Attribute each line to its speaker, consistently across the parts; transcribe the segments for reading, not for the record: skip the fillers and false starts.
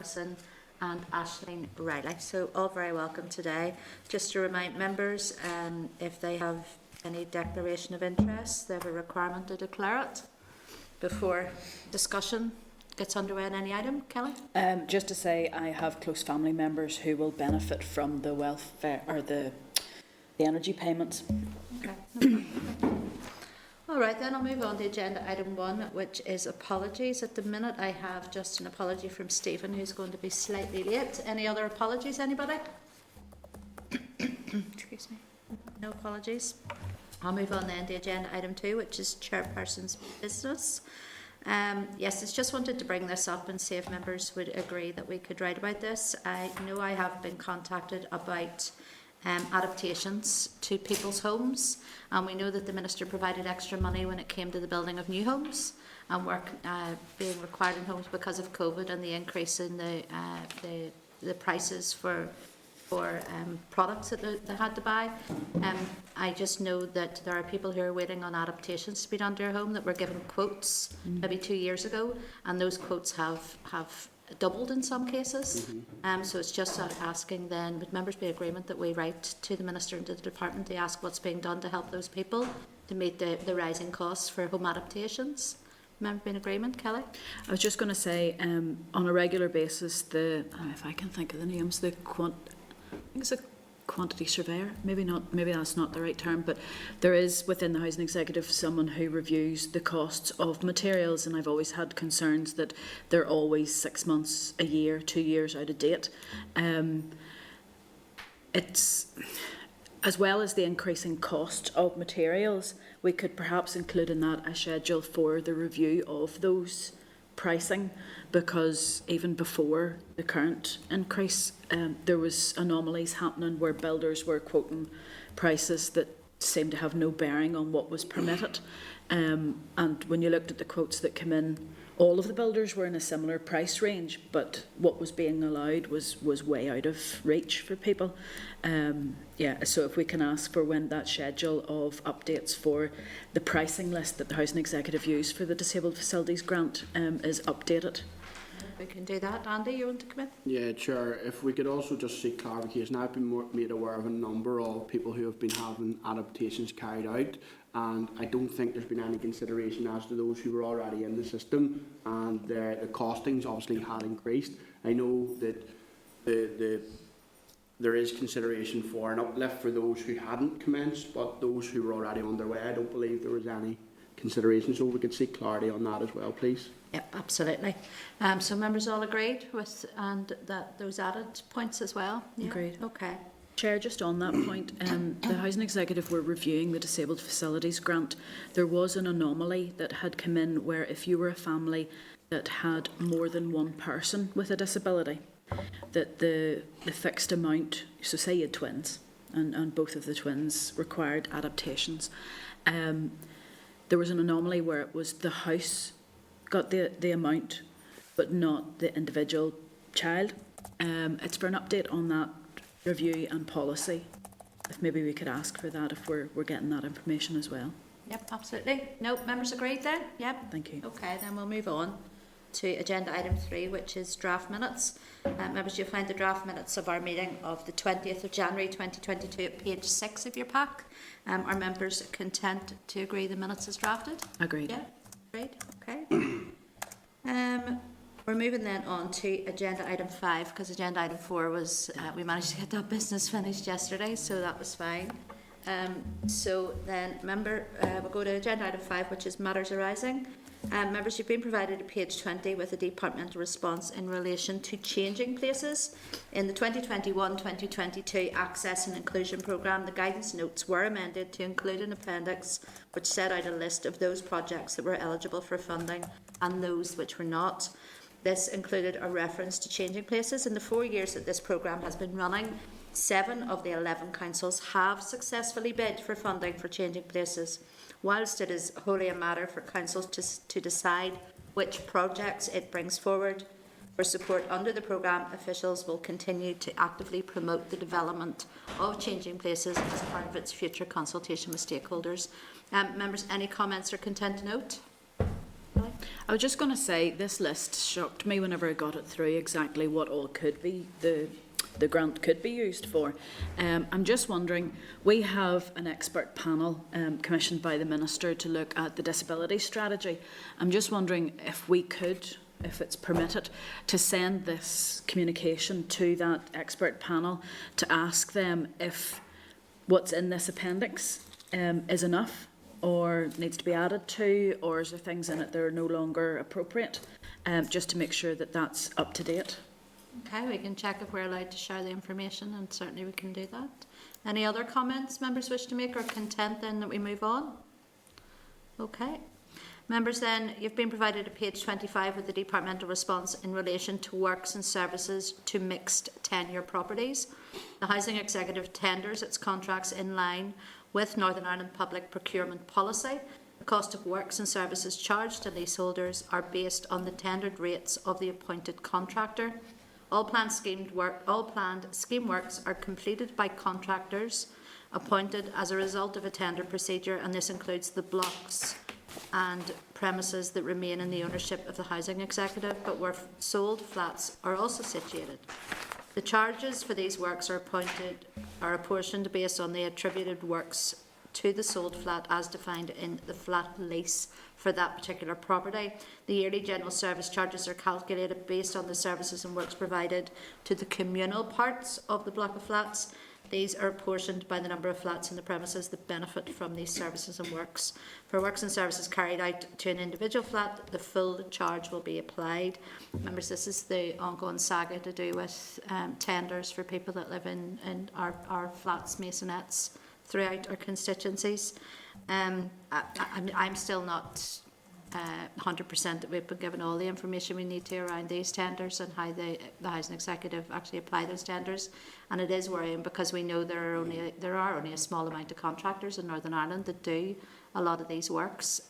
Speaker 1: Bryson and Aisling Riley. So all very welcome today. Just to remind members, if they have any declaration of interest, they have a requirement to declare it before discussion gets underway on any item. Kelly?
Speaker 2: Just to say, I have close family members who will benefit from the welfare or the energy payments.
Speaker 1: Okay. No problem. All right, then I'll move on to agenda item 1, which is apologies. At the minute, I have just an apology from Stephen, who's going to be slightly late. Any other apologies, anybody? Excuse me. No apologies. I'll move on then to agenda item 2, which is chairperson's business. Yes, I just wanted to bring this up and see if members would agree that we could write about this. I know I have been contacted about adaptations to people's homes, and we know that the Minister provided extra money when it came to the building of new homes and work being required in homes because of COVID and the increase in the prices for products that they had to buy. I just know that there are people who are waiting on adaptations to be done to their home that were given quotes maybe 2 years ago, and those quotes have doubled in some cases. So it's just asking then, would members be in agreement that we write to the Minister and to the Department to ask what's being done to help those people to meet the rising costs for home adaptations? Member be in agreement, Kelly?
Speaker 2: I was just going to say, on a regular basis, if I can think of the names, I think it's a quantity surveyor, maybe that's not the right term, but there is within the Housing Executive someone who reviews the costs of materials, and I've always had concerns that they're always 6 months, a year, 2 years out of date. It's, as well as the increasing cost of materials, we could perhaps include in that a schedule for the review of those pricing, because even before the current increase, there was anomalies happening where builders were quoting prices that seemed to have no bearing on what was permitted. And when you looked at the quotes that came in, all of the builders were in a similar price range, but what was being allowed was way out of reach for people. So if we can ask for when that schedule of updates for the pricing list that the Housing Executive used for the Disabled Facilities Grant is updated.
Speaker 1: We can do that. Andy, you want to come in?
Speaker 3: Yeah, Chair, if we could also just seek clarification. I've been made aware of a number of people who have been having adaptations carried out, and I don't think there's been any consideration as to those who were already in the system, and the costings obviously had increased. I know that there is consideration for an uplift for those who hadn't commenced, but those who were already on their way, I don't believe there was any consideration, so we could seek clarity on that as well, please.
Speaker 1: Yep, absolutely. So members all agreed with those added points as well? Yeah.
Speaker 2: Agreed.
Speaker 1: Okay.
Speaker 2: Chair, just on that point, the Housing Executive were reviewing the Disabled Facilities Grant. There was an anomaly that had come in where if you were a family that had more than one person with a disability, that the fixed amount, so say you had twins, and both of the twins required adaptations, there was an anomaly where it was the house got the amount, but not the individual child. It's for an update on that review and policy. If maybe we could ask for that if we're getting that information as well.
Speaker 1: Yep, absolutely. No, members agreed then? Yep.
Speaker 2: Thank you.
Speaker 1: Okay, then we'll move on to agenda item 3, which is draft minutes. Members, you'll find the draft minutes of our meeting of the 20th of January 2022 at page 6 of your pack. Are members content to agree the minutes as drafted?
Speaker 2: Agreed.
Speaker 1: Yeah, agreed. Okay. We're moving then on to agenda item 5, because agenda item 4 was, we managed to get that business finished yesterday, so that was fine. So then, we'll go to agenda item 5, which is matters arising. Members, you've been provided at page 20 with a departmental response in relation to changing places. In the 2021-2022 Access and Inclusion Programme, the guidance notes were amended to include an appendix which set out a list of those projects that were eligible for funding and those which were not. This included a reference to changing places. In the 4 years that this programme has been running, 7 of the 11 councils have successfully bid for funding for changing places. Whilst it is wholly a matter for councils to decide which projects it brings forward for support under the programme, officials will continue to actively promote the development of changing places as part of its future consultation with stakeholders. Members, any comments or content to note?
Speaker 2: I was just going to say, this list shocked me whenever I got it through exactly what all could be the grant could be used for. I'm just wondering, we have an expert panel commissioned by the Minister to look at the disability strategy. I'm just wondering if we could, if it's permitted, to send this communication to that expert panel to ask them if what's in this appendix is enough or needs to be added to, or is there things in it that are no longer appropriate, just to make sure that that's up to date.
Speaker 1: Okay, we can check if we're allowed to share the information, and certainly we can do that. Any other comments members wish to make, or content then that we move on? Okay. Members, then, you've been provided a page 25 with the departmental response in relation to works and services to mixed tenure properties. The Housing Executive tenders its contracts in line with Northern Ireland public procurement policy. The cost of works and services charged to leaseholders are based on the tendered rates of the appointed contractor. All planned scheme works are completed by contractors appointed as a result of a tender procedure, and this includes the blocks and premises that remain in the ownership of the Housing Executive, but where sold flats are also situated. The charges for these works are apportioned based on the attributed works to the sold flat as defined in the flat lease for that particular property. The yearly general service charges are calculated based on the services and works provided to the communal parts of the block of flats. These are apportioned by the number of flats in the premises that benefit from these services and works. For works and services carried out to an individual flat, the full charge will be applied. Members, this is the ongoing saga to do with tenders for people that live in our flats, masonettes, throughout our constituencies. I'm still not 100% that we've been given all the information we need to around these tenders and how the Housing Executive actually apply those tenders. And it is worrying because we know there are only a small amount of contractors in Northern Ireland that do a lot of these works.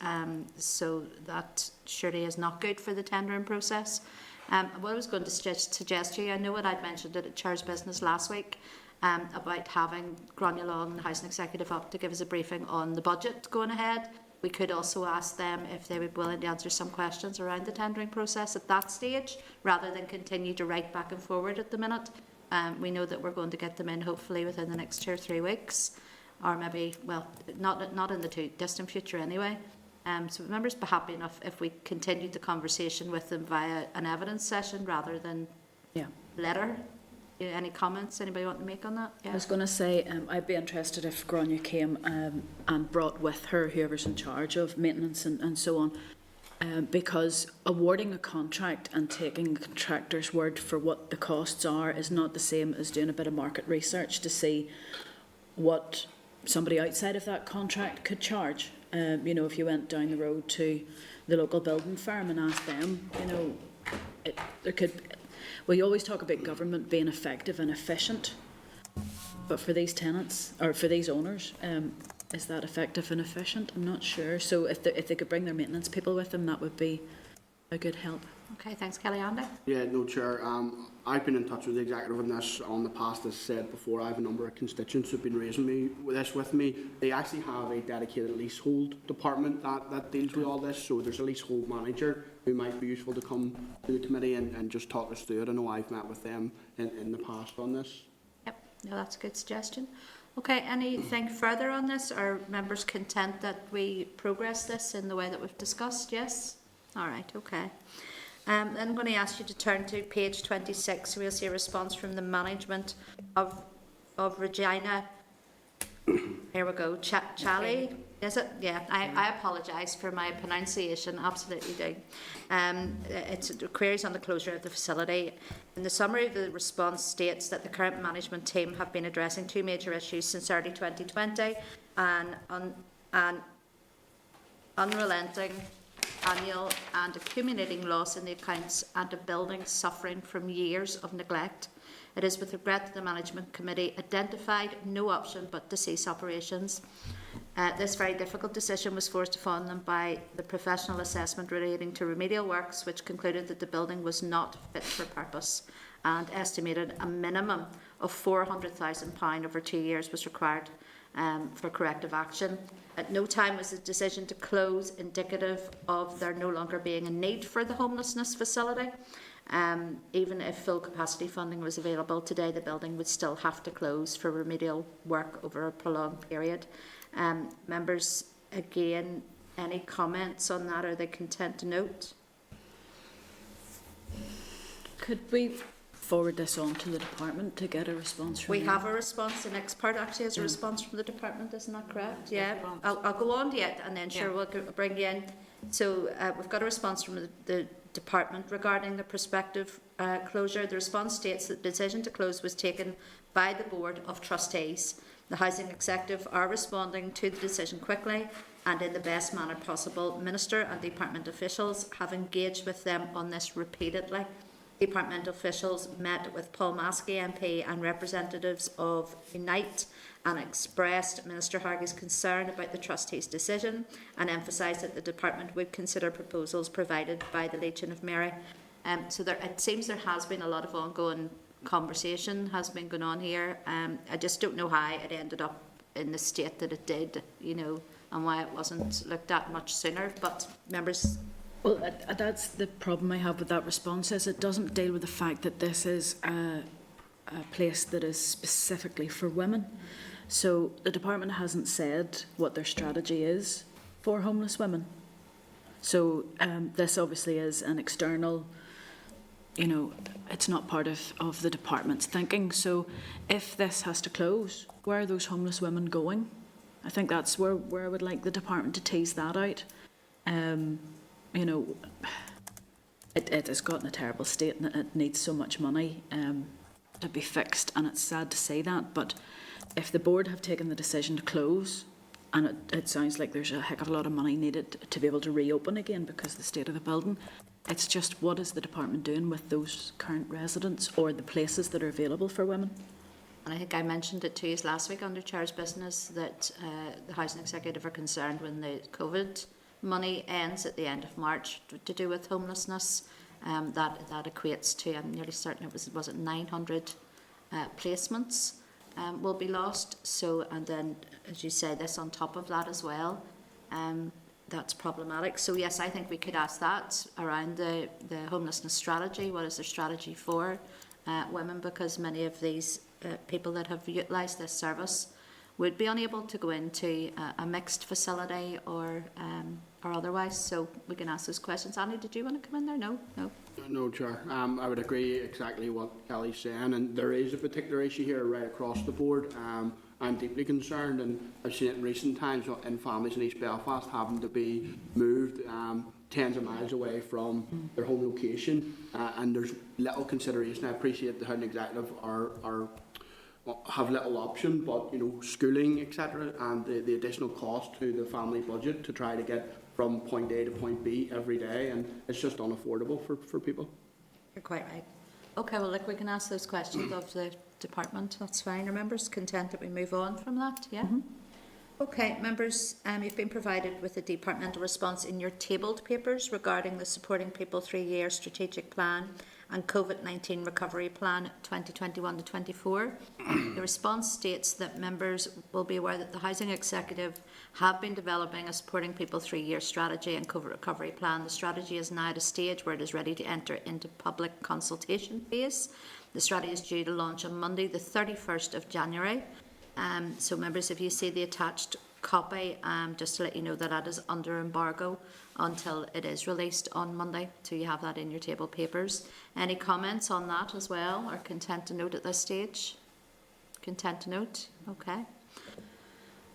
Speaker 1: So that surely is not good for the tendering process. What I was going to suggest to you, I know what I'd mentioned it at Chair's Business last week, about having Gronulon and Housing Executive up to give us a briefing on the budget going ahead. We could also ask them if they would be willing to answer some questions around the tendering process at that stage, rather than continue to write back and forward at the minute. We know that we're going to get them in hopefully within the next 2 or 3 weeks, or maybe, well, not in the too distant future anyway. So members be happy enough if we continued the conversation with them via an evidence session rather than letter. Any comments anybody want to make on that? Yeah.
Speaker 2: I was going to say, I'd be interested if Gráinne came and brought with her whoever's in charge of maintenance and so on, because awarding a contract and taking a contractor's word for what the costs are is not the same as doing a bit of market research to see what somebody outside of that contract could charge. You know, if you went down the road to the local building firm and asked them, you know, there could. We always talk about government being effective and efficient, but for these tenants, or for these owners, is that effective and efficient? I'm not sure. So if they could bring their maintenance people with them, that would be a good help.
Speaker 1: Okay, thanks, Kelly. Andy?
Speaker 3: Yeah, no, Chair. I've been in touch with the Executive on this on the past. As said before, I have a number of constituents who've been raising this with me. They actually have a dedicated leasehold department that deals with all this. So there's a leasehold manager who might be useful to come to the committee and just talk us through it. I know I've met with them in the past on this.
Speaker 1: Yep, no, that's a good suggestion. Okay, anything further on this? Are members content that we progress this in the way that we've discussed? Yes? All right, okay. I'm going to ask you to turn to page 26. We'll see a response from the management of Regina. Here we go. Chally, is it? Yeah. I apologise for my pronunciation. Absolutely do. It's queries on the closure of the facility. In the summary, the response states that the current management team have been addressing 2 major issues since early 2020, and unrelenting annual and accumulating loss in the accounts and a building suffering from years of neglect. It is with regret that the Management Committee identified no option but to cease operations. This very difficult decision was forced upon them by the professional assessment relating to remedial works, which concluded that the building was not fit for purpose and estimated a minimum of £400,000 over 2 years was required. for corrective action. At no time was the decision to close indicative of there no longer being a need for the homelessness facility. Even if full capacity funding was available today, the building would still have to close for remedial work over a prolonged period. Members, again, any comments on that? Are they content to note?
Speaker 2: Could we forward this on to the department to get a response from
Speaker 1: We
Speaker 2: them?
Speaker 1: have a response. The next part actually has a response from the department, isn't that correct? Yeah. I'll go on to it and then sure we'll bring you in. So we've got a response from the department regarding the prospective closure. The response states that the decision to close was taken by the Board of Trustees. The Housing Executive are responding to the decision quickly and in the best manner possible. Minister and department officials have engaged with them on this repeatedly. Departmental officials met with Paul Maskey MP and representatives of Unite and expressed Minister Hargey's concern about the trustees' decision and emphasised that the department would consider proposals provided by the Legion of Mary. So it seems there has been a lot of ongoing conversation has been going on here. I just don't know how it ended up in the state that it did, you know, and why it wasn't looked at much sooner. But members.
Speaker 2: Well, that's the problem I have with that response, is it doesn't deal with the fact that this is a place that is specifically for women. So the department hasn't said what their strategy is for homeless women. So this obviously is an external, you know, it's not part of the department's thinking. So if this has to close, where are those homeless women going? I think that's where I would like the department to tease that out. You know, it has gotten a terrible state and it needs so much money to be fixed, and it's sad to say that, but if the board have taken the decision to close, and it sounds like there's a heck of a lot of money needed to be able to reopen again because of the state of the building, it's just what is the department doing with those current residents or the places that are available for women?
Speaker 1: And I think I mentioned it to you last week under Chair's business that the Housing Executive are concerned when the COVID money ends at the end of March to do with homelessness. That equates to, I'm nearly certain it was it 900 placements will be lost. So, and then as you say, this on top of that as well, that's problematic. So yes, I think we could ask that around the homelessness strategy. What is their strategy for women? Because many of these people that have utilised this service would be unable to go into a mixed facility or otherwise. So we can ask those questions. Annie, did you want to come in there? No?
Speaker 3: No, Chair. I would agree exactly what Kelly's saying, and there is a particular issue here right across the board. I'm deeply concerned, and I've seen it in recent times in families in East Belfast having to be moved tens of miles away from their home location, and there's little consideration. I appreciate the Housing Executive have little option, but you know, schooling, etc., and the additional cost to the family budget to try to get from point A to point B every day, and it's just unaffordable for people.
Speaker 1: You're quite right. Okay, well, look, we can ask those questions of the department. That's fine. Are members content that we move on from that? Yeah? Mm-hmm. Okay, members, you've been provided with a departmental response in your tabled papers regarding the Supporting People 3-year strategic plan and COVID-19 recovery plan 2021 to 24. The response states that members will be aware that the Housing Executive have been developing a Supporting People 3-year strategy and COVID recovery plan. The strategy is now at a stage where it is ready to enter into public consultation phase. The strategy is due to launch on Monday, the 31st of January. So members, if you see the attached copy, just to let you know that that is under embargo until it is released on Monday, so you have that in your table papers. Any comments on that as well, or content to note at this stage? Content to note? Okay.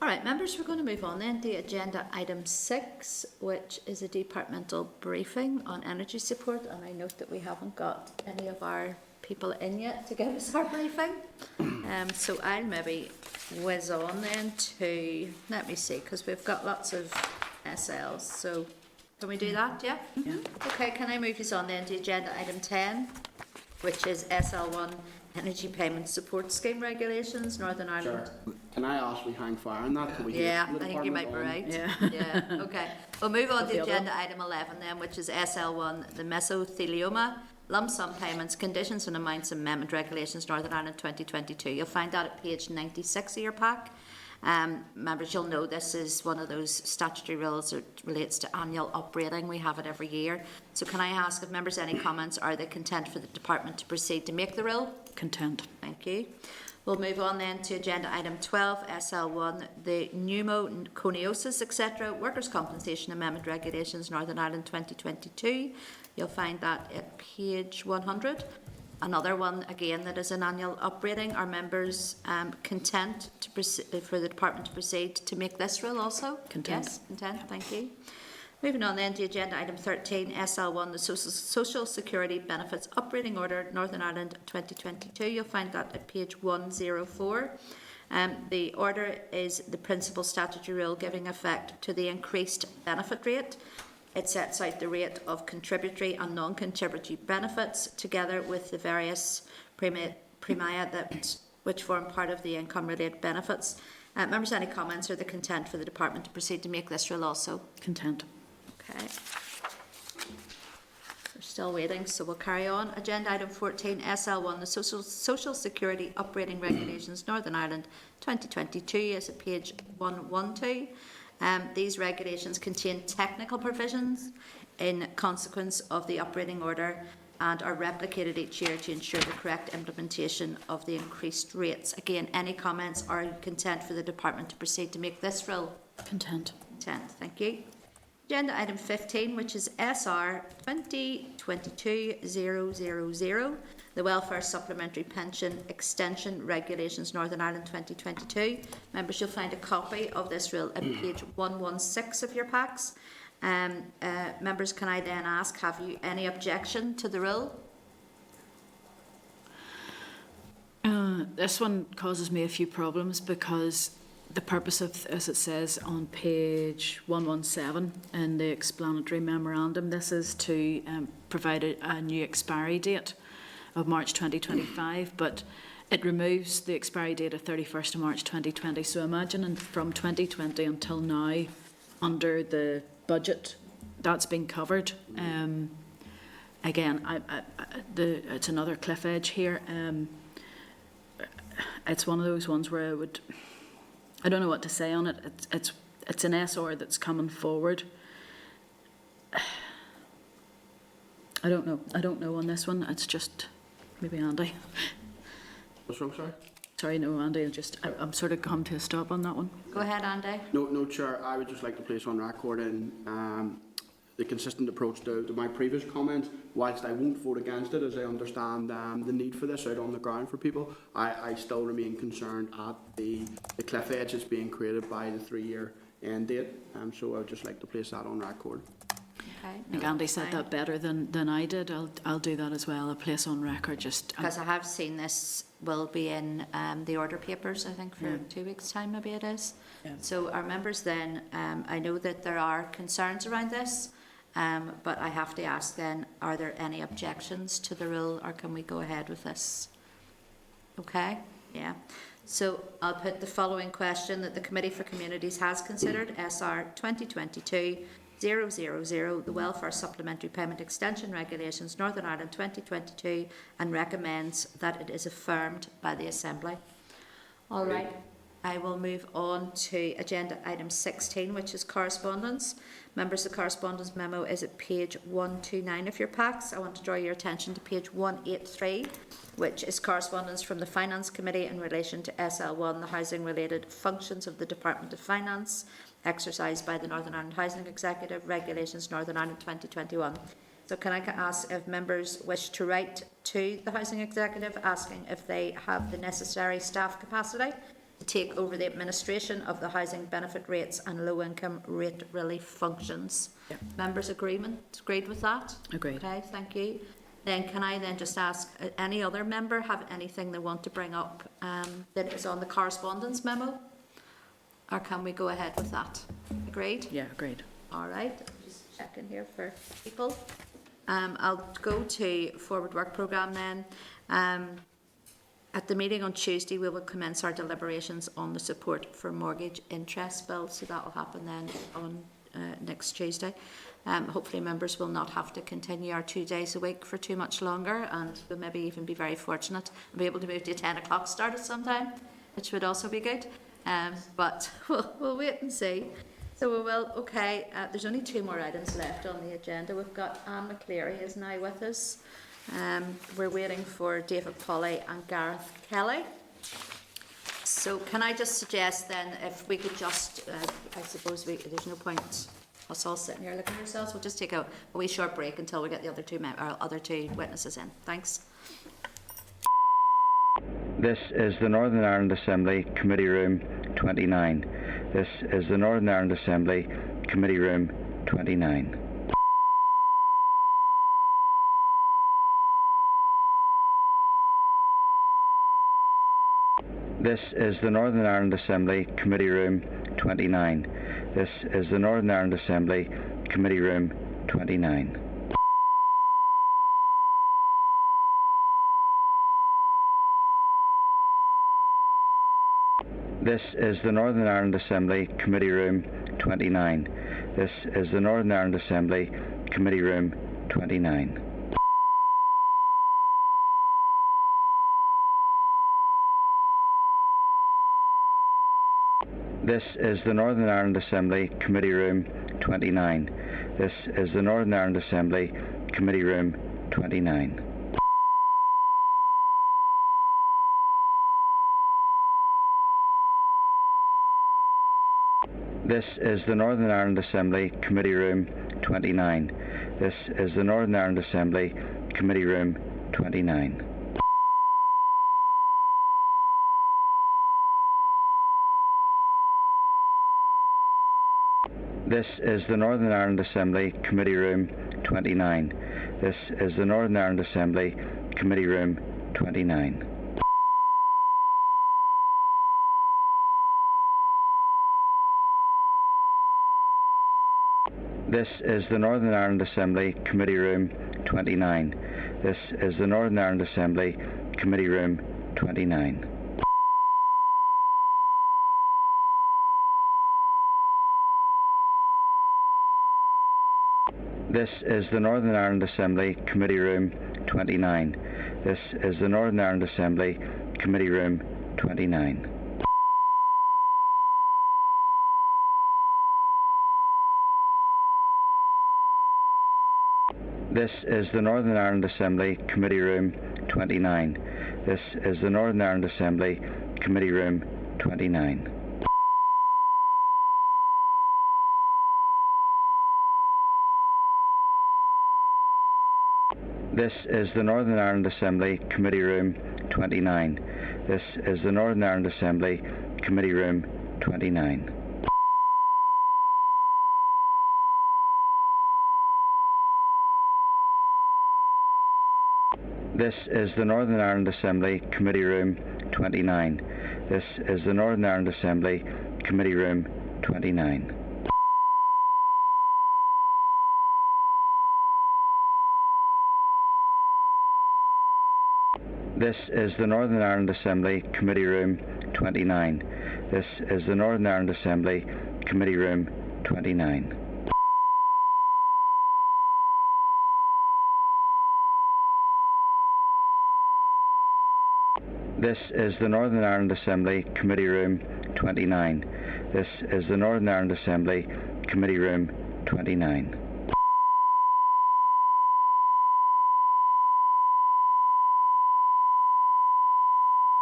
Speaker 1: All right, members, we're going to move on then to agenda item 6, which is a departmental briefing on energy support, and I note that we haven't got any of our people in yet to give us our briefing. So I'll maybe whiz on then to, let me see, because we've got lots of SLs, so can we do that, yeah?
Speaker 2: Yeah.
Speaker 1: Okay, can I move you on then to agenda item 10, which is SL1 Energy Payment Support Scheme Regulations, Northern Ireland.
Speaker 3: Sure. Can I ask we hang fire on that? Can we
Speaker 1: Yeah, I think you might be right. Yeah. Okay. We'll move on to agenda item 11 then, which is SL1, the mesothelioma lump sum payments, conditions and amounts amendment regulations, Northern Ireland 2022. You'll find that at page 96 of your pack. Members, you'll know this is one of those statutory rules that relates to annual upgrading. We have it every year. So can I ask if members any comments? Are they content for the department to proceed to make the rule?
Speaker 2: Content.
Speaker 1: Thank you. We'll move on then to agenda item 12, SL1, the pneumoconiosis, etc., Workers' Compensation Amendment Regulations, Northern Ireland 2022. You'll find that at page 100. Another one, again, that is an annual upgrading. Are members content to for the department to proceed to make this rule also?
Speaker 2: Content.
Speaker 1: Yes, content, thank you. Moving on then to agenda item 13, SL1, the Social Security Benefits Upgrading Order, Northern Ireland 2022. You'll find that at page 104. The order is the principal statutory rule giving effect to the increased benefit rate. It sets out the rate of contributory and non-contributory benefits together with the various premia which form part of the income-related benefits. Members, any comments or the content for the department to proceed to make this rule also?
Speaker 2: Content.
Speaker 1: Okay. We're still waiting, so we'll carry on. Agenda item 14, SL1, the Social Security Upgrading Regulations, Northern Ireland 2022, is at page 112. These regulations contain technical provisions in consequence of the upgrading order and are replicated each year to ensure the correct implementation of the increased rates. Again, any comments? Are you content for the department to proceed to make this rule?
Speaker 2: Content.
Speaker 1: Content, thank you. Agenda item 15, which is SR 2022-000, the Welfare Supplementary Pension Extension Regulations, Northern Ireland 2022. Members, you'll find a copy of this rule at page 116 of your packs. Members, can I then ask, have you any objection to the rule?
Speaker 2: This one causes me a few problems because the purpose of, as it says on page 117 in the explanatory memorandum, this is to provide a new expiry date of March 2025, but it removes the expiry date of 31st of March 2020. So imagine from 2020 until now, under the budget, that's been covered. Again, it's another cliff edge here. It's one of those ones where I don't know what to say on it. It's an SR that's coming forward. I don't know on this one. It's just maybe Andy.
Speaker 3: What's wrong, sorry?
Speaker 2: Sorry, no, Andy. I'm sort of come to a stop on that one.
Speaker 1: Go ahead, Andy.
Speaker 3: No, Chair. I would just like to place on record the consistent approach to my previous comments. Whilst I won't vote against it, as I understand the need for this out on the ground for people, I still remain concerned at the cliff edge that's being created by the 3-year end date. So I would just like to place that on record.
Speaker 1: Okay.
Speaker 2: I think Andy said that better than I did. I'll do that as well. I'll place on record just
Speaker 1: because I have seen this will be in the order papers, I think, for 2 weeks' time, maybe it is. Yeah. So our members then, I know that there are concerns around this, but I have to ask then, are there any objections to the rule, or can we go ahead with this? Okay, yeah. So I'll put the following question that the Committee for Communities has considered, SR 2022-000, the Welfare Supplementary Payment Extension Regulations, Northern Ireland 2022, and recommends that it is affirmed by the Assembly. All right, I will move on to agenda item 16, which is correspondence. Members, the correspondence memo is at page 129 of your packs. I want to draw your attention to page 183, which is correspondence from the Finance Committee in relation to SL1, the housing-related functions of the Department of Finance, exercised by the Northern Ireland Housing Executive, Regulations Northern Ireland 2021. So can I ask if members wish to write to the Housing Executive asking if they have the necessary staff capacity to take over the administration of the housing benefit rates and low-income rate relief functions? Yep. Members agreed with that? Agreed. Okay, thank you. Then can I then just ask, any other member have anything they want to bring up that is on the correspondence memo? Or can we go ahead with that? Agreed? Yeah, agreed. All right, I'm just checking here for people. I'll go to forward work programme then. At the meeting on Tuesday, we will commence our deliberations on the support for mortgage interest bill. So that will happen then on next Tuesday. Hopefully members will not have to continue our 2 days a week for too much longer, and we'll maybe even be very fortunate and be able to move to a 10 o'clock start at some time, which would also be good. but we'll wait and see. So we will, okay, there's only 2 more items left on the agenda. We've got Anne McCleary is now with us. We're waiting for David Polly and Gareth Kelly. So can I just suggest then, if we could just, I suppose there's no point us all sitting here looking at ourselves, we'll just take a wee short break until we get the other two witnesses in. Thanks.
Speaker 4: This is the Northern Ireland Assembly Committee Room 29. This is the Northern Ireland Assembly Committee Room 29. This is the Northern Ireland Assembly Committee Room 29. This is the Northern Ireland Assembly Committee Room 29. This is the Northern Ireland Assembly Committee Room 29. This is the Northern Ireland Assembly Committee Room 29. This is the Northern Ireland Assembly Committee Room 29. This is the Northern Ireland Assembly Committee Room 29. This is the Northern Ireland Assembly Committee Room 29. This is the Northern Ireland Assembly Committee Room 29. This is the Northern Ireland Assembly Committee Room 29. This is the Northern Ireland Assembly Committee Room 29. This is the Northern Ireland Assembly Committee Room 29. This is the Northern Ireland Assembly Committee Room 29. This is the Northern Ireland Assembly Committee Room 29. This is the Northern Ireland Assembly Committee Room 29. This is the Northern Ireland Assembly Committee Room 29. This is the Northern Ireland Assembly Committee Room 29. This is the Northern Ireland Assembly Committee Room 29. This is the Northern Ireland Assembly Committee Room 29. This is the Northern Ireland Assembly Committee Room 29. This is the Northern Ireland Assembly Committee Room 29. This is the Northern Ireland Assembly Committee Room 29. This is the Northern Ireland Assembly Committee Room 29. This is the Northern Ireland Assembly Committee Room 29. This is the Northern Ireland Assembly Committee Room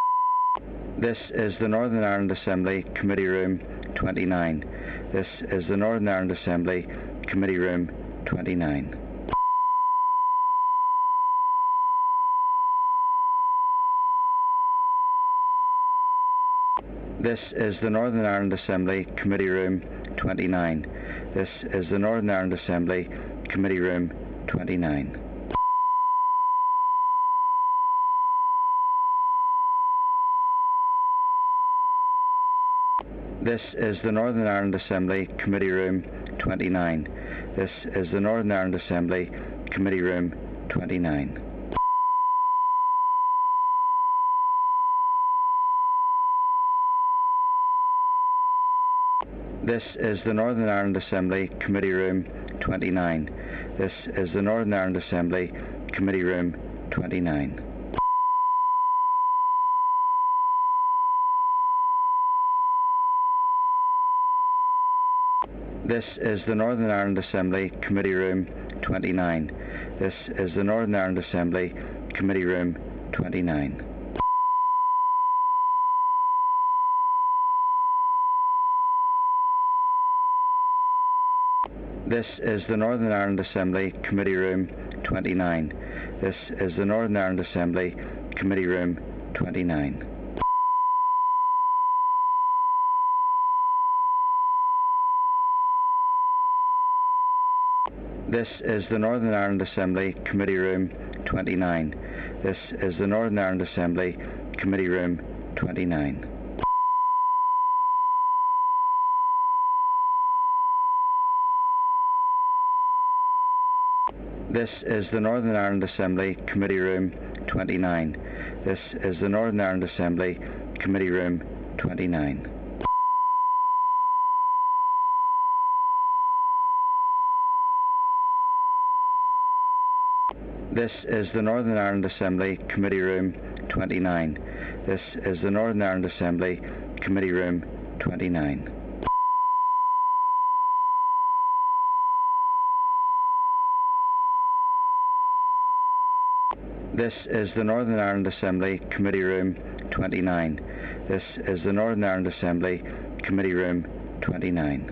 Speaker 4: 29. This is the Northern Ireland Assembly Committee Room 29. This is the Northern Ireland Assembly Committee Room 29. This is the Northern Ireland Assembly Committee Room 29. This is the Northern Ireland Assembly Committee Room 29. This is the Northern Ireland Assembly Committee Room 29. This is the Northern Ireland Assembly Committee Room 29. This is the Northern Ireland Assembly Committee Room 29. This is the Northern Ireland Assembly Committee Room 29. This is the Northern Ireland Assembly Committee Room 29. This is the Northern Ireland Assembly Committee Room 29. This is the Northern Ireland Assembly Committee Room 29. This is the Northern Ireland Assembly Committee Room 29. This is the Northern Ireland Assembly Committee Room 29. This is the Northern Ireland Assembly Committee Room 29. This is the Northern Ireland Assembly Committee Room 29. This is the Northern Ireland Assembly Committee Room 29. This is the Northern Ireland Assembly Committee Room 29. This is the Northern Ireland Assembly Committee Room 29. This is the Northern Ireland Assembly Committee Room 29. This is the Northern Ireland Assembly Committee Room 29.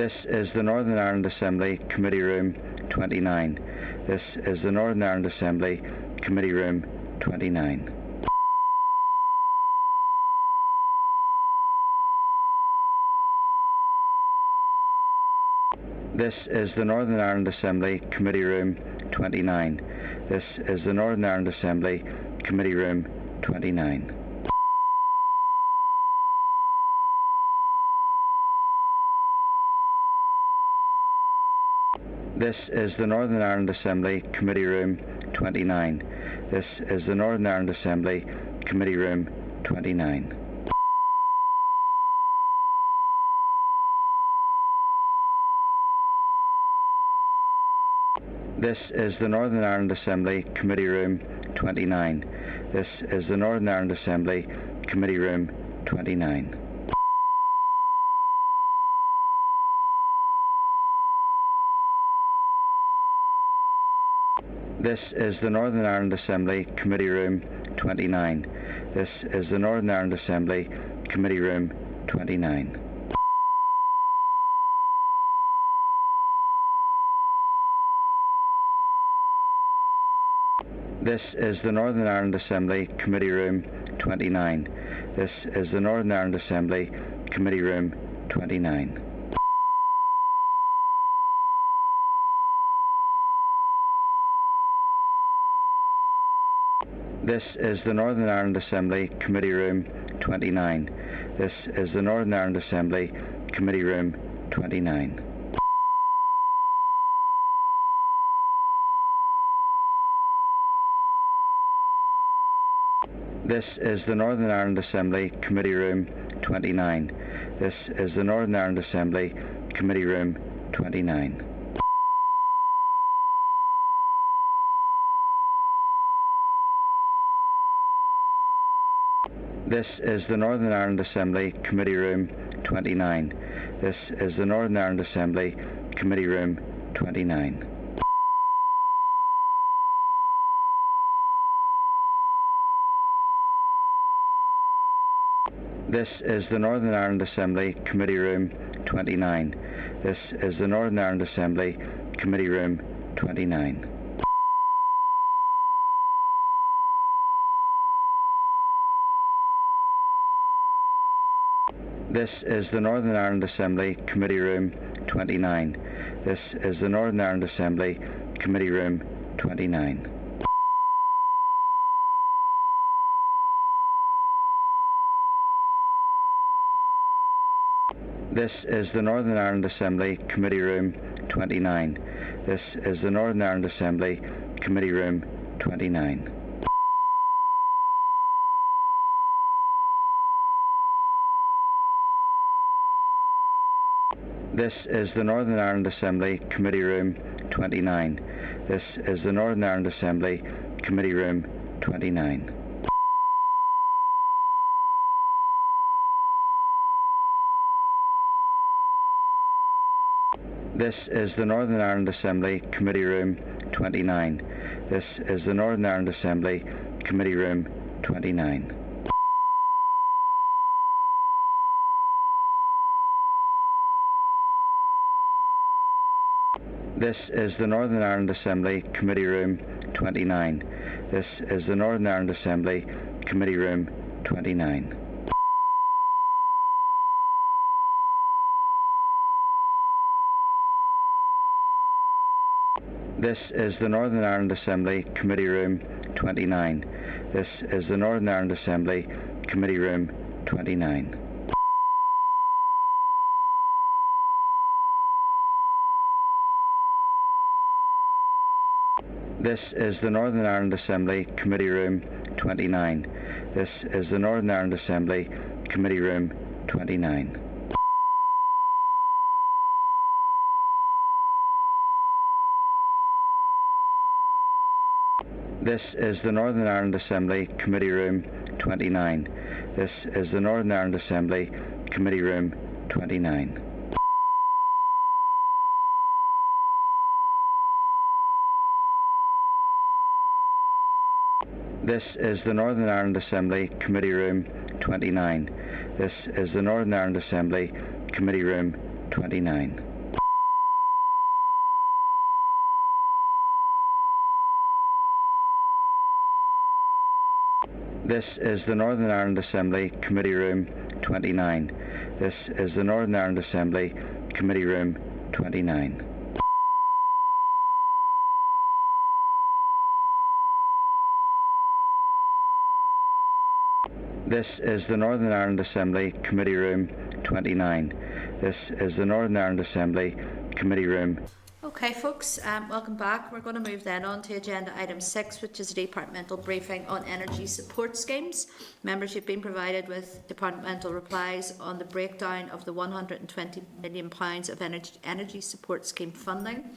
Speaker 4: This is the Northern Ireland Assembly Committee Room 29. This is the Northern Ireland Assembly Committee Room 29. This is the Northern Ireland Assembly Committee Room 29. This is the Northern Ireland Assembly Committee Room 29. This is the Northern Ireland Assembly Committee Room 29. This is the Northern Ireland Assembly Committee Room 29. This is the Northern Ireland Assembly Committee Room 29. This is the Northern Ireland Assembly Committee Room 29. This is the Northern Ireland Assembly Committee Room 29. This is the Northern Ireland Assembly Committee Room 29. This is the Northern Ireland Assembly Committee Room 29. This is the Northern Ireland Assembly Committee Room 29. This is the Northern Ireland Assembly Committee Room 29. This is the Northern Ireland Assembly Committee Room 29. This is the Northern Ireland Assembly Committee Room 29. This is the Northern Ireland Assembly Committee Room 29. This is the Northern Ireland Assembly Committee Room 29. This is the Northern Ireland Assembly Committee Room 29. This is the Northern Ireland Assembly Committee Room 29. This is the Northern Ireland Assembly Committee Room 29. This is the Northern Ireland Assembly Committee Room 29. This is the Northern Ireland Assembly Committee Room 29. This is the Northern Ireland Assembly Committee Room 29. This is the Northern Ireland Assembly Committee Room 29. This is the Northern Ireland Assembly Committee Room 29. This is the Northern Ireland Assembly Committee Room 29. This is the Northern Ireland Assembly Committee Room 29. This is the Northern Ireland Assembly Committee Room 29. This is the Northern Ireland Assembly Committee Room 29. This is the Northern Ireland Assembly Committee Room 29. This is the Northern Ireland Assembly Committee Room 29. This is the Northern Ireland Assembly Committee Room 29. This is the Northern Ireland Assembly Committee Room 29. This is the Northern Ireland Assembly Committee Room 29. This is the Northern Ireland Assembly Committee Room 29. This is the Northern Ireland Assembly Committee Room 29. This is the Northern Ireland Assembly Committee Room 29. This is the Northern Ireland Assembly Committee Room 29. This is the Northern Ireland Assembly Committee Room 29. This is the Northern Ireland Assembly Committee Room 29. This is the Northern Ireland Assembly Committee Room 29. This is the Northern Ireland Assembly Committee Room.
Speaker 1: Okay, folks, welcome back. We're going to move then on to agenda item 6, which is a departmental briefing on energy support schemes. Members, you've been provided with departmental replies on the breakdown of the £120 million of energy support scheme funding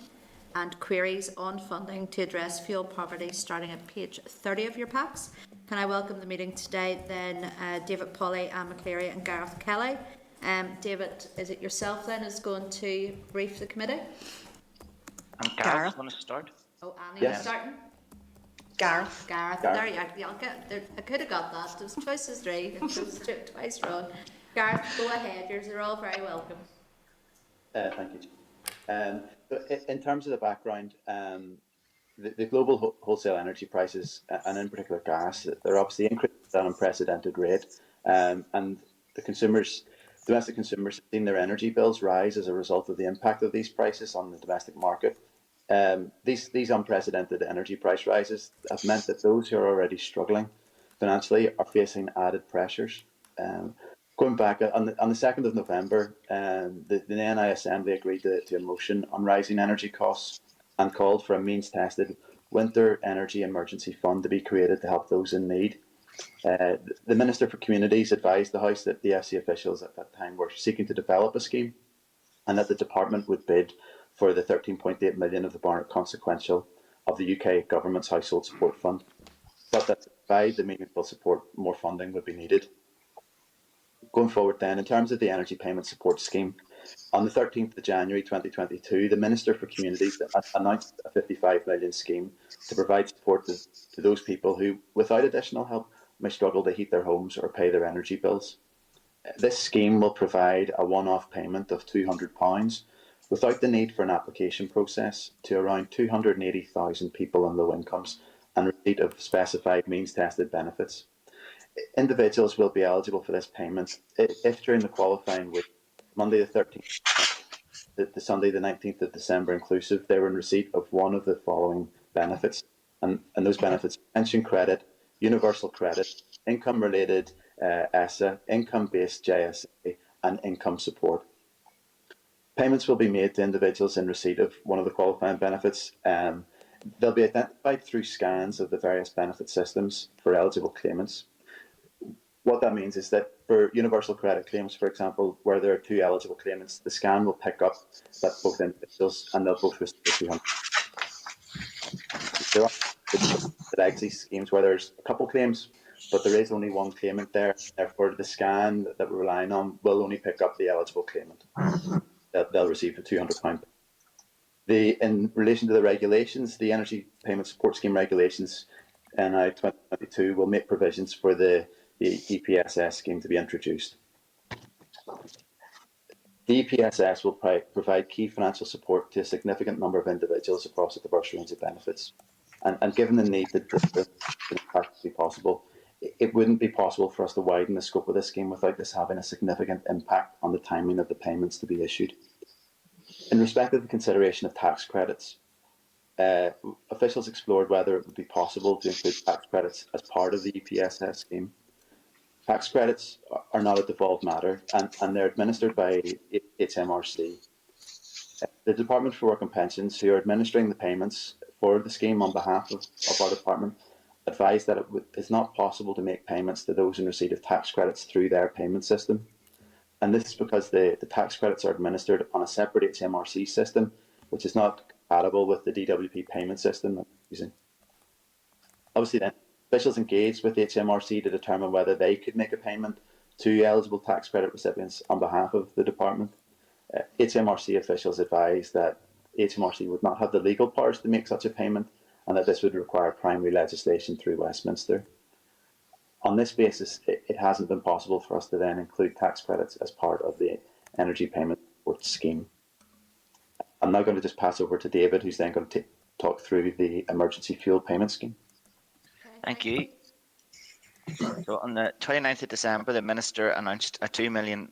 Speaker 1: and queries on funding to address fuel poverty, starting at page 30 of your packs. Can I welcome the meeting today then David Polly, Anne McCleary and Gareth Kelly. David, is it yourself then is going to brief the committee?
Speaker 5: Gareth, want to start?
Speaker 1: Oh, Annie,
Speaker 5: Yes.
Speaker 1: you starting?
Speaker 5: Gareth.
Speaker 1: There you are. I could have got that. It was choice is 3. It was twice wrong. Gareth, go ahead. You're all very welcome.
Speaker 6: Thank you. In terms of the background, the global wholesale energy prices, and in particular gas, they're obviously increasing at an unprecedented rate, and domestic consumers have seen their energy bills rise as a result of the impact of these prices on the domestic market. These unprecedented energy price rises have meant that those who are already struggling financially are facing added pressures. Going back on the 2nd of November, the NI Assembly agreed to a motion on rising energy costs and called for a means-tested winter energy emergency fund to be created to help those in need. The Minister for Communities advised the House that the FC officials at that time were seeking to develop a scheme and that the department would bid for the 13.8 million of the Barnett consequential of the UK Government's Household Support Fund, but that to provide the meaningful support, more funding would be needed. Going forward then, in terms of the Energy Payment Support Scheme, on the 13th of January 2022, the Minister for Communities announced a 55 million scheme to provide support to those people who, without additional help, may struggle to heat their homes or pay their energy bills. This scheme will provide a one-off payment of £200 without the need for an application process to around 280,000 people on low incomes and receipt of specified means-tested benefits. Individuals will be eligible for this payment if during the qualifying week, Monday the 13th to Sunday the 19th of December inclusive, they were in receipt of one of the following benefits. And those benefits: pension credit, universal credit, income-related ESSA, income-based JSA, and income support. Payments will be made to individuals in receipt of one of the qualifying benefits. They'll be identified through scans of the various benefit systems for eligible claimants. What that means is that for universal credit claims, for example, where there are 2 eligible claimants, the scan will pick up that both individuals and they'll both receive 200. the legacy schemes where there's a couple claims, but there is only one claimant there. Therefore, the scan that we're relying on will only pick up the eligible claimant. They'll receive the £200. In relation to the regulations, the Energy Payment Support Scheme regulations NI 2022 will make provisions for the EPSS scheme to be introduced. The EPSS will provide key financial support to a significant number of individuals across a diverse range of benefits. And given the need that this is practically possible, it wouldn't be possible for us to widen the scope of this scheme without this having a significant impact on the timing of the payments to be issued. In respect of the consideration of tax credits, officials explored whether it would be possible to include tax credits as part of the EPSS scheme. Tax credits are not a devolved matter, and they're administered by HMRC. The Department for Work and Pensions, who are administering the payments for the scheme on behalf of our department, advised that it's not possible to make payments to those in receipt of tax credits through their payment system. And this is because the tax credits are administered on a separate HMRC system, which is not compatible with the DWP payment system that we're using. Obviously, then, officials engaged with HMRC to determine whether they could make a payment to eligible tax credit recipients on behalf of the department. HMRC officials advised that HMRC would not have the legal powers to make such a payment, and that this would require primary legislation through Westminster. On this basis, it hasn't been possible for us to then include tax credits as part of the Energy Payment Support Scheme. I'm now going to just pass over to David, who's then going to talk through the Emergency Fuel Payment Scheme.
Speaker 5: Thank you. So on the 29th of December, the Minister announced a £2 million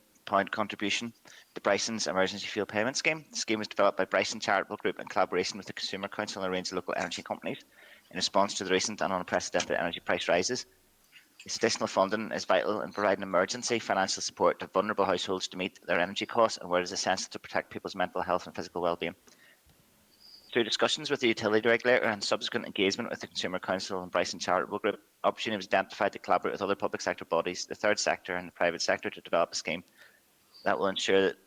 Speaker 5: contribution to Bryson's Emergency Fuel Payment Scheme. The scheme was developed by Bryson Charitable Group in collaboration with the Consumer Council and a range of local energy companies in response to the recent and unprecedented energy price rises. This additional funding is vital in providing emergency financial support to vulnerable households to meet their energy costs and where it is essential to protect people's mental health and physical well-being. Through discussions with the utility regulator and subsequent engagement with the Consumer Council and Bryson Charitable Group, opportunity was identified to collaborate with other public sector bodies, the third sector and the private sector to develop a scheme that will ensure that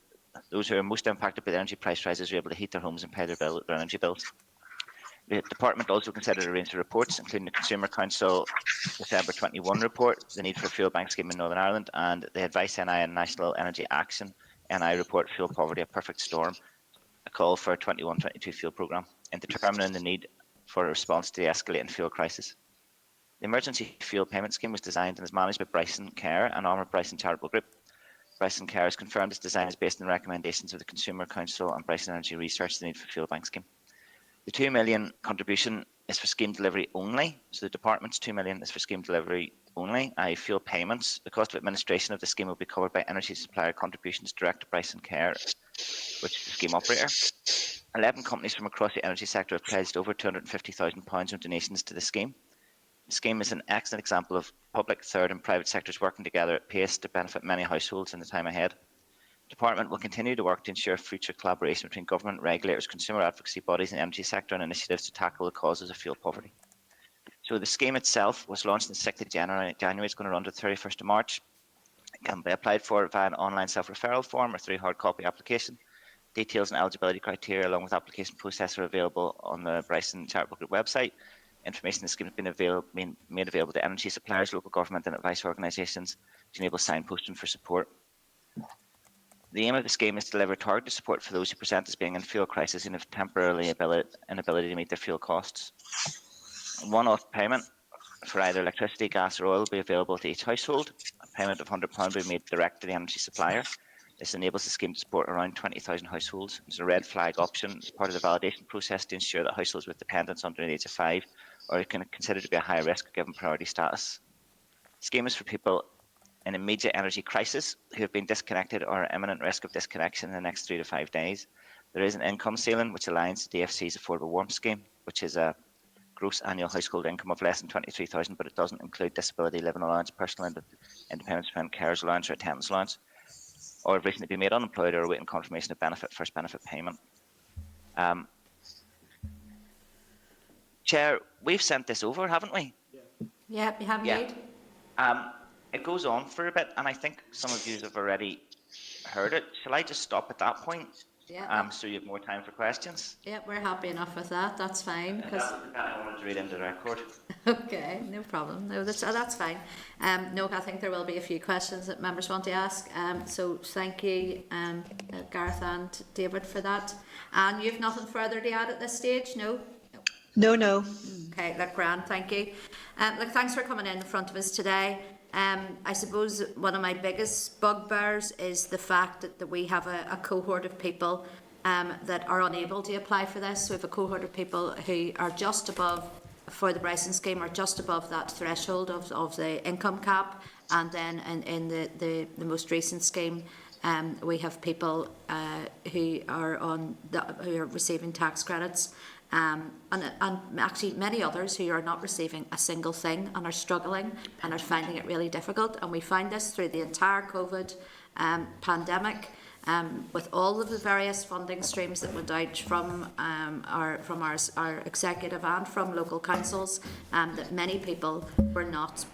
Speaker 5: those who are most impacted by the energy price rises are able to heat their homes and pay their energy bills. The Department also considered a range of reports, including the Consumer Council December 21 report, the need for a fuel bank scheme in Northern Ireland, and the Advice NI and National Energy Action NI report, Fuel Poverty, a Perfect Storm, a call for a 21-22 fuel programme, in determining the need for a response to the escalating fuel crisis. The Emergency Fuel Payment Scheme was designed and is managed by Bryson Care, an arm of Bryson Charitable Group. Bryson Care has confirmed its design is based on the recommendations of the Consumer Council and Bryson Energy Research, the need for fuel bank scheme. The £2 million contribution is for scheme delivery only. So the Department's £2 million is for scheme delivery only, i.e. fuel payments. The cost of administration of the scheme will be covered by energy supplier contributions direct to Bryson Care, which is the scheme operator. 11 companies from across the energy sector have pledged over £250,000 in donations to the scheme. The scheme is an excellent example of public, third and private sectors working together at pace to benefit many households in the time ahead. The Department will continue to work to ensure future collaboration between government, regulators, consumer advocacy bodies and the energy sector and initiatives to tackle the causes of fuel poverty. So the scheme itself was launched on the 6th of January. It's going to run to the 31st of March. It can be applied for via an online self-referral form or through hard copy application. Details and eligibility criteria along with application process are available on the Bryson Charitable Group website. Information in the scheme has been made available to energy suppliers, local government and advice organisations to enable signposting for support. The aim of the scheme is to deliver targeted support for those who present as being in fuel crisis and have temporarily inability to meet their fuel costs. One-off payment for either electricity, gas or oil will be available to each household. A payment of £100 will be made direct to the energy supplier. This enables the scheme to support around 20,000 households. There's a red flag option as part of the validation process to ensure that households with dependents under the age of 5 are considered to be a high risk given priority status. The scheme is for people in immediate energy crisis who have been disconnected or are imminent risk of disconnection in the next 3 to 5 days. There is an income ceiling which aligns the DFC's Affordable Warmth Scheme, which is a gross annual household income of less than 23,000, but it doesn't include disability living allowance, personal independence dependent carers allowance or attendance allowance, or have recently been made unemployed or awaiting confirmation of benefit, first benefit payment. Chair, we've sent this over, haven't we?
Speaker 1: Yeah, you have indeed.
Speaker 5: It goes on for a bit, and I think some of you have already heard it. Shall I just stop at that point
Speaker 1: Yeah,
Speaker 5: so you have more time for questions.
Speaker 1: yeah, we're happy enough with that. That's fine.
Speaker 5: And
Speaker 1: Because
Speaker 5: that was the kind I wanted to read into the record.
Speaker 1: okay, no problem. No, that's fine. No, I think there will be a few questions that members want to ask. So thank you, Gareth and David, for that. And you've nothing further to add at this stage, no?
Speaker 7: No, no.
Speaker 1: Okay, look, grand, thank you. Look, thanks for coming in front of us today. I suppose one of my biggest bugbears is the fact that we have a cohort of people that are unable to apply for this. So we have a cohort of people who are just above, for the Bryson scheme, are just above that threshold of the income cap. And then in the most recent scheme, we have people who are receiving tax credits. And actually many others who are not receiving a single thing and are struggling and are finding it really difficult. And we find this through the entire COVID pandemic, with all of the various funding streams that went out from our executive and from local councils, that many people were not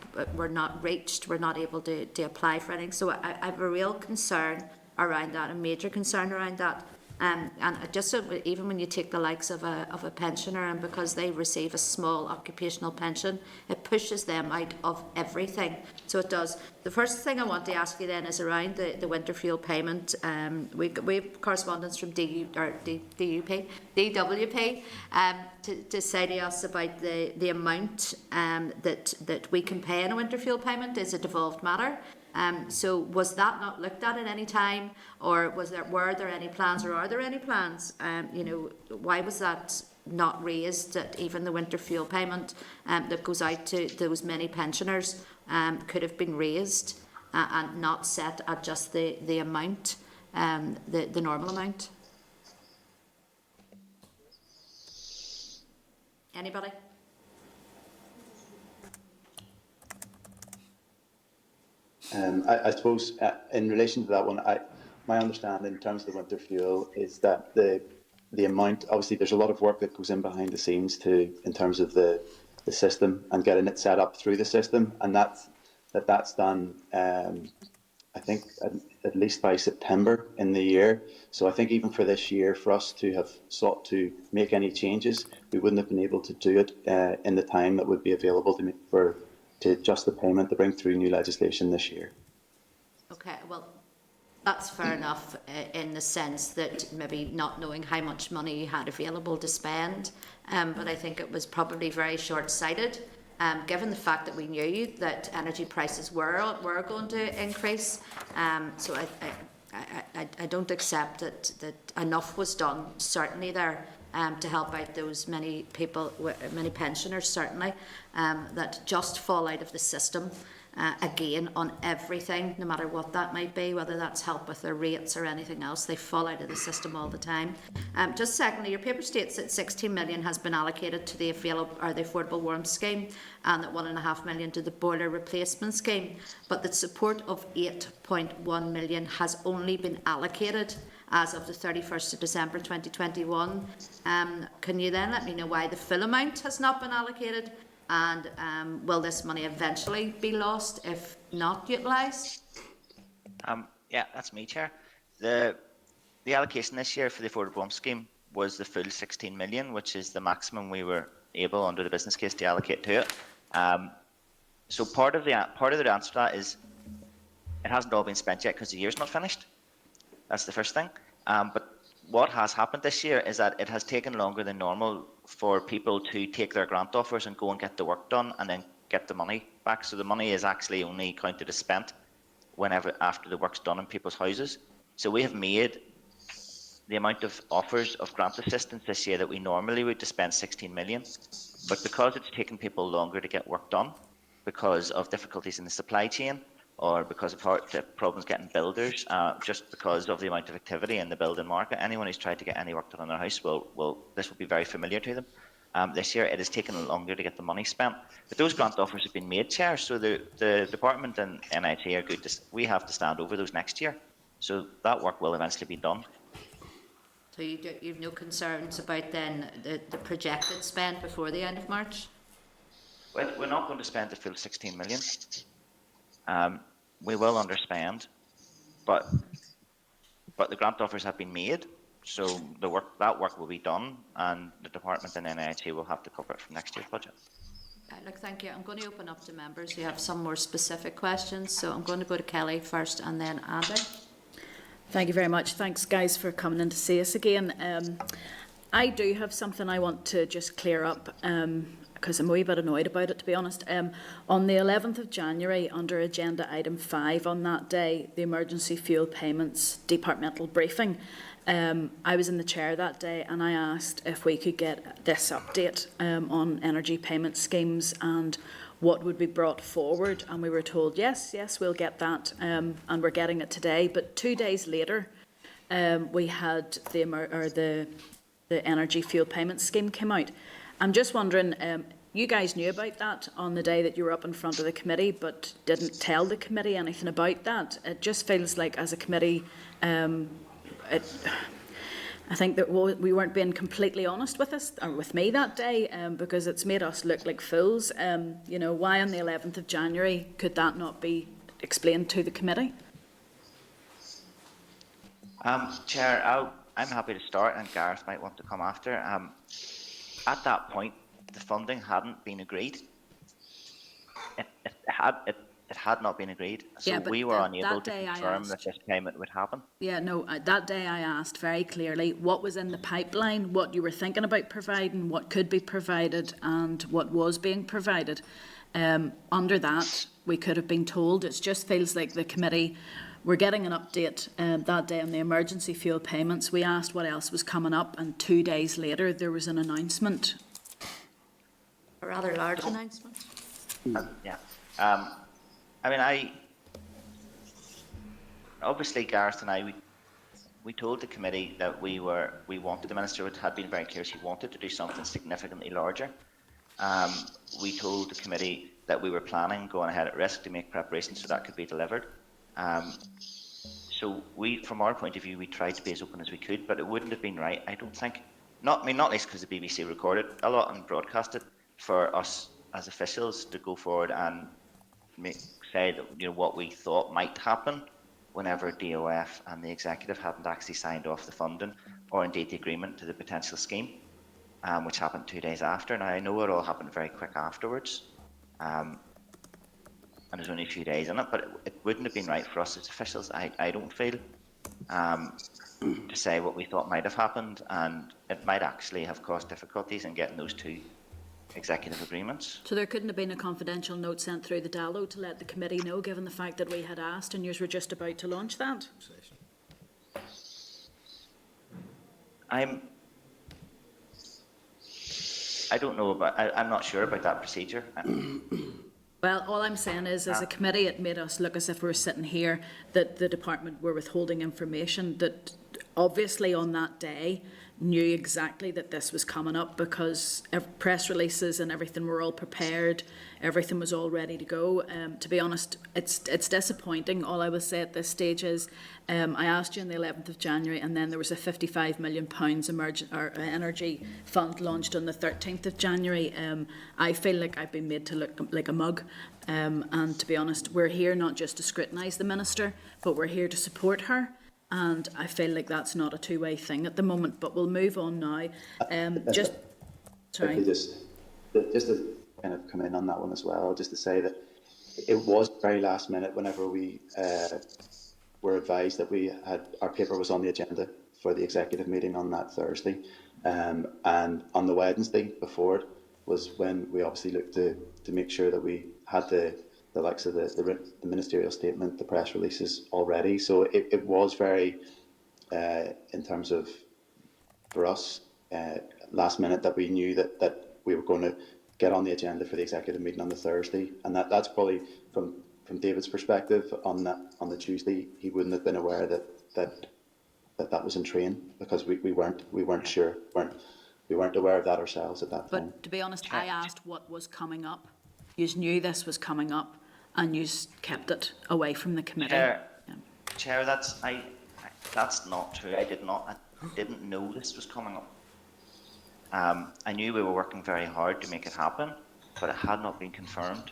Speaker 1: reached, were not able to apply for anything. So I have a real concern around that, a major concern around that. And just so, even when you take the likes of a pensioner, and because they receive a small occupational pension, it pushes them out of everything. So it does. The first thing I want to ask you then is around the winter fuel payment. We have correspondence from DWP to say to us about the amount that we can pay in a winter fuel payment is a devolved matter. So was that not looked at any time, or were there any plans, or are there any plans? Why was that not raised, that even the winter fuel payment that goes out to those many pensioners could have been raised and not set at just the amount, the normal amount? Anybody?
Speaker 6: I suppose in relation to that one, my understanding in terms of the winter fuel is that the amount, obviously there's a lot of work that goes in behind the scenes in terms of the system and getting it set up through the system, and that's done I think at least by September in the year. So I think even for this year, for us to have sought to make any changes, we wouldn't have been able to do it in the time that would be available to adjust the payment to bring through new legislation this year.
Speaker 1: Okay, well, that's fair enough in the sense that maybe not knowing how much money you had available to spend, but I think it was probably very short-sighted, given the fact that we knew that energy prices were going to increase. So I don't accept that enough was done, certainly there, to help out those many people, many pensioners certainly, that just fall out of the system again on everything, no matter what that might be, whether that's help with their rates or anything else. They fall out of the system all the time. Just secondly, your paper states that 16 million has been allocated to the affordable warmth scheme, and that 1.5 million to the boiler replacement scheme, but that support of 8.1 million has only been allocated as of the 31st of December 2021. Can you then let me know why the full amount has not been allocated, and will this money eventually be lost if not utilised?
Speaker 5: Yeah, that's me, Chair. The allocation this year for the affordable home scheme was the full 16 million, which is the maximum we were able under the business case to allocate to it. So part of the answer to that is it hasn't all been spent yet because the year's not finished. That's the first thing. But what has happened this year is that it has taken longer than normal for people to take their grant offers and go and get the work done and then get the money back. So the money is actually only counted as spent whenever after the work's done in people's houses. So we have made the amount of offers of grant assistance this year that we normally would to spend 16 million. But because it's taken people longer to get work done, because of difficulties in the supply chain, or because of the problems getting builders, just because of the amount of activity in the building market, anyone who's tried to get any work done on their house this will be very familiar to them. This year it has taken longer to get the money spent, but those grant offers have been made, Chair. So the department and NIT are good. We have to stand over those next year, so that work will eventually be done.
Speaker 1: So you've no concerns about then the projected spend before the end of March?
Speaker 5: Well, we're not going to spend the full 16 million. We will underspend, but the grant offers have been made, So that work will be done, and the department and NIHE will have to cover it from next year's budget.
Speaker 1: Look, thank you. I'm going to open up to members who have some more specific questions. So I'm going to go to Kelly first and then Andy.
Speaker 2: Thank you very much. Thanks, guys, for coming in to see us again. I do have something I want to just clear up because I'm a wee bit annoyed about it, to be honest. On the 11th of January, under agenda item 5, on that day, the emergency fuel payments departmental briefing, I was in the chair that day and I asked if we could get this update on energy payment schemes and what would be brought forward, and we were told yes, we'll get that, and we're getting it today. But 2 days later, we had the energy fuel payment scheme came out. I'm just wondering, you guys knew about that on the day that you were up in front of the committee, but didn't tell the committee anything about that. It just feels like, as a committee, I think that we weren't being completely honest with us, or with me that day, because it's made us look like fools. You know, why on the 11th of January could that not be explained to the committee?
Speaker 5: Chair, I'm happy to start, and Gareth might want to come after. At that point, the funding hadn't been agreed. It had not been agreed, so we were unable to confirm that this payment would happen.
Speaker 2: Yeah, no, that day I asked very clearly what was in the pipeline, what you were thinking about providing, what could be provided, and what was being provided. Under that, we could have been told. It just feels like the committee were getting an update that day on the emergency fuel payments. We asked what else was coming up, and 2 days later there was an announcement.
Speaker 1: A rather large announcement.
Speaker 5: Yeah. I mean, obviously Gareth and I, we told the committee that we wanted, the Minister had been very clear she wanted to do something significantly larger. We told the committee that we were planning, going ahead at risk, to make preparations so that could be delivered. So from our point of view, we tried to be as open as we could, but it wouldn't have been right, I don't think. Not least because the BBC recorded a lot and broadcasted, for us as officials to go forward and say that, you know, what we thought might happen whenever DOF and the executive hadn't actually signed off the funding or indeed the agreement to the potential scheme, which happened 2 days after. Now, I know it all happened very quick afterwards, and there's only a few days in it, but it wouldn't have been right for us as officials, I don't feel, to say what we thought might have happened, and it might actually have caused difficulties in getting those two executive agreements.
Speaker 2: So there couldn't have been a confidential note sent through the DALO to let the committee know, given the fact that we had asked and you were just about to launch that?
Speaker 5: I don't know about, I'm not sure about that procedure.
Speaker 2: Well, all I'm saying is, as a committee, it made us look as if we were sitting here, that the department were withholding information that obviously on that day knew exactly that this was coming up, because press releases and everything were all prepared, everything was all ready to go. To be honest, it's disappointing. All I will say at this stage is, I asked you on the 11th of January, and then there was a £55 million energy fund launched on the 13th of January. I feel like I've been made to look like a mug. And to be honest, we're here not just to scrutinise the Minister, but we're here to support her. And I feel like that's not a two-way thing at the moment, but we'll move on now. Sorry.
Speaker 6: Just to kind of come in on that one as well, just to say that it was very last minute whenever we were advised that our paper was on the agenda for the executive meeting on that Thursday. And on the Wednesday before it was when we obviously looked to make sure that we had the likes of the ministerial statement, the press releases already. So it was very, in terms of, for us, last minute that we knew that we were going to get on the agenda for the executive meeting on the Thursday. And that's probably, from David's perspective, on the Tuesday, he wouldn't have been aware that was in train, because we weren't sure, we weren't aware of that ourselves at that time.
Speaker 2: But to be honest, I asked what was coming up. You knew this was coming up, and you kept it away from the committee.
Speaker 5: Chair, that's not true. I didn't know this was coming up. I knew we were working very hard to make it happen, but it had not been confirmed.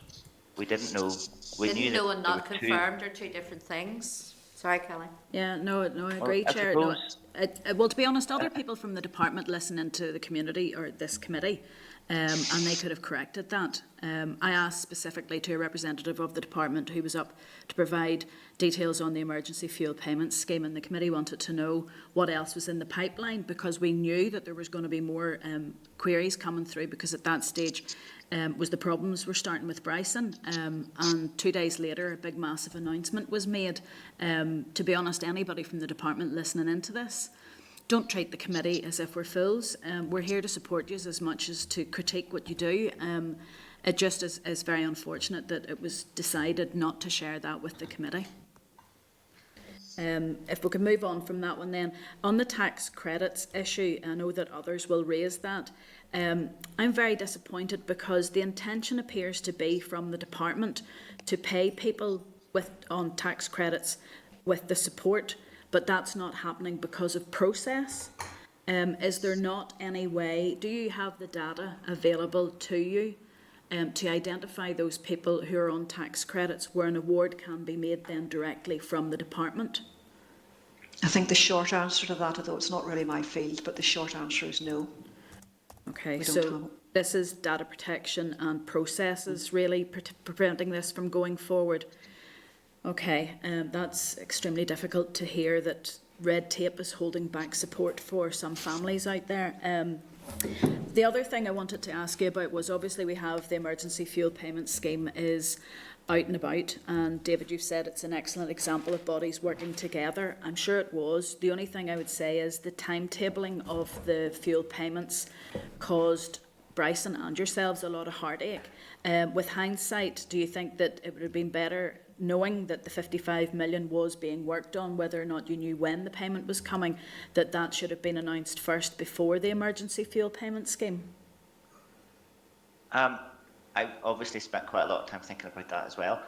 Speaker 5: We didn't know. We
Speaker 1: didn't
Speaker 5: knew
Speaker 1: know
Speaker 5: that
Speaker 1: and not confirmed are two different things. Sorry, Kelly.
Speaker 2: Yeah, no, I agree,
Speaker 5: I
Speaker 2: Chair. No,
Speaker 5: suppose-
Speaker 2: well, to be honest, other people from the department listening to the community or this committee, and they could have corrected that. I asked specifically to a representative of the department who was up to provide details on the emergency fuel payments scheme, and the committee wanted to know what else was in the pipeline, because we knew that there was going to be more queries coming through, because at that stage was the problems were starting with Bryson, and 2 days later a big massive announcement was made. To be honest, anybody from the department listening into this, don't treat the committee as if we're fools. We're here to support you as much as to critique what you do. It just is very unfortunate that it was decided not to share that with the committee. If we can move on from that one then, on the tax credits issue, I know that others will raise that. I'm very disappointed, because the intention appears to be from the department to pay people on tax credits with the support, but that's not happening because of process. Is there not any way, do you have the data available to you to identify those people who are on tax credits where an award can be made then directly from the department?
Speaker 7: I think the short answer to that, although it's not really my field, but the short answer is no.
Speaker 2: Okay,
Speaker 7: We don't have
Speaker 2: so
Speaker 7: it.
Speaker 2: this is data protection and processes really preventing this from going forward. Okay, that's extremely difficult to hear, that red tape is holding back support for some families out there. The other thing I wanted to ask you about was, obviously we have the emergency fuel payment scheme is out and about, and David, you've said it's an excellent example of bodies working together. I'm sure it was. The only thing I would say is the timetabling of the fuel payments caused Bryson and yourselves a lot of heartache. With hindsight, do you think that it would have been better, knowing that the 55 million was being worked on, whether or not you knew when the payment was coming, that should have been announced first before the emergency fuel payment scheme?
Speaker 5: I obviously spent quite a lot of time thinking about that as well.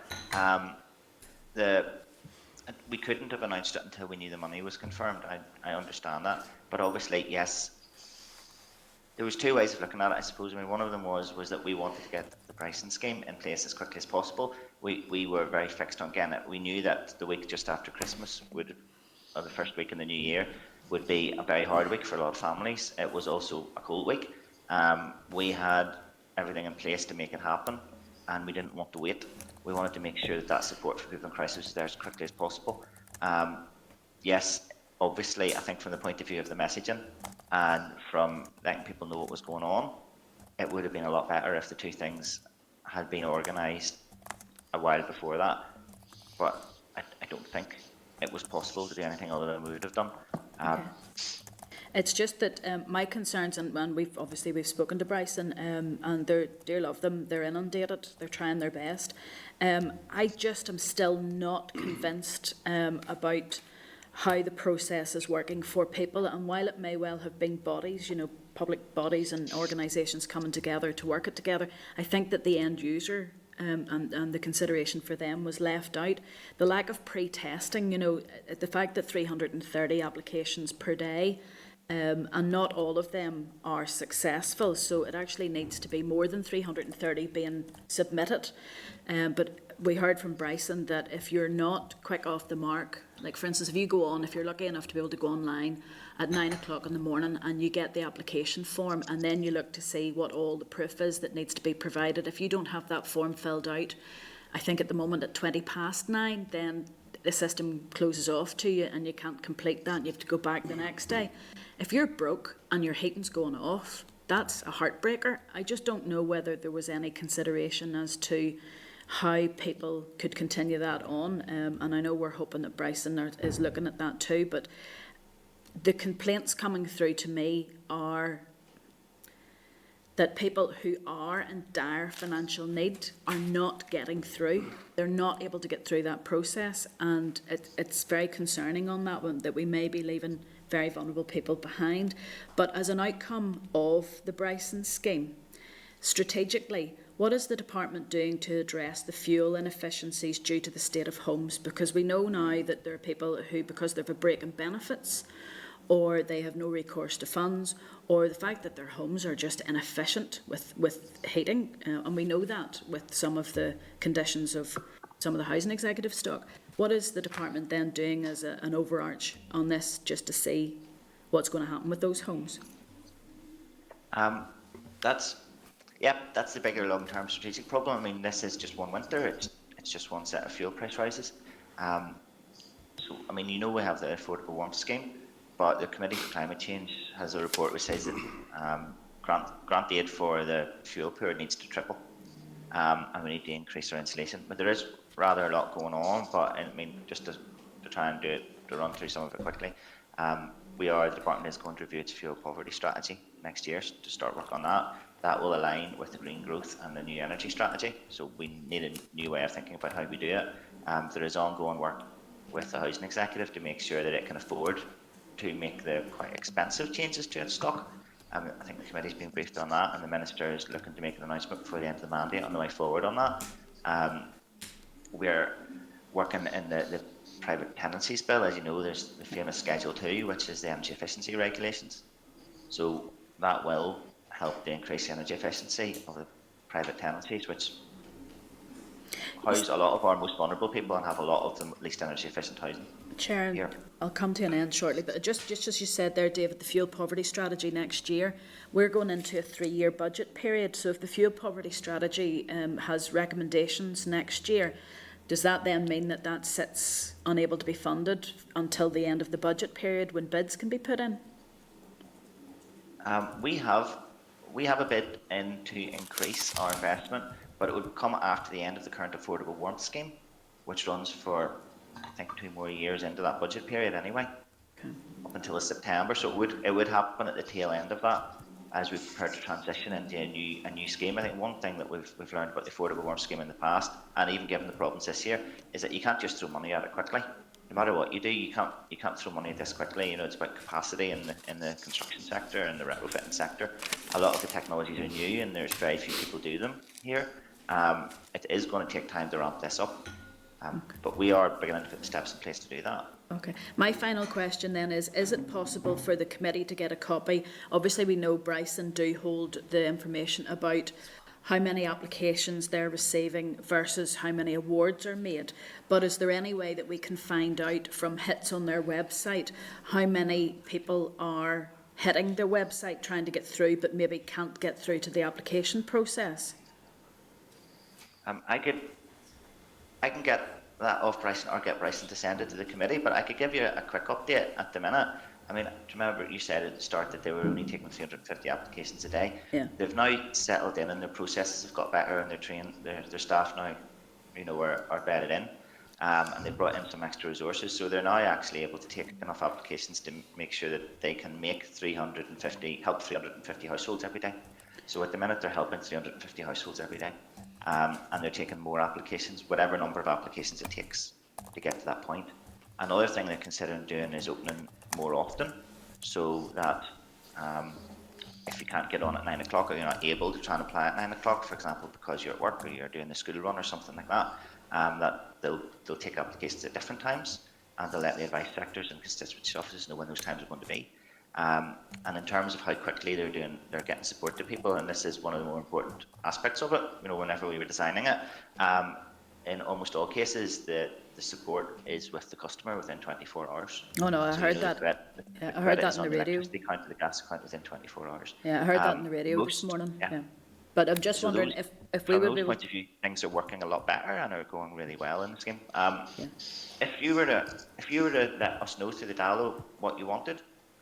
Speaker 5: We couldn't have announced it until we knew the money was confirmed. I understand that, but obviously, yes, there was two ways of looking at it, I suppose. I mean, one of them was that we wanted to get the Bryson scheme in place as quickly as possible. We were very fixed on getting it. We knew that the week just after Christmas or the first week in the new year would be a very hard week for a lot of families. It was also a cold week. We had everything in place to make it happen, and we didn't want to wait. We wanted to make sure that support for people in crisis was there as quickly as possible. Yes, obviously, I think from the point of view of the messaging and from letting people know what was going on, it would have been a lot better if the two things had been organised a while before that. But I don't think it was possible to do anything other than we would have done.
Speaker 2: Okay. It's just that my concerns, and we've spoken to Bryson, and they dear love them, they're inundated, they're trying their best. I just am still not convinced about how the process is working for people, and while it may well have been bodies, public bodies and organisations coming together to work it together, I think that the end user and the consideration for them was left out. The lack of pre-testing, the fact that 330 applications per day, and not all of them are successful, so it actually needs to be more than 330 being submitted. But we heard from Bryson that if you're not quick off the mark, like for instance, if you're lucky enough to be able to go online at 9 o'clock in the morning and you get the application form, and then you look to see what all the proof is that needs to be provided, if you don't have that form filled out, I think at the moment at 9:20, then the system closes off to you and you can't complete that and you have to go back the next day. If you're broke and your heating's going off, that's a heartbreaker. I just don't know whether there was any consideration as to how people could continue that on, and I know we're hoping that Bryson is looking at that too, but the complaints coming through to me are that people who are in dire financial need are not getting through. They're not able to get through that process, and it's very concerning on that one, that we may be leaving very vulnerable people behind. But as an outcome of the Bryson scheme, strategically, what is the department doing to address the fuel inefficiencies due to the state of homes? Because we know now that there are people who, because they have a break in benefits, or they have no recourse to funds, or the fact that their homes are just inefficient with heating, and we know that with some of the conditions of some of the housing executive stock. What is the department then doing as an overarch on this, just to see what's going to happen with those homes?
Speaker 5: That's the bigger long-term strategic problem. I mean, this is just one winter. It's just one set of fuel price rises. So, I mean, we have the Affordable Warmth Scheme, but the Committee for Climate Change has a report which says that grant aid for the fuel poor needs to triple, and we need to increase our insulation. But there is rather a lot going on. But I mean, just to try and to run through some of it quickly, the department is going to review its fuel poverty strategy next year to start work on that. That will align with the green growth and the new energy strategy. So we need a new way of thinking about how we do it. There is ongoing work with the housing executive to make sure that it can afford to make the quite expensive changes to its stock. I think the committee's been briefed on that, and the minister is looking to make an announcement before the end of the mandate on the way forward on that. We're working in the private tenancies bill. As you know, there's the famous Schedule 2, which is the energy efficiency regulations. So that will help to increase the energy efficiency of the private tenancies, which house a lot of our most vulnerable people and have a lot of the least energy efficient housing.
Speaker 2: Chair,
Speaker 5: Here.
Speaker 2: I'll come to an end shortly, but just as you said there, David, the fuel poverty strategy next year, we're going into a 3-year budget period. So if the fuel poverty strategy has recommendations next year, does that then mean that that sits unable to be funded until the end of the budget period when bids can be put in?
Speaker 5: We have a bid in to increase our investment, but it would come after the end of the current Affordable Warmth Scheme, which runs for, I think, 2 more years into that budget period anyway, up until September. So it would happen at the tail end of that as we prepare to transition into a new scheme. I think one thing that we've learned about the Affordable Warmth Scheme in the past, and even given the problems this year, is that you can't just throw money at it quickly. No matter what you do, you can't throw money at this quickly. It's about capacity in the construction sector and the retrofitting sector. A lot of the technologies are new, and there's very few people do them here. It is going to take time to ramp this up, but we are beginning to put the steps in place to do that.
Speaker 2: Okay. My final question then is it possible for the committee to get a copy? Obviously, we know Bryson do hold the information about how many applications they're receiving versus how many awards are made. But is there any way that we can find out from hits on their website how many people are hitting their website trying to get through but maybe can't get through to the application process?
Speaker 5: I can get that off Bryson or get Bryson to send it to the committee, but I could give you a quick update at the minute. I mean, do you remember you said at the start that they were only taking 350 applications a day?
Speaker 2: Yeah.
Speaker 5: They've now settled in and their processes have got better, and their staff now, are bedded in, and they've brought in some extra resources, so they're now actually able to take enough applications to make sure that they can help 350 households every day. So at the minute they're helping 350 households every day, and they're taking more applications, whatever number of applications it takes to get to that point. Another thing they're considering doing is opening more often, so that if you can't get on at 9 o'clock or you're not able to try and apply at 9 o'clock, for example, because you're at work or you're doing the school run or something like that, that they'll take applications at different times, and they'll let the advice sectors and constituency offices know when those times are going to be. And in terms of how quickly they're getting support to people, and this is one of the more important aspects of it, whenever we were designing it, in almost all cases, the support is with the customer within 24 hours.
Speaker 2: Oh no, I heard that. I heard that on the radio.
Speaker 5: The account, the gas account within 24 hours.
Speaker 2: Yeah, I heard that on the radio this morning. Yeah. But I'm just wondering if we would be able to...
Speaker 5: things are working a lot better and are going really well in the scheme. If you were to let us know through the dialogue what you wanted,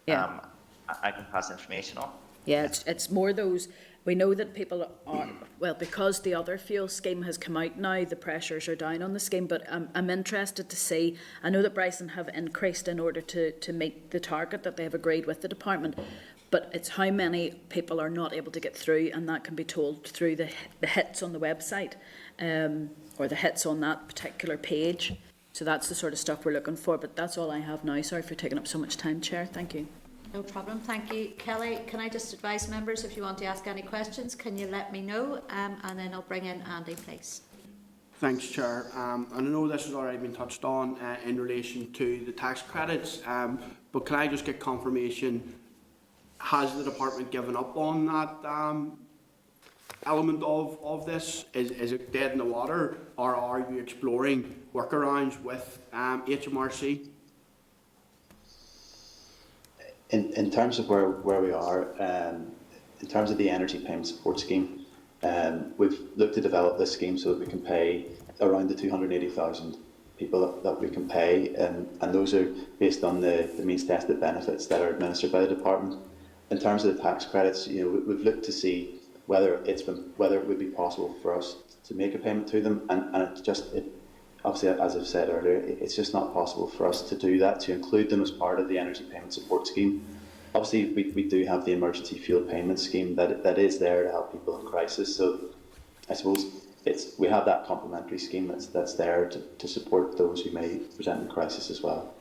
Speaker 5: I can pass information on.
Speaker 2: Yeah, it's more those. We know that people are, well, because the other fuel scheme has come out now, the pressures are down on the scheme, but I'm interested to see, I know that Bryson have increased in order to meet the target that they have agreed with the department, but it's how many people are not able to get through, and that can be told through the hits on the website, or the hits on that particular page. So that's the sort of stuff we're looking for, but that's all I have now. Sorry for taking up so much time, Chair. Thank you.
Speaker 1: No problem, thank you. Kelly, can I just advise members, if you want to ask any questions, can you let me know, and then I'll bring in Andy, please.
Speaker 3: Thanks, Chair. And I know this has already been touched on in relation to the tax credits, but can I just get confirmation, has the department given up on that element of this? Is it dead in the water, or are you exploring workarounds with HMRC?
Speaker 6: In terms of where we are, in terms of the energy payment support scheme, we've looked to develop this scheme so that we can pay around the 280,000 people that we can pay, and those are based on the means tested benefits that are administered by the department. In terms of the tax credits, we've looked to see whether it would be possible for us to make a payment to them, and obviously, as I've said earlier, it's just not possible for us to do that, to include them as part of the energy payment support scheme. Obviously, we do have the emergency fuel payment scheme that is there to help people in crisis. So I suppose we have that complementary scheme that's there to support those who may present in crisis as well.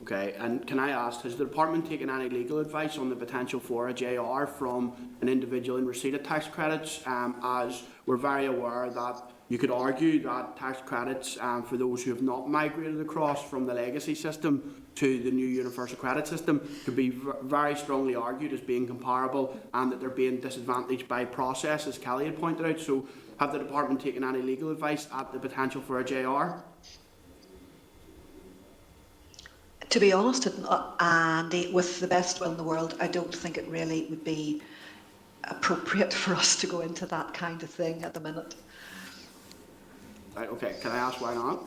Speaker 3: Okay, and can I ask, has the department taken any legal advice on the potential for a JR from an individual in receipt of tax credits, as we're very aware that you could argue that tax credits for those who have not migrated across from the legacy system to the new universal credit system could be very strongly argued as being comparable, and that they're being disadvantaged by process, as Kelly had pointed out. So have the department taken any legal advice at the potential for a JR?
Speaker 7: To be honest, Andy, with the best will in the world, I don't think it really would be appropriate for us to go into that kind of thing at the minute.
Speaker 3: Right, okay, can I ask why not?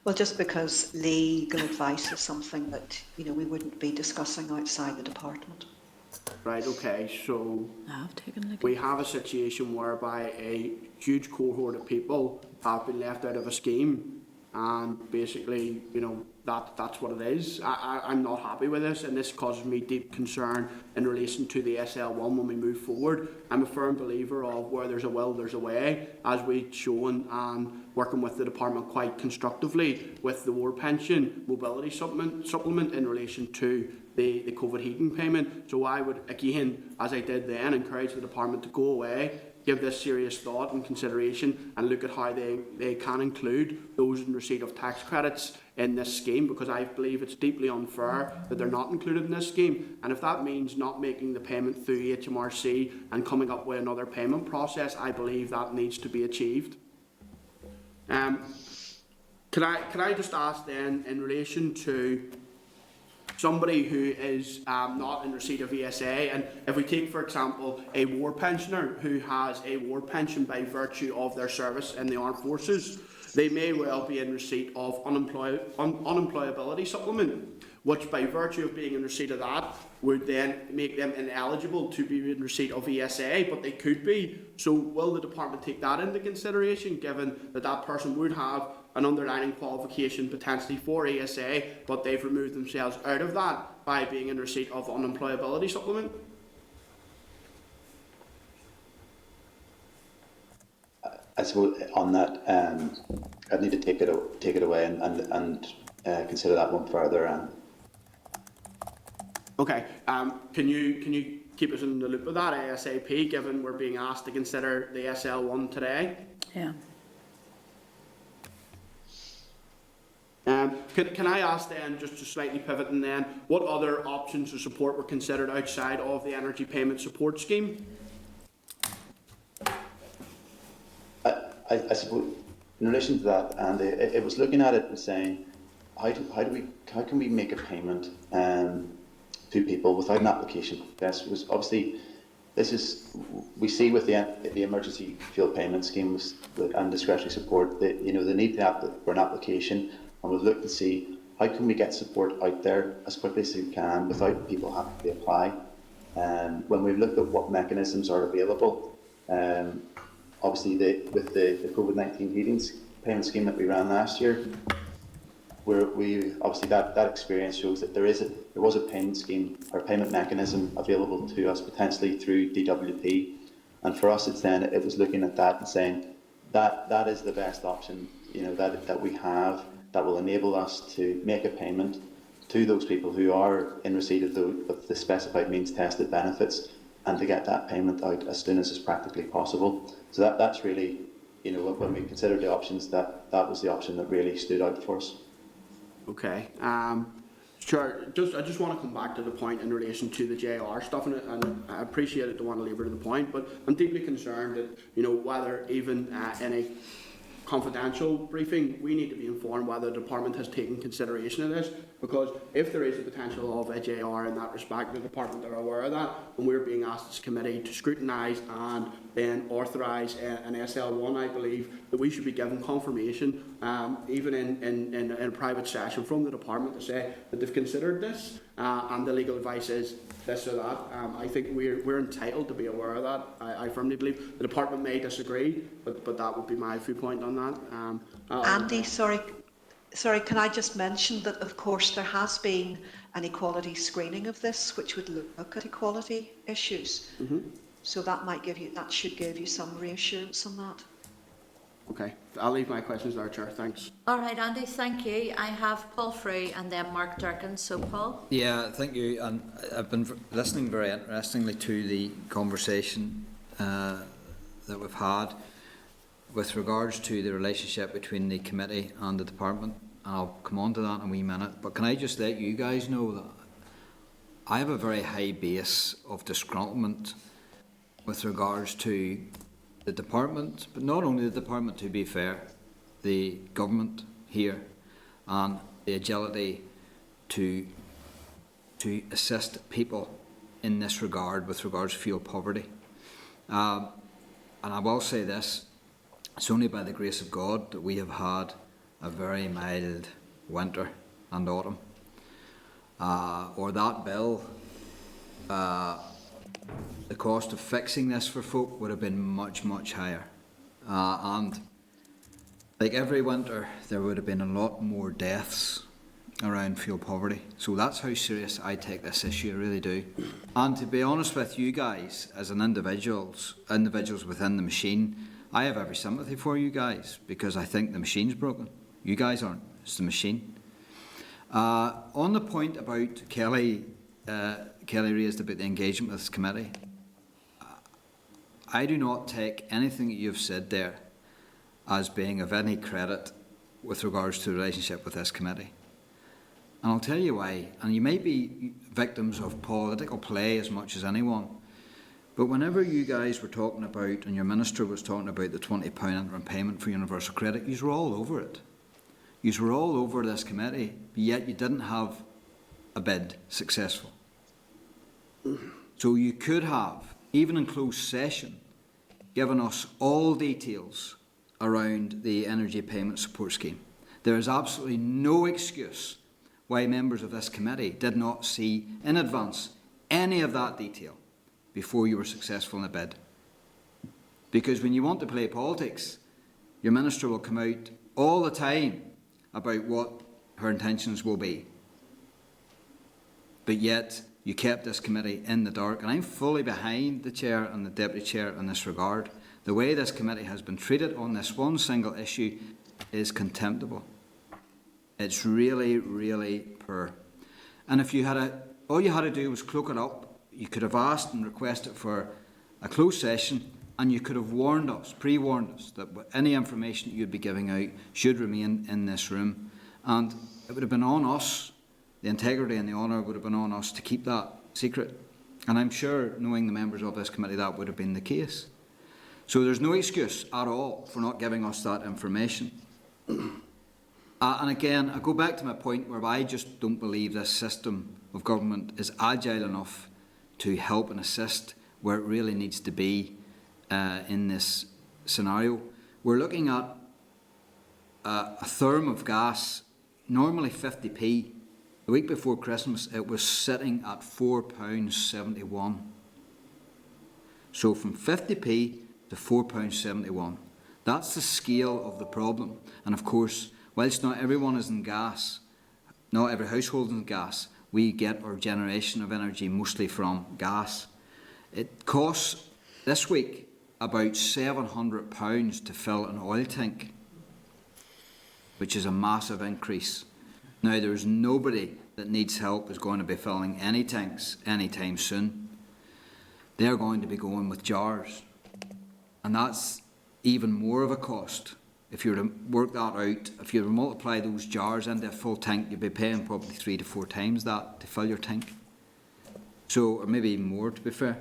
Speaker 7: Well, just because legal advice is something that we wouldn't be discussing outside the department.
Speaker 3: Right, okay, so
Speaker 2: I've taken legal.
Speaker 3: we have a situation whereby a huge cohort of people have been left out of a scheme, and basically, that's what it is. I'm not happy with this, and this causes me deep concern in relation to the SL1 when we move forward. I'm a firm believer of where there's a will, there's a way, as we've shown, and working with the department quite constructively with the war pension mobility supplement in relation to the COVID heating payment. So I would, again, as I did then, encourage the department to go away, give this serious thought and consideration, and look at how they can include those in receipt of tax credits in this scheme, because I believe it's deeply unfair that they're not included in this scheme. And if that means not making the payment through HMRC and coming up with another payment process, I believe that needs to be achieved. Can I just ask then, in relation to somebody who is not in receipt of ESA, and if we take, for example, a war pensioner who has a war pension by virtue of their service in the armed forces, they may well be in receipt of unemployability supplement, which by virtue of being in receipt of that would then make them ineligible to be in receipt of ESA, but they could be. So will the department take that into consideration, given that that person would have an underlying qualification potentially for ESA, but they've removed themselves out of that by being in receipt of unemployability supplement?
Speaker 6: I suppose on that, I'd need to take it away and consider that one further.
Speaker 3: Okay. Can you keep us in the loop of that ASAP, given we're being asked to consider the SL1 today?
Speaker 2: Yeah.
Speaker 3: Can I ask then, just to slightly pivot, and then what other options of support were considered outside of the energy payment support scheme?
Speaker 6: I suppose in relation to that, and it was looking at it and saying, how can we make a payment to people without an application? This was obviously, we see with the emergency fuel payment schemes and discretionary support that the need for an application, and we've looked to see how can we get support out there as quickly as we can without people having to apply. When we've looked at what mechanisms are available, obviously with the COVID-19 heating payment scheme that we ran last year, we obviously that experience shows that there was a payment scheme or payment mechanism available to us potentially through DWP, and for us it was looking at that and saying that is the best option that we have that will enable us to make a payment to those people who are in receipt of the specified means tested benefits, and to get that payment out as soon as is practically possible. So that's really, when we considered the options, that was the option that really stood out for us.
Speaker 3: Okay. Sure. I just want to come back to the point in relation to the JR stuff, and I appreciate it. Don't want to labour to the point, but I'm deeply concerned that whether even in a confidential briefing, we need to be informed whether the department has taken consideration of this, because if there is a potential of a JR in that respect, the department are aware of that, and we're being asked as a committee to scrutinise and then authorise an SL1, I believe that we should be given confirmation, even in a private session from the department, to say that they've considered this, and the legal advice is this or that. I think we're entitled to be aware of that. I firmly believe the department may disagree, but that would be my viewpoint on that.
Speaker 7: Andy, sorry, can I just mention that, of course, there has been an equality screening of this, which would look at equality issues. So that should give you some reassurance on that.
Speaker 3: Okay, I'll leave my questions there, Chair. Thanks.
Speaker 1: All right, Andy, thank you. I have Paul Free and then Mark Durkin. So, Paul.
Speaker 8: Yeah, thank you. And I've been listening very interestingly to the conversation that we've had with regards to the relationship between the committee and the department. And I'll come on to that in a wee minute. But can I just let you guys know that I have a very high base of disgruntlement with regards to the department, but not only the department, to be fair, the government here, and the agility to assist people in this regard with regards to fuel poverty. And I will say this, it's only by the grace of God that we have had a very mild winter and autumn. Or that bill, the cost of fixing this for folk would have been much, much higher. And like every winter, there would have been a lot more deaths around fuel poverty. So that's how serious I take this issue, I really do. And to be honest with you guys, as an individuals within the machine, I have every sympathy for you guys, because I think the machine's broken. You guys aren't, it's the machine. On the point about Kelly raised about the engagement with this committee, I do not take anything that you've said there as being of any credit with regards to the relationship with this committee. And I'll tell you why. And you may be victims of political play as much as anyone, but whenever you guys were talking about, and your minister was talking about the £20 interim payment for universal credit, you were all over it. You were all over this committee, but yet you didn't have a bid successful. So you could have, even in closed session, given us all details around the energy payment support scheme. There is absolutely no excuse why members of this committee did not see in advance any of that detail before you were successful in a bid. Because when you want to play politics, your minister will come out all the time about what her intentions will be. But yet, you kept this committee in the dark, and I'm fully behind the chair and the deputy chair in this regard. The way this committee has been treated on this one single issue is contemptible. It's really, really poor. And if you had all you had to do was cloak it up, you could have asked and requested for a closed session, and you could have warned us, pre-warned us, that any information that you'd be giving out should remain in this room. And it would have been on us, the integrity and the honour would have been on us to keep that secret. And I'm sure, knowing the members of this committee, that would have been the case. So there's no excuse at all for not giving us that information. And again, I go back to my point where I just don't believe this system of government is agile enough to help and assist where it really needs to be in this scenario. We're looking at a therm of gas, normally 50p. The week before Christmas, it was sitting at £4.71. So from 50p to £4.71. That's the scale of the problem. And of course, whilst not everyone is in gas, not every household is in gas, we get our generation of energy mostly from gas. It costs this week about £700 to fill an oil tank, which is a massive increase. Now, there's nobody that needs help is going to be filling any tanks anytime soon. They're going to be going with jars. And that's even more of a cost if you were to work that out, if you were to multiply those jars into a full tank, you'd be paying probably 3 to 4 times that to fill your tank. So, or maybe even more, to be fair.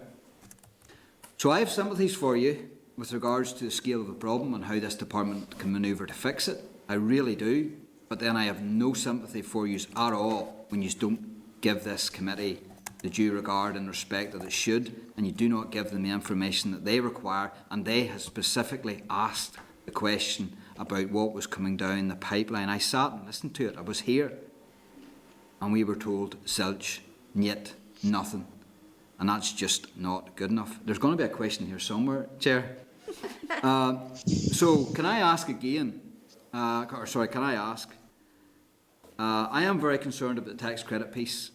Speaker 8: So I have sympathies for you with regards to the scale of the problem and how this department can manoeuvre to fix it. I really do. But then I have no sympathy for you at all when you don't give this committee the due regard and respect that it should, and you do not give them the information that they require, and they have specifically asked the question about what was coming down the pipeline. I sat and listened to it. I was here. And we were told, zilch, niet, nothing. And that's just not good enough. There's going to be a question here somewhere, Chair. So can I ask again, I am very concerned about the tax credit piece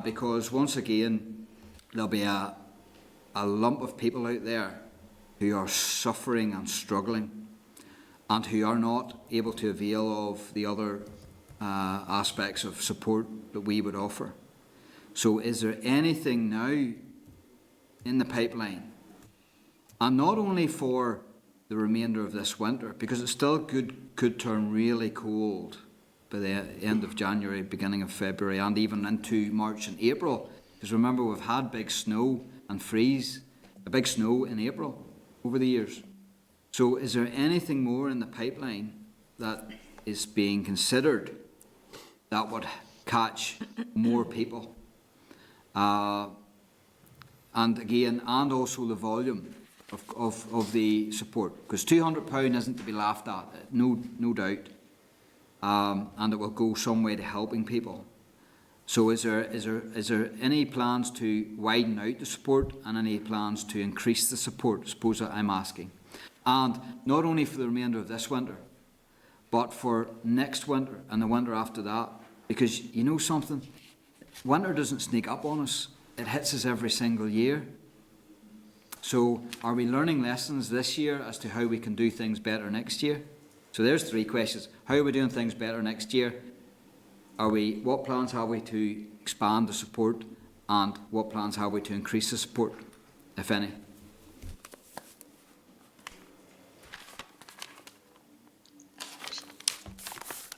Speaker 8: because once again there'll be a lump of people out there who are suffering and struggling and who are not able to avail of the other aspects of support that we would offer. So is there anything now in the pipeline, and not only for the remainder of this winter, because it still could turn really cold by the end of January, beginning of February, and even into March and April, because remember we've had big snow and freeze, a big snow in April over the years. So is there anything more in the pipeline that is being considered that would catch more people? And again, and also the volume of the support, because £200 isn't to be laughed at, no doubt, and it will go some way to helping people. So is there any plans to widen out the support and any plans to increase the support? I suppose I'm asking, and not only for the remainder of this winter, but for next winter and the winter after that, because you know something. Winter doesn't sneak up on us. It hits us every single year. So are we learning lessons this year as to how we can do things better next year? So there's 3 questions. How are we doing things better next year? What plans have we to expand the support? And what plans have we to increase the support, if any?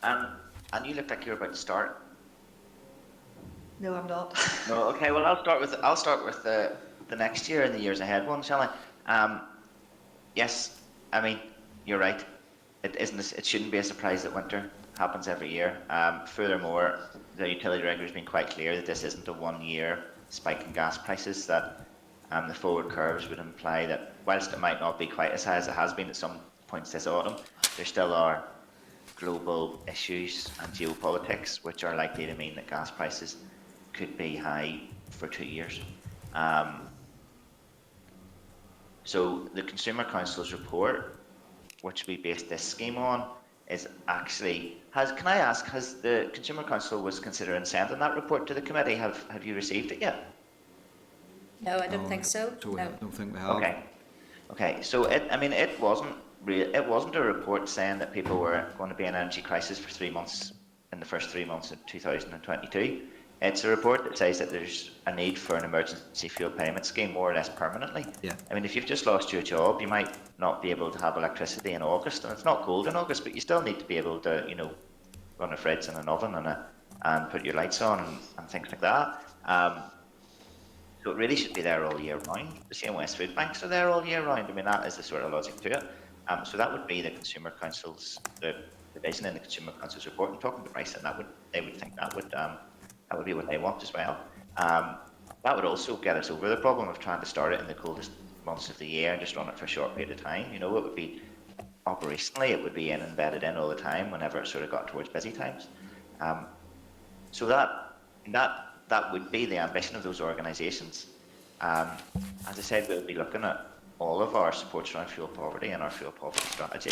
Speaker 5: And you look like you're about to start.
Speaker 7: No, I'm not.
Speaker 5: No, okay. Well, I'll start with the next year and the years ahead one, shall I? Yes, I mean you're right. It shouldn't be a surprise that winter happens every year. Furthermore, the utility regulator has been quite clear that this isn't a 1-year spike in gas prices. That the forward curves would imply that whilst it might not be quite as high as it has been at some points this autumn, there still are global issues and geopolitics which are likely to mean that gas prices could be high for 2 years. So the Consumer Council's report, which we based this scheme on, is actually has the Consumer Council was considering sending that report to the committee? Have you received it yet?
Speaker 1: No, I don't think so.
Speaker 8: So
Speaker 1: No.
Speaker 8: I don't think we have.
Speaker 5: Okay. So it wasn't a report saying that people were going to be in an energy crisis for 3 months in the first 3 months of 2022. It's a report that says that there's a need for an emergency fuel payment scheme more or less permanently. Yeah. I mean, if you've just lost your job, you might not be able to have electricity in August, and it's not cold in August, but you still need to be able to, run a fridge and an oven and put your lights on and things like that. So it really should be there all year round. The same way as food banks are there all year round. I mean, that is the sort of logic to it. So that would be the Consumer Council's, the division in the Consumer Council's report. And talking to Bryson, they would think that would be what they want as well. That would also get us over the problem of trying to start it in the coldest months of the year and just run it for a short period of time. It would be operationally, it would be embedded in all the time whenever it sort of got towards busy times. So that would be the ambition of those organisations. As I said, we'll be looking at all of our supports around fuel poverty and our fuel poverty strategy,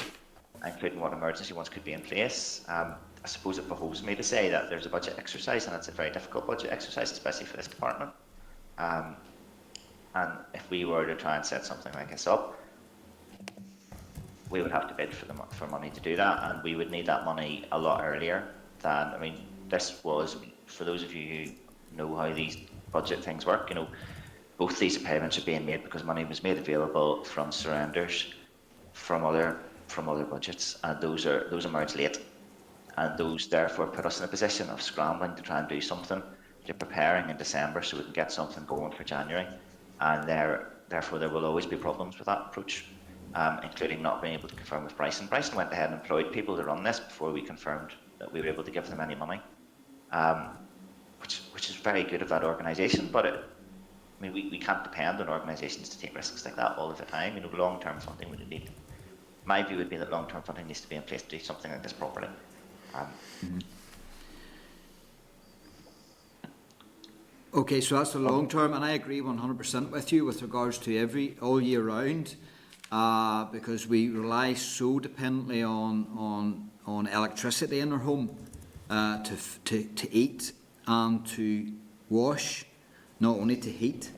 Speaker 5: including what emergency ones could be in place. I suppose it behoves me to say that there's a budget exercise, and it's a very difficult budget exercise, especially for this department. And if we were to try and set something like this up, we would have to bid for money to do that, and we would need that money a lot earlier than, this was, for those of you who know how these budget things work, both these payments are being made because money was made available from surrenders from other from other budgets, and those emerge late, and those therefore put us in a position of scrambling to try and do something, to preparing in December so we can get something going for January, and therefore there will always be problems with that approach, including not being able to confirm with Bryson. Bryson went ahead and employed people to run this before we confirmed that we were able to give them any money, which is very good of that organisation, but we can't depend on organisations to take risks like that all of the time. Long-term funding would need. My view would be that long-term funding needs to be in place to do something like this properly.
Speaker 8: Okay, so that's the long term, and I agree 100% with you with regards to all year round, because we rely so dependently on electricity in our home to eat and to wash, not only to heat.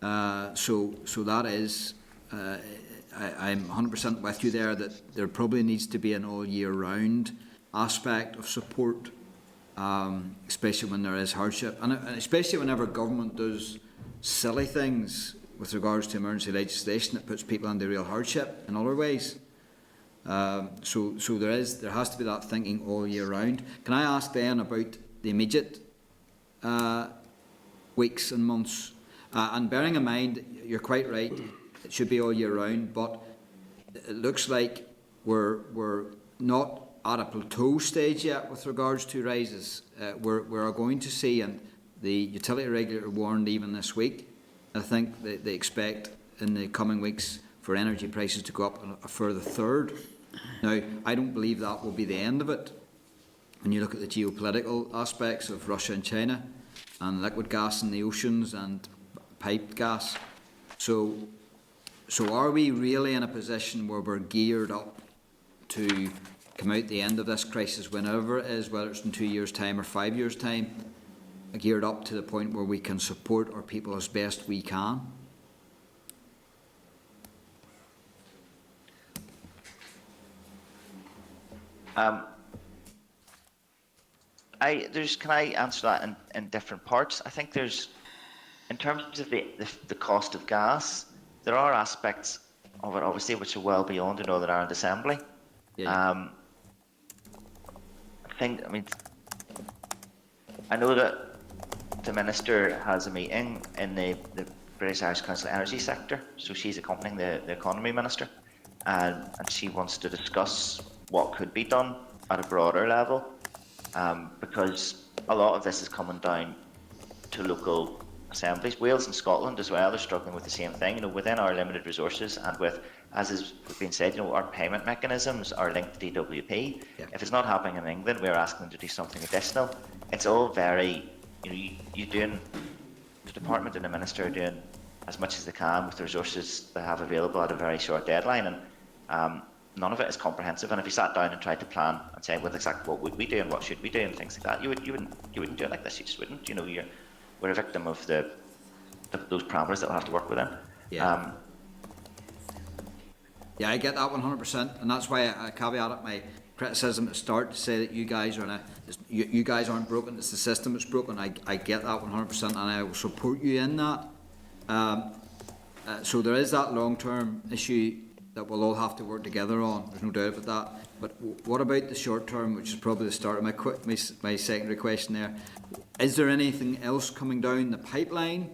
Speaker 8: So that is, I'm 100% with you there, that there probably needs to be an all year round aspect of support, especially when there is hardship, and especially whenever government does silly things with regards to emergency legislation that puts people under real hardship in other ways. So there has to be that thinking all year round. Can I ask then about the immediate weeks and months? And bearing in mind, you're quite right, it should be all year round, but it looks like we're not at a plateau stage yet with regards to rises. We're going to see, and the utility regulator warned even this week, I think they expect in the coming weeks for energy prices to go up a further third. Now, I don't believe that will be the end of it. When you look at the geopolitical aspects of Russia and China, and liquid gas in the oceans and piped gas. So are we really in a position where we're geared up to come out the end of this crisis, whenever it is, whether it's in 2 years' time or 5 years' time, geared up to the point where we can support our people as best we can?
Speaker 5: Can I answer that in different parts? I think there's, in terms of the cost of gas, there are aspects of it, obviously, which are well beyond the Northern Ireland Assembly. Yeah. I know that the Minister has a meeting in the British Irish Council Energy sector, so she's accompanying the Economy Minister, and she wants to discuss what could be done at a broader level, because a lot of this is coming down to local assemblies. Wales and Scotland as well are struggling with the same thing, within our limited resources, and with, as has been said, our payment mechanisms are linked to DWP. Yeah. If it's not happening in England, we're asking them to do something additional. It's all very, you're doing, the Department and the Minister are doing as much as they can with the resources they have available at a very short deadline, and none of it is comprehensive. And if you sat down and tried to plan and say, well, exactly what would we do and what should we do and things like that, you wouldn't do it like this. You just wouldn't. We're a victim of those parameters that we'll have to work within.
Speaker 8: Yeah. Yeah, I get that 100%, and that's why I caveated my criticism at the start to say that you guys aren't broken. It's the system that's broken. I get that 100%, and I will support you in that. So there is that long-term issue that we'll all have to work together on. There's no doubt about that. But what about the short term, which is probably the start of my secondary question there? Is there anything else coming down the pipeline?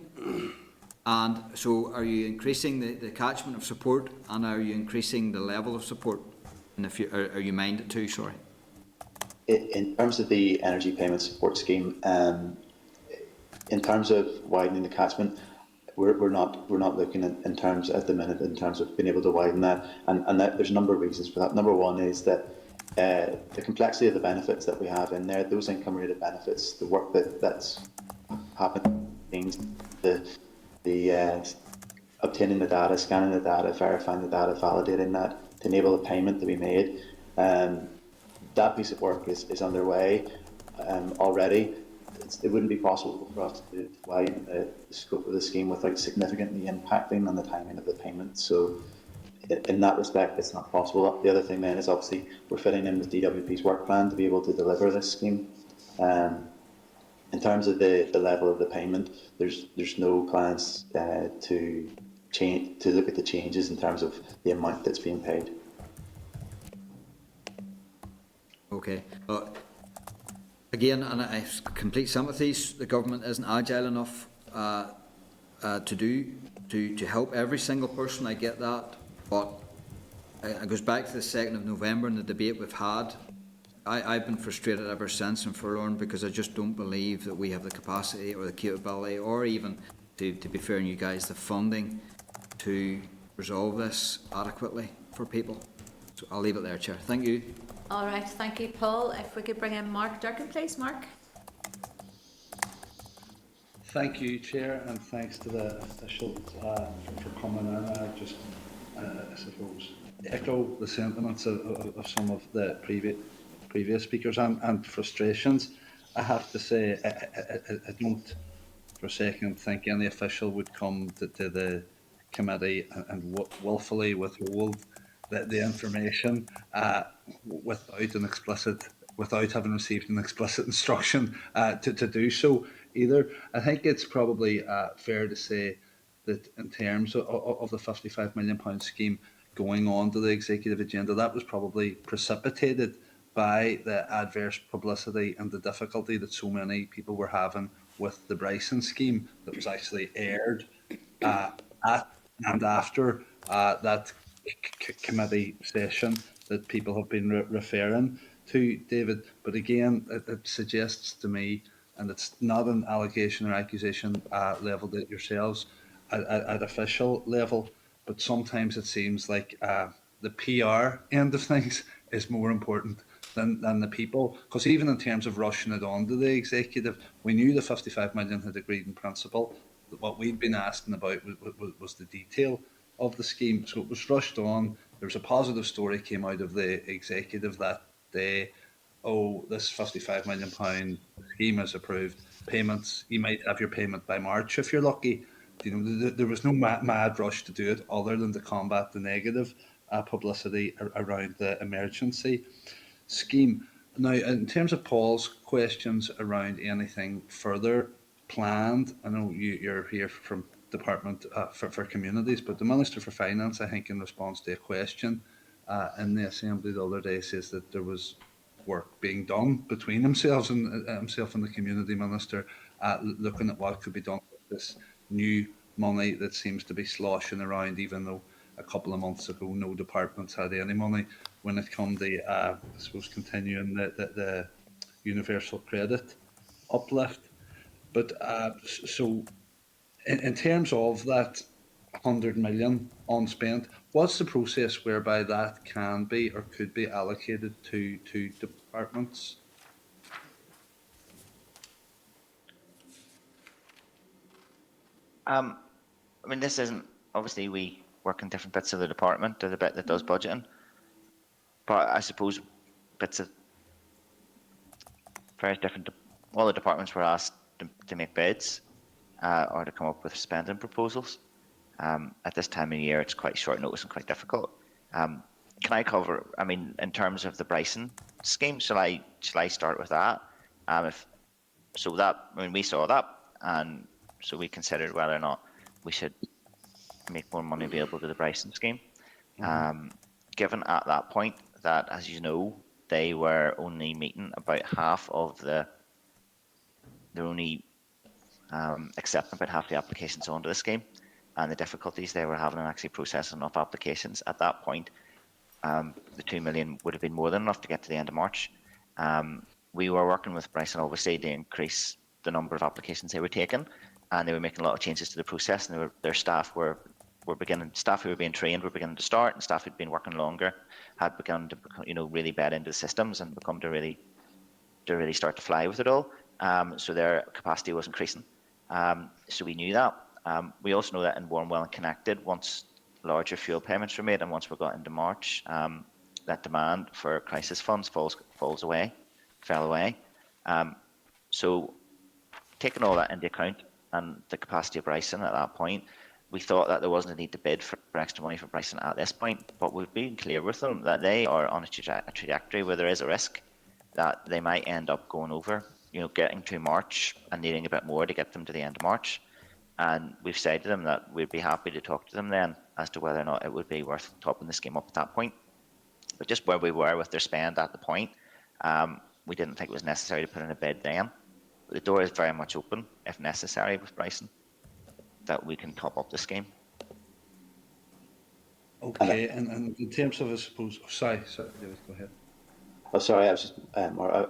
Speaker 8: And so are you increasing the catchment of support, and are you increasing the level of support? And are you minded to, sorry?
Speaker 6: In terms of the energy payment support scheme, in terms of widening the catchment, we're not looking in terms at the minute in terms of being able to widen that, and that there's a number of reasons for that. Number one is that the complexity of the benefits that we have in there, those income related benefits, the work that's happened, the obtaining the data, scanning the data, verifying the data, validating that to enable the payment to be made. That piece of work is underway already. It wouldn't be possible for us to widen the scope of the scheme without significantly impacting on the timing of the payment. So in that respect, it's not possible. The other thing then is obviously we're fitting in with DWP's work plan to be able to deliver this scheme. In terms of the level of the payment, there's no plans to look at the changes in terms of the amount that's being paid.
Speaker 8: Okay. Again, and I have complete sympathies, the government isn't agile enough to help every single person. I get that, but it goes back to the 2nd of November and the debate we've had. I've been frustrated ever since and forlorn because I just don't believe that we have the capacity or the capability, or even, to be fair on you guys, the funding to resolve this adequately for people. So I'll leave it there, Chair. Thank you.
Speaker 1: All right, thank you, Paul. If we could bring in Mark Durkin, please, Mark.
Speaker 9: Thank you, Chair, and thanks to the officials for coming in. I just, I suppose, echo the sentiments of some of the previous speakers and frustrations. I have to say, I don't for a second think any official would come to the committee and willfully withhold the information without having received an explicit instruction to do so either. I think it's probably fair to say that in terms of the £55 million scheme going on to the executive agenda, that was probably precipitated by the adverse publicity and the difficulty that so many people were having with the Bryson scheme that was actually aired at and after that committee session that people have been referring to, David. But again, it suggests to me, and it's not an allegation or accusation levelled at yourselves at official level, but sometimes it seems like the PR end of things is more important than the people. Because even in terms of rushing it on to the executive, we knew the 55 million had agreed in principle. What we'd been asking about was the detail of the scheme. So it was rushed on. There was a positive story came out of the executive that day. Oh, this £55 million scheme is approved. Payments, you might have your payment by March if you're lucky. You know, there was no mad rush to do it other than to combat the negative publicity around the emergency scheme. Now, in terms of Paul's questions around anything further planned, I know you're here from Department for Communities, but the Minister for Finance, I think, in response to a question in the Assembly the other day, says that there was work being done between himself and the Community Minister, looking at what could be done with this new money that seems to be sloshing around, even though a couple of months ago no departments had any money when it come to, I suppose, continuing the universal credit uplift. But so in terms of that 100 million unspent, what's the process whereby that can be or could be allocated to departments?
Speaker 5: I mean, this isn't, obviously we work in different bits of the department, the bit that does budgeting, but I suppose bits of various different, all the departments were asked to make bids or to come up with spending proposals. At this time of year, it's quite short notice and quite difficult. Can I cover, I mean, in terms of the Bryson scheme, shall I start with that? So that, I mean, we saw that, and so we considered whether or not we should make more money available to the Bryson scheme. Given at that point that, as you know, they were only meeting about half of they're only accepting about half the applications onto the scheme, and the difficulties they were having in actually processing enough applications at that point, the 2 million would have been more than enough to get to the end of March. We were working with Bryson, obviously, to increase the number of applications they were taking, and they were making a lot of changes to the process, and their staff were beginning, staff who were being trained were beginning to start, and staff who'd been working longer had begun to, really bed into the systems and become to really start to fly with it all. So their capacity was increasing. So we knew that. We also know that in Warm, Well and Connected, once larger fuel payments were made and once we got into March, that demand for crisis funds fell away. So taking all that into account and the capacity of Bryson at that point, we thought that there wasn't a need to bid for extra money for Bryson at this point, but we've been clear with them that they are on a trajectory where there is a risk that they might end up going over, getting to March and needing a bit more to get them to the end of March. And we've said to them that we'd be happy to talk to them then as to whether or not it would be worth topping the scheme up at that point. But just where we were with their spend at the point, We didn't think it was necessary to put in a bid then. But the door is very much open, if necessary, with Bryson, that we can top up the scheme.
Speaker 9: Okay, and in terms of, I suppose, sorry, David, go ahead.
Speaker 6: Oh, sorry, I was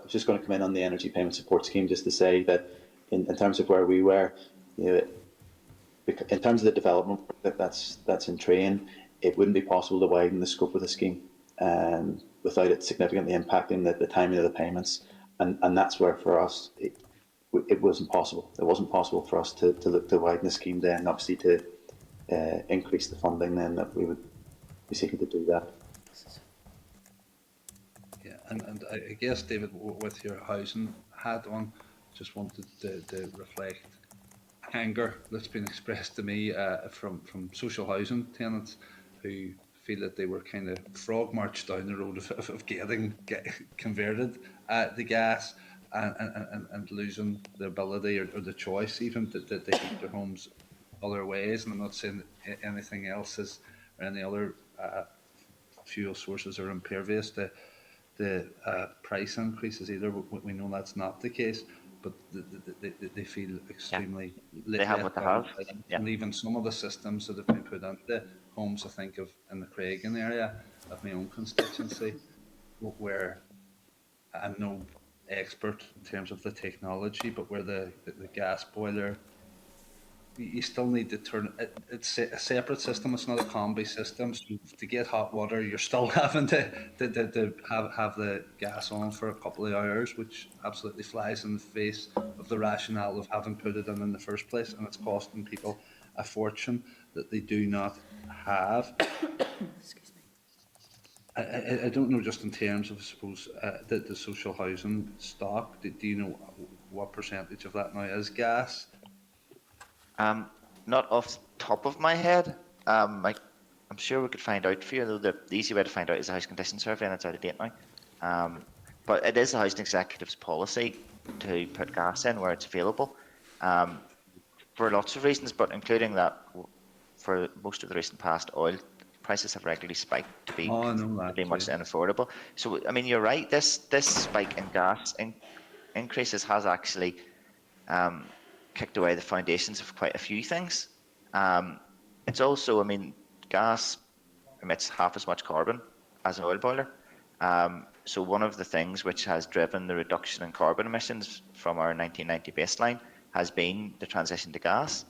Speaker 6: just going to come in on the energy payment support scheme just to say that in terms of where we were, you know, in terms of the development that's in train, it wouldn't be possible to widen the scope of the scheme without it significantly impacting the timing of the payments, and that's where for us it wasn't possible. It wasn't possible for us to look to widen the scheme then, obviously to increase the funding then that we would be seeking to do that.
Speaker 9: Yeah, and I guess, David, with your housing hat on, just wanted to reflect anger that's been expressed to me from social housing tenants who feel that they were kind of frog marched down the road of getting converted to gas and losing the ability or the choice even to heat their homes other ways. And I'm not saying anything else is or any other fuel sources are impervious to the price increases either. We know that's not the case, but they feel extremely
Speaker 5: They have what they have. Yeah.
Speaker 9: And even some of the systems that have been put into homes, I think of in the Craigan area of my own constituency, where I'm no expert in terms of the technology, but where the gas boiler, you still need to turn it. It's a separate system. It's not a combi system. So to get hot water, you're still having to have the gas on for a couple of hours, which absolutely flies in the face of the rationale of having put it in the first place, and it's costing people a fortune that they do not have.
Speaker 2: Excuse me.
Speaker 9: I don't know, just in terms of, I suppose, the social housing stock, do you know what percentage of that now is gas?
Speaker 5: Not off the top of my head. I'm sure we could find out for you, though the easy way to find out is a house condition survey, and it's out of date now. But it is the housing executive's policy to put gas in where it's available, for lots of reasons, but including that for most of the recent past, oil prices have regularly spiked to be much unaffordable. So, I mean, you're right. This spike in gas increases has actually kicked away the foundations of quite a few things. It's also, I mean, gas emits half as much carbon as an oil boiler. So one of the things which has driven the reduction in carbon emissions from our 1990 baseline has been the transition to gas.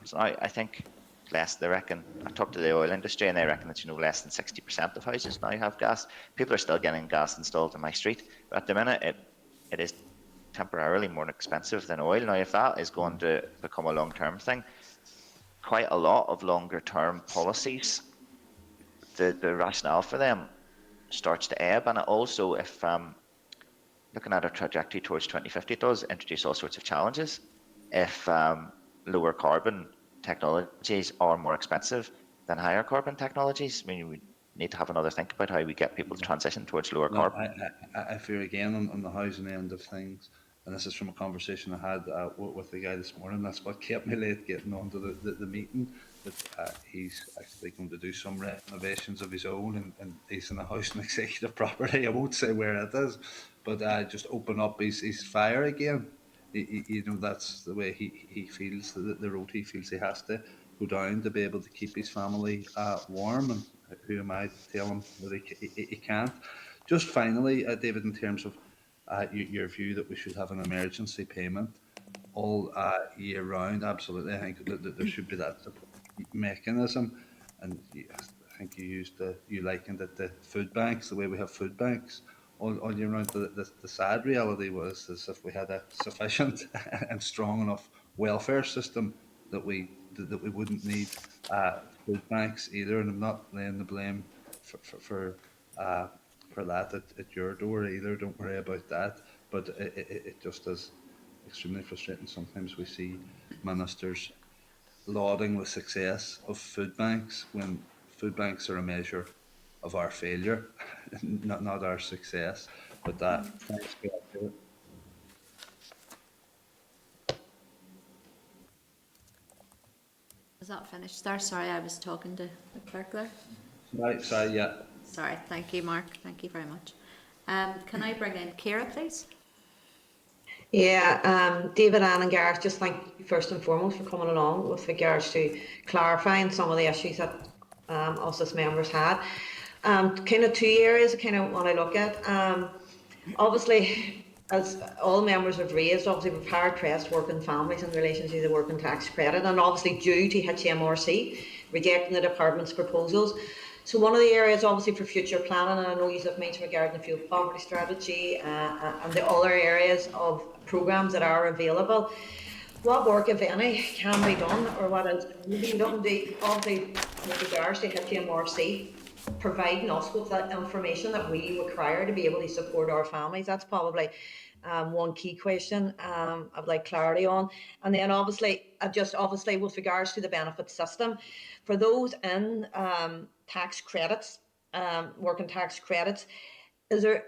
Speaker 5: So I think they reckon, I talked to the oil industry and they reckon that, less than 60% of houses now have gas. People are still getting gas installed in my street, but at the minute it is temporarily more expensive than oil. Now, if that is going to become a long-term thing, quite a lot of longer-term policies, the rationale for them starts to ebb. And it also, if looking at our trajectory towards 2050, it does introduce all sorts of challenges. If lower carbon technologies are more expensive than higher carbon technologies, I mean, we need to have another think about how we get people to transition towards lower carbon.
Speaker 9: I fear again on the housing end of things, and this is from a conversation I had with the guy this morning. That's what kept me late getting onto the meeting. That he's actually going to do some renovations of his own, and he's in a housing executive property. I won't say where it is, but just open up his fire again. That's the way he feels, the road he feels he has to go down to be able to keep his family warm. And who am I to tell him that he can't? Just finally, David, in terms of your view that we should have an emergency payment all year round, absolutely. I think that there should be that support mechanism. And I think you likened it to food banks, the way we have food banks all year round. The sad reality was as if we had a sufficient and strong enough welfare system that we wouldn't need food banks either. And I'm not laying the blame for that at your door either. Don't worry about that. But it just is extremely frustrating. Sometimes we see ministers lauding the success of food banks when food banks are a measure of our failure, not our success. But thanks for that.
Speaker 1: Is that finished there? Sorry, I was talking to the clerk there.
Speaker 9: Right, sorry, yeah.
Speaker 1: Sorry, thank you, Mark. Thank you very much. Can I bring in Ciara, please?
Speaker 10: Yeah, David, Anne and Gareth, just thank you first and foremost for coming along with regards to clarifying some of the issues that us as members had. Kind of two areas I kind of want to look at. Obviously, as all members have raised, obviously we've hard pressed working families in relation to the working tax credit, and obviously due to HMRC rejecting the department's proposals. So one of the areas obviously for future planning, and I know you have mentioned regarding the fuel poverty strategy and the other areas of programmes that are available, what work, if any, can be done, or what is being done, obviously with regards to HMRC providing us with that information that we require to be able to support our families? That's probably one key question I'd like clarity on. And then obviously with regards to the benefit system, for those in tax credits, working tax credits, is there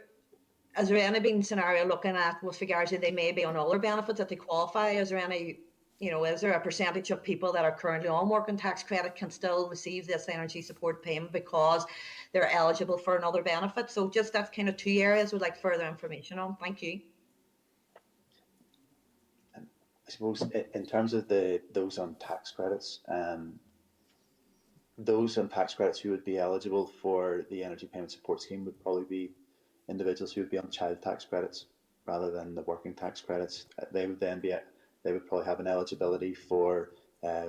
Speaker 10: any been scenario looking at with regards to they may be on other benefits that they qualify? Is there any, is there a percentage of people that are currently on working tax credit can still receive this energy support payment because they're eligible for another benefit? So just that's kind of two areas we'd like further information on. Thank you.
Speaker 6: I suppose in terms of those on tax credits, those on tax credits who would be eligible for the energy payment support scheme would probably be individuals who would be on child tax credits rather than the working tax credits. They would probably have an eligibility for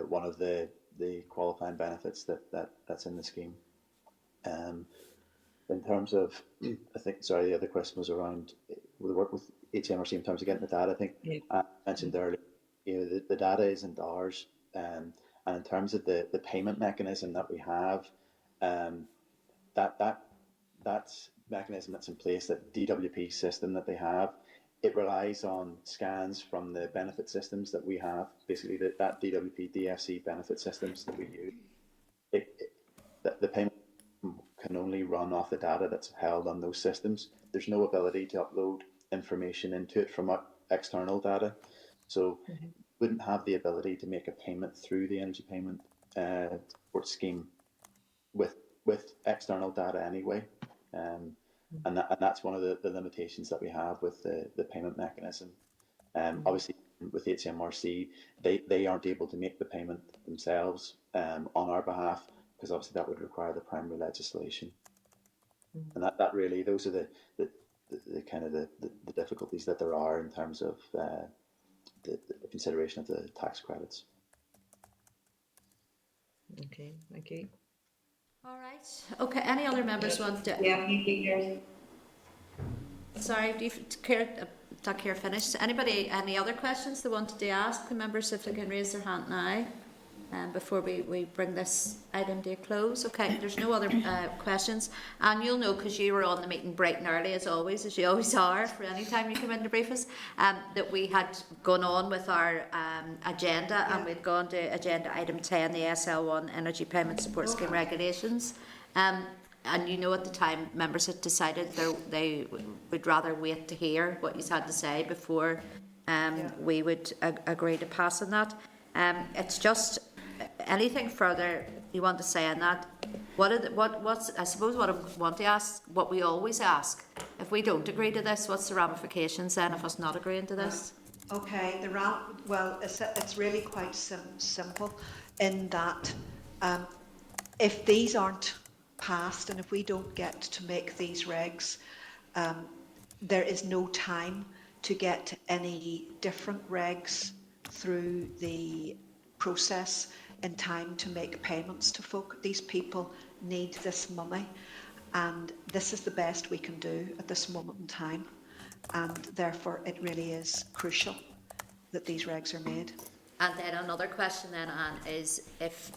Speaker 6: one of the qualifying benefits that's in the scheme. In terms of, I think, sorry, the other question was around the work with HMRC in terms of getting the data. I think I mentioned earlier, the data isn't ours, and in terms of the payment mechanism that we have, that mechanism that's in place, that DWP system that they have, it relies on scans from the benefit systems that we have, basically that DWP DFC benefit systems that we use. The payment can only run off the data that's held on those systems. There's no ability to upload information into it from external data. So wouldn't have the ability to make a payment through the energy payment support scheme with external data anyway. And that's one of the limitations that we have with the payment mechanism. Obviously, with HMRC, they aren't able to make the payment themselves on our behalf, because obviously that would require the primary legislation. And that really, those are the kind of the difficulties that there are in terms of the consideration of the tax credits.
Speaker 10: Okay, thank you.
Speaker 1: All right. Okay. Any other members want to?
Speaker 10: Yeah, thank you.
Speaker 1: Sorry, do you care? Ciara finished. Anybody? Any other questions they wanted to ask the members? If they can raise their hand now, before we bring this item to a close. Okay. There's no other questions, and you'll know because you were on the meeting bright and early as you always are for any time you come in to brief us, that we had gone on with our agenda, and we'd gone to agenda item 10, the SL1 Energy Payment Support Scheme regulations. And at the time members had decided they would rather wait to hear what you had to say before we would agree to pass on that. It's just anything further you want to say on that? What's I suppose what I want to ask, what we always ask, if we don't agree to this, what's the ramifications then of us not agreeing to this?
Speaker 7: Okay, it's really quite simple in that if these aren't passed and if we don't get to make these regs, there is no time to get any different regs through the process in time to make payments to folk. These people need this money, and this is the best we can do at this moment in time, and therefore it really is crucial that these regs are made.
Speaker 1: And then another question then, Anne, is if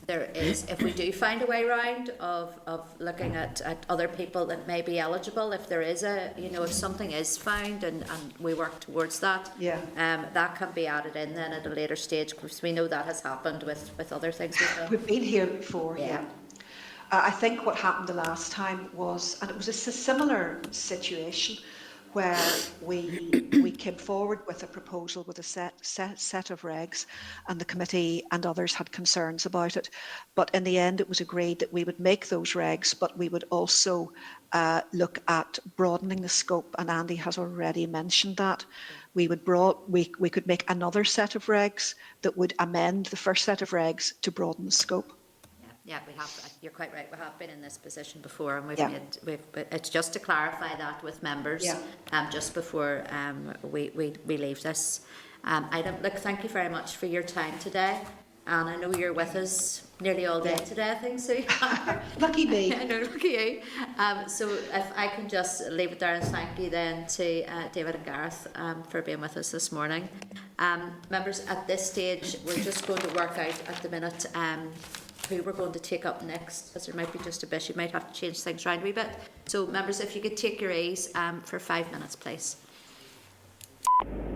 Speaker 1: we do find a way round of looking at other people that may be eligible, if there is if something is found and we work towards that, that can be added in then at a later stage, because we know that has happened with other things.
Speaker 7: We've been here before, I think what happened the last time was, and it was a similar situation, where we came forward with a proposal with a set of regs, and the committee and others had concerns about it. But in the end, it was agreed that we would make those regs, but we would also look at broadening the scope, and Andy has already mentioned that. We could make another set of regs that would amend the first set of regs to broaden the scope.
Speaker 1: Yeah, we have. You're quite right. We have been in this position before, and
Speaker 7: Yeah.
Speaker 1: it's just to clarify that with members.
Speaker 7: Yeah.
Speaker 1: Just before we leave this item. Look, thank you very much for your time today, and I know you're with us nearly all day today. I think so.
Speaker 7: Lucky me.
Speaker 1: I know, lucky you. So if I can just leave it there and thank you then to David and Gareth for being with us this morning. Members, at this stage, we're just going to work out at the minute who we're going to take up next, because there might be just a bit, you might have to change things around a wee bit. So members, if you could take your ease for 5 minutes, please.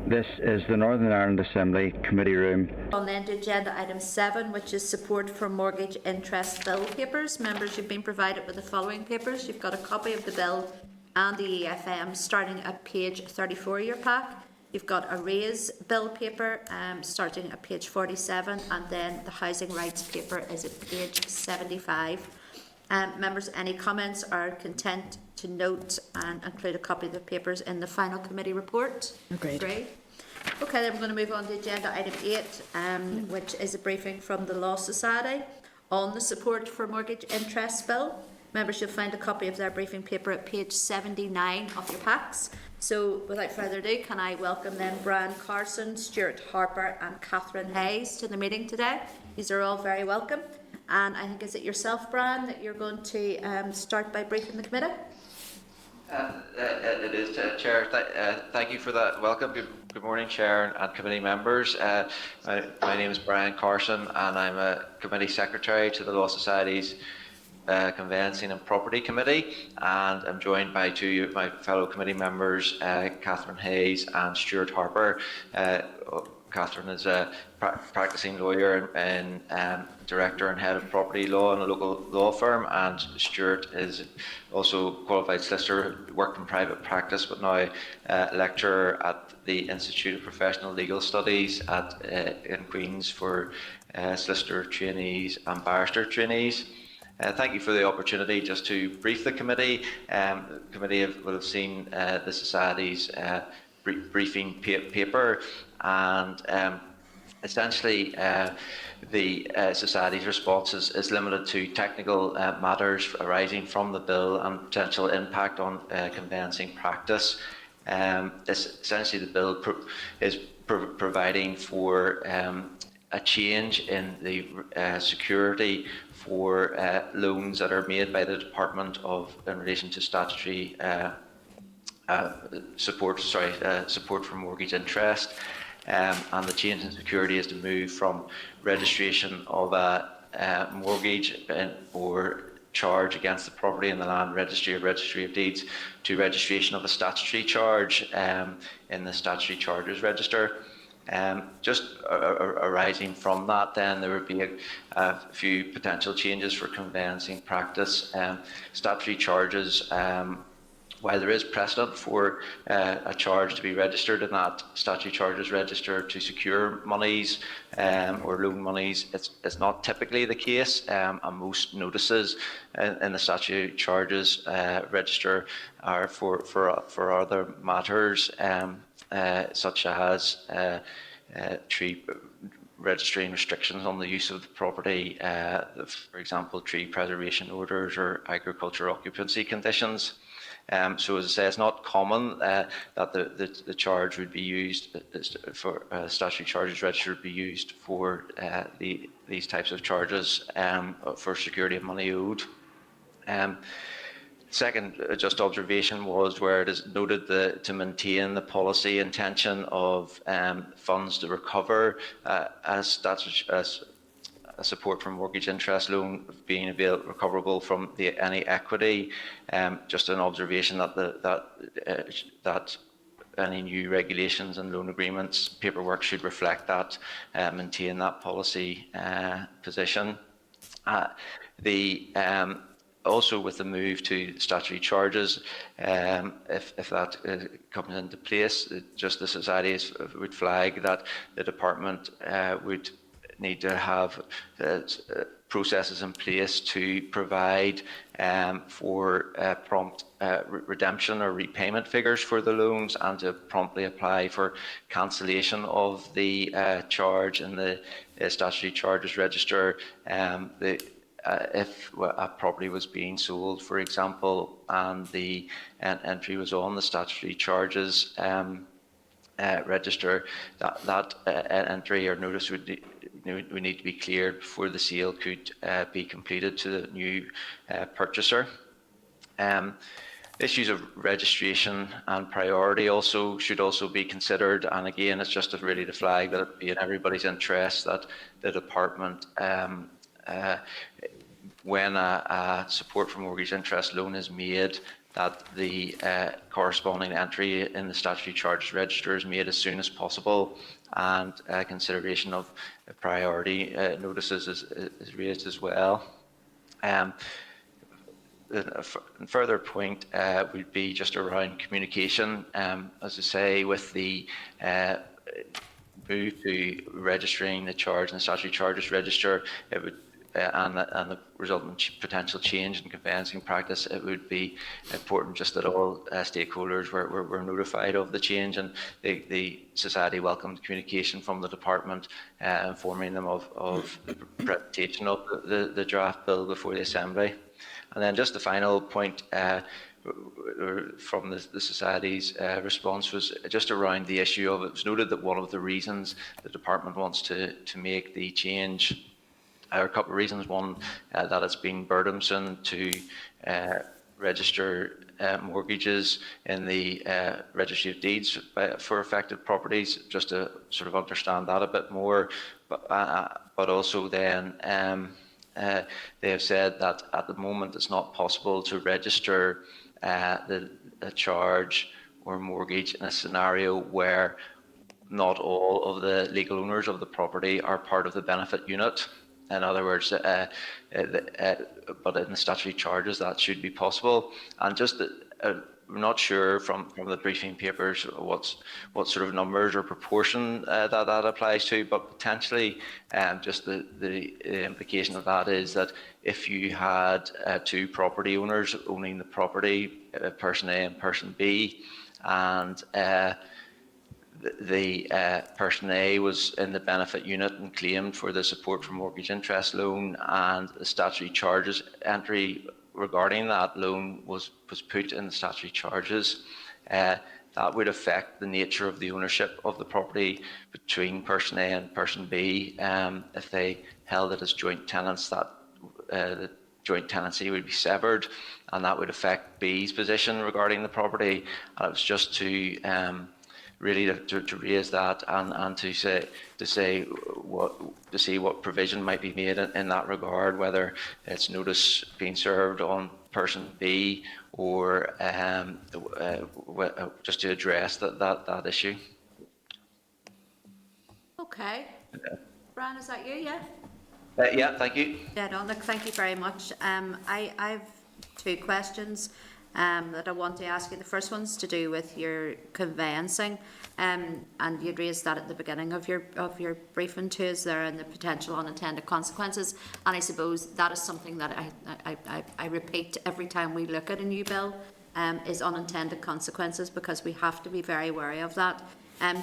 Speaker 4: This is the Northern Ireland Assembly Committee Room.
Speaker 1: On then to agenda item 7, which is support for mortgage interest bill papers. Members, you've been provided with the following papers. You've got a copy of the bill and the EFM starting at page 34 of your pack. You've got a raise bill paper starting at page 47, and then the housing rights paper is at page 75. Members, any comments are content to note and include a copy of the papers in the final committee report.
Speaker 2: Agreed.
Speaker 1: Great. Okay, then we're going to move on to agenda item 8, which is a briefing from the Law Society on the support for mortgage interest bill. Members, you'll find a copy of their briefing paper at page 79 of your packs. So without further ado, can I welcome then Brian Carson, Stuart Harper and Catherine Hayes to the meeting today. These are all very welcome. And I think, is it yourself, Brian, that you're going to start by briefing the committee?
Speaker 11: It is, Chair. Thank you for that welcome. Good morning, Chair and committee members. My name is Brian Carson, and I'm a committee secretary to the Law Society's Conveyancing and Property Committee, and I'm joined by two of my fellow committee members, Catherine Hayes and Stuart Harper. Catherine is a practicing lawyer and director and head of property law in a local law firm, and Stuart is also a qualified solicitor, worked in private practice, but now lecturer at the Institute of Professional Legal Studies in Queen's for solicitor trainees and barrister trainees. Thank you for the opportunity just to brief the committee. The committee will have seen the Society's briefing paper, and essentially the Society's response is limited to technical matters arising from the bill and potential impact on conveyancing practice. Essentially the bill is providing for a change in the security for loans that are made by the Department in relation to statutory support for mortgage interest, and the change in security is to move from registration of a mortgage or charge against the property in the land registry or registry of deeds to registration of a statutory charge in the statutory charges register. Just arising from that, then there would be a few potential changes for conveyancing practice. Statutory charges, while there is precedent for a charge to be registered in that statutory charges register to secure monies or loan monies, it's not typically the case, and most notices in the statutory charges register are for other matters, such as tree registering restrictions on the use of the property, for example, tree preservation orders or agricultural occupancy conditions. So as I say, it's not common that the charge would be used for statutory charges register would be used for these types of charges for security of money owed. Second, just observation was where it is noted to maintain the policy intention of funds to recover as support for mortgage interest loan being recoverable from any equity. Just an observation that any new regulations and loan agreements paperwork should reflect that, maintain that policy position. The also with the move to statutory charges, if that comes into place, just the societies would flag that the department would need to have processes in place to provide for prompt redemption or repayment figures for the loans, and to promptly apply for cancellation of the charge in the statutory charges register. If a property was being sold, for example, and the entry was on the statutory charges register, that entry or notice would need to be cleared before the sale could be completed to the new purchaser. Issues of registration and priority should also be considered, and again, it's just really to flag that it be in everybody's interest that the department, when a support for mortgage interest loan is made, that the corresponding entry in the statutory charges register is made as soon as possible, and consideration of priority notices is raised as well. A further point would be just around communication. As I say, with the move to registering the charge in the statutory charges register, it would and the resultant potential change in conveyancing practice, it would be important just that all stakeholders were notified of the change, and the society welcomed communication from the department informing them of the presentation of the draft bill before the Assembly. And then just the final point from the Society's response was just around the issue of, it was noted that one of the reasons the department wants to make the change, or a couple of reasons. One, that it's been burdensome to register mortgages in the registry of deeds for affected properties, just to sort of understand that a bit more. But also then they have said that at the moment it's not possible to register the charge or mortgage in a scenario where not all of the legal owners of the property are part of the benefit unit. In other words, but in the statutory charges that should be possible. And just we're not sure from the briefing papers what sort of numbers or proportion that applies to, but potentially just the implication of that is that if you had two property owners owning the property, person A and person B, and the person A was in the benefit unit and claimed for the support for mortgage interest loan, and the statutory charges entry regarding that loan was put in the statutory charges, that would affect the nature of the ownership of the property between person A and person B. If they held it as joint tenants, that the joint tenancy would be severed, and that would affect B's position regarding the property. And it was just to really to raise that and to see what provision might be made in that regard, whether it's notice being served on person B or just to address that issue.
Speaker 1: Okay. Brian, is that you? Yeah.
Speaker 11: Yeah, thank you.
Speaker 1: Yeah, no, look, thank you very much. I've two questions that I want to ask you. The first one's to do with your conveyancing, and you'd raised that at the beginning of your briefing to us there, and the potential unintended consequences. And I suppose that is something that I repeat every time we look at a new bill, is unintended consequences, because we have to be very wary of that.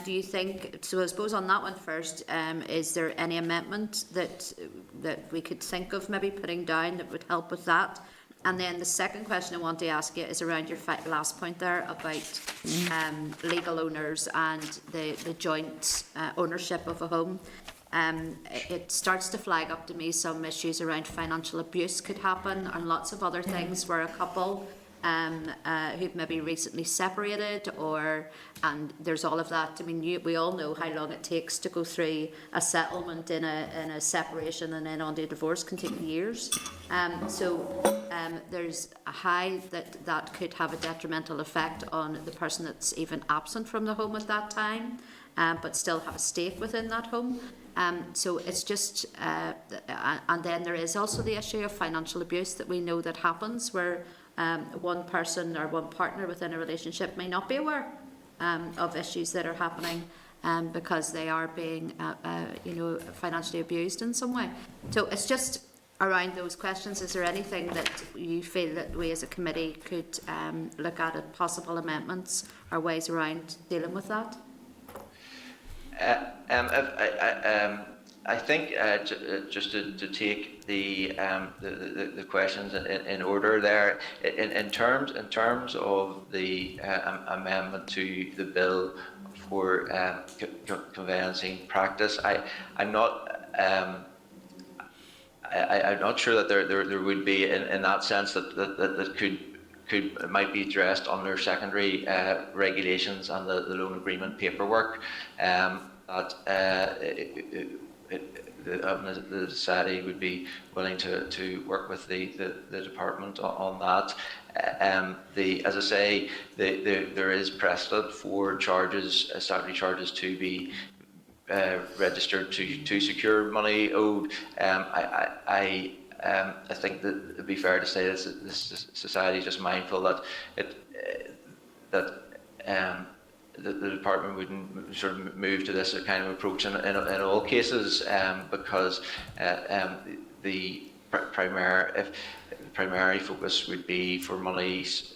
Speaker 1: Do you think, so I suppose on that one first, is there any amendment that we could think of maybe putting down that would help with that? And then the second question I want to ask you is around your last point there about legal owners and the joint ownership of a home. It starts to flag up to me some issues around financial abuse could happen, and lots of other things where a couple who've maybe recently separated, and there's all of that. I mean, we all know how long it takes to go through a settlement in a separation, and then on to a divorce can take years. There's a high that could have a detrimental effect on the person that's even absent from the home at that time, but still have a stake within that home. So it's just, and then there is also the issue of financial abuse that we know that happens, where one person or one partner within a relationship may not be aware of issues that are happening because they are being, financially abused in some way. So it's just around those questions. Is there anything that you feel that we as a committee could look at possible amendments or ways around dealing with that?
Speaker 11: I think just to take the questions in order there, in terms of the amendment to the bill for conveyancing practice, I'm not sure that there would be in that sense that might be addressed under secondary regulations and the loan agreement paperwork. The society would be willing to work with the department on that. As I say, there is precedent for charges, statutory charges, to be registered to secure money owed. I think that it'd be fair to say this society is just mindful that the department wouldn't sort of move to this kind of approach in all cases, because the primary focus would be for monies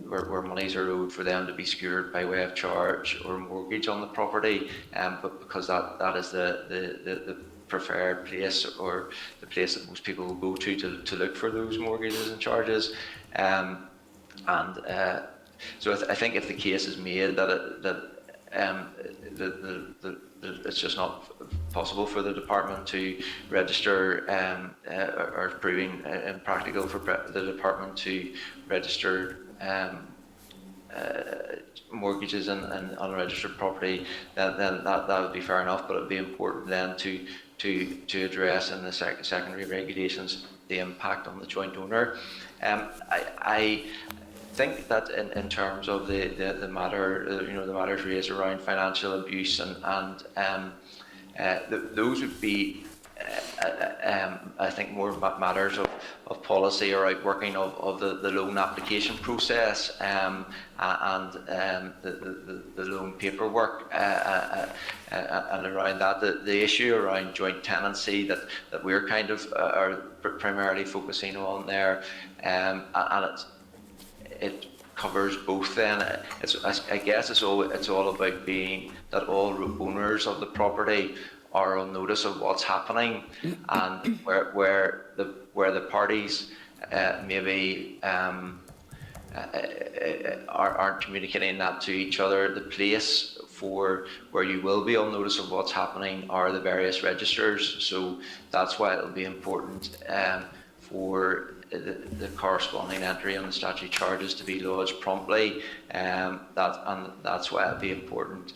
Speaker 11: where monies are owed, for them to be secured by way of charge or mortgage on the property, but because that is the preferred place, or the place that most people will go to look for those mortgages and charges, so I think if the case is made that it's just not possible for the department to register, or proving impractical for the department to register mortgages and unregistered property, then that would be fair enough. But it would be important then to address in the secondary regulations the impact on the joint owner. I think that in terms of the matter, the matters raised around financial abuse and those would be, I think, more matters of policy or outworking of the loan application process, and the loan paperwork, and around that, the issue around joint tenancy that we're kind of are primarily focusing on there, and it covers both. Then I guess it's all about being that all owners of the property are on notice of what's happening, and where the parties maybe aren't communicating that to each other. The place for where you will be on notice of what's happening are the various registers. So that's why it'll be important for the corresponding entry on the statutory charges to be lodged promptly, and that's why it'd be important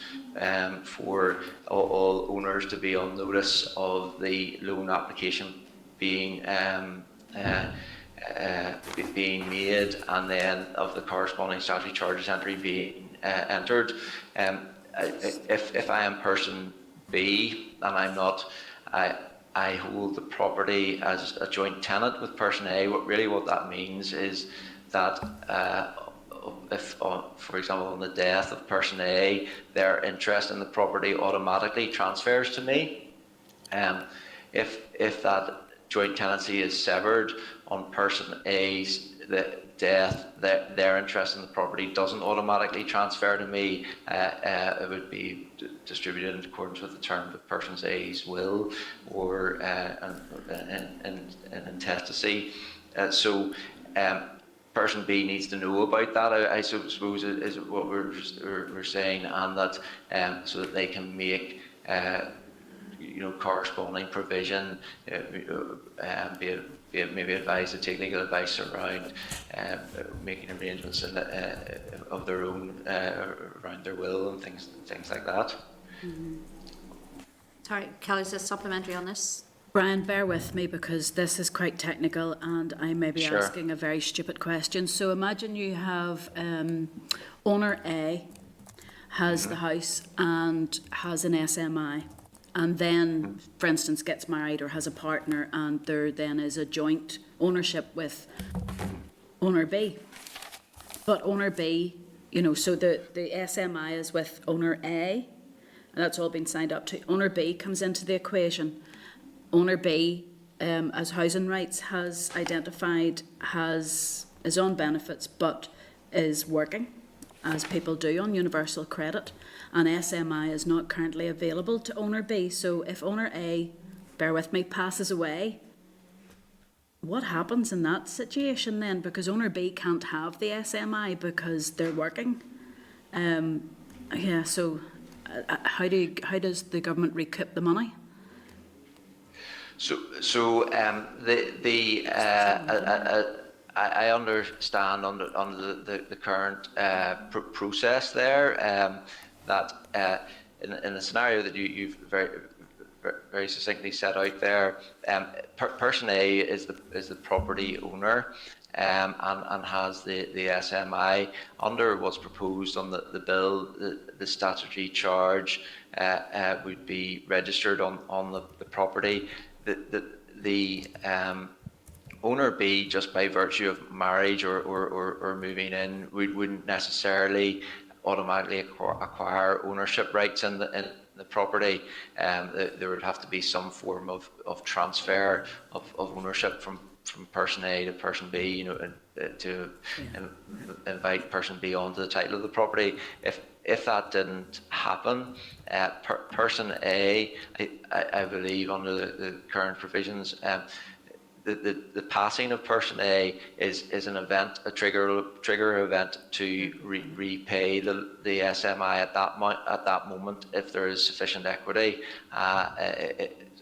Speaker 11: for all owners to be on notice of the loan application being made, and then of the corresponding statutory charges entry being entered. If I am person B and I'm not, I hold the property as a joint tenant with person A. What that means is that if, for example, on the death of person A, their interest in the property automatically transfers to me. If that joint tenancy is severed on person A's death, their interest in the property doesn't automatically transfer to me. It would be distributed in accordance with the terms of person A's will or in intestacy. So person B needs to know about that, I suppose, is what we're saying, and that so that they can make corresponding provision, be it maybe advice to take legal advice around making arrangements of their own around their will and things like that.
Speaker 1: Mm-hmm. Sorry, Kelly, is there supplementary on this?
Speaker 2: Brian, bear with me because this is quite technical and I may be
Speaker 11: Sure.
Speaker 2: asking a very stupid question. So imagine you have owner A has the house and has an SMI, and then, for instance, gets married or has a partner, and there then is a joint ownership with owner B. But owner B, so the SMI is with owner A, and that's all been signed up to. Owner B comes into the equation. Owner B, as housing rights has identified, is on benefits but is working, as people do on universal credit, and SMI is not currently available to owner B. So if owner A, bear with me, passes away, what happens in that situation then? Because owner B can't have the SMI because they're working. So how does the government recoup the money?
Speaker 11: I understand under the current process there that in the scenario that you've very succinctly set out there, person A is the property owner and has the SMI. Under what's proposed on the bill, the statutory charge would be registered on the property. The owner B, just by virtue of marriage or moving in, wouldn't necessarily automatically acquire ownership rights in the property. There would have to be some form of transfer of ownership from person A to person B, to invite person B onto the title of the property. If that didn't happen, person A, I believe under the current provisions, the passing of person A is an event, a trigger event to repay the SMI at that moment if there is sufficient equity.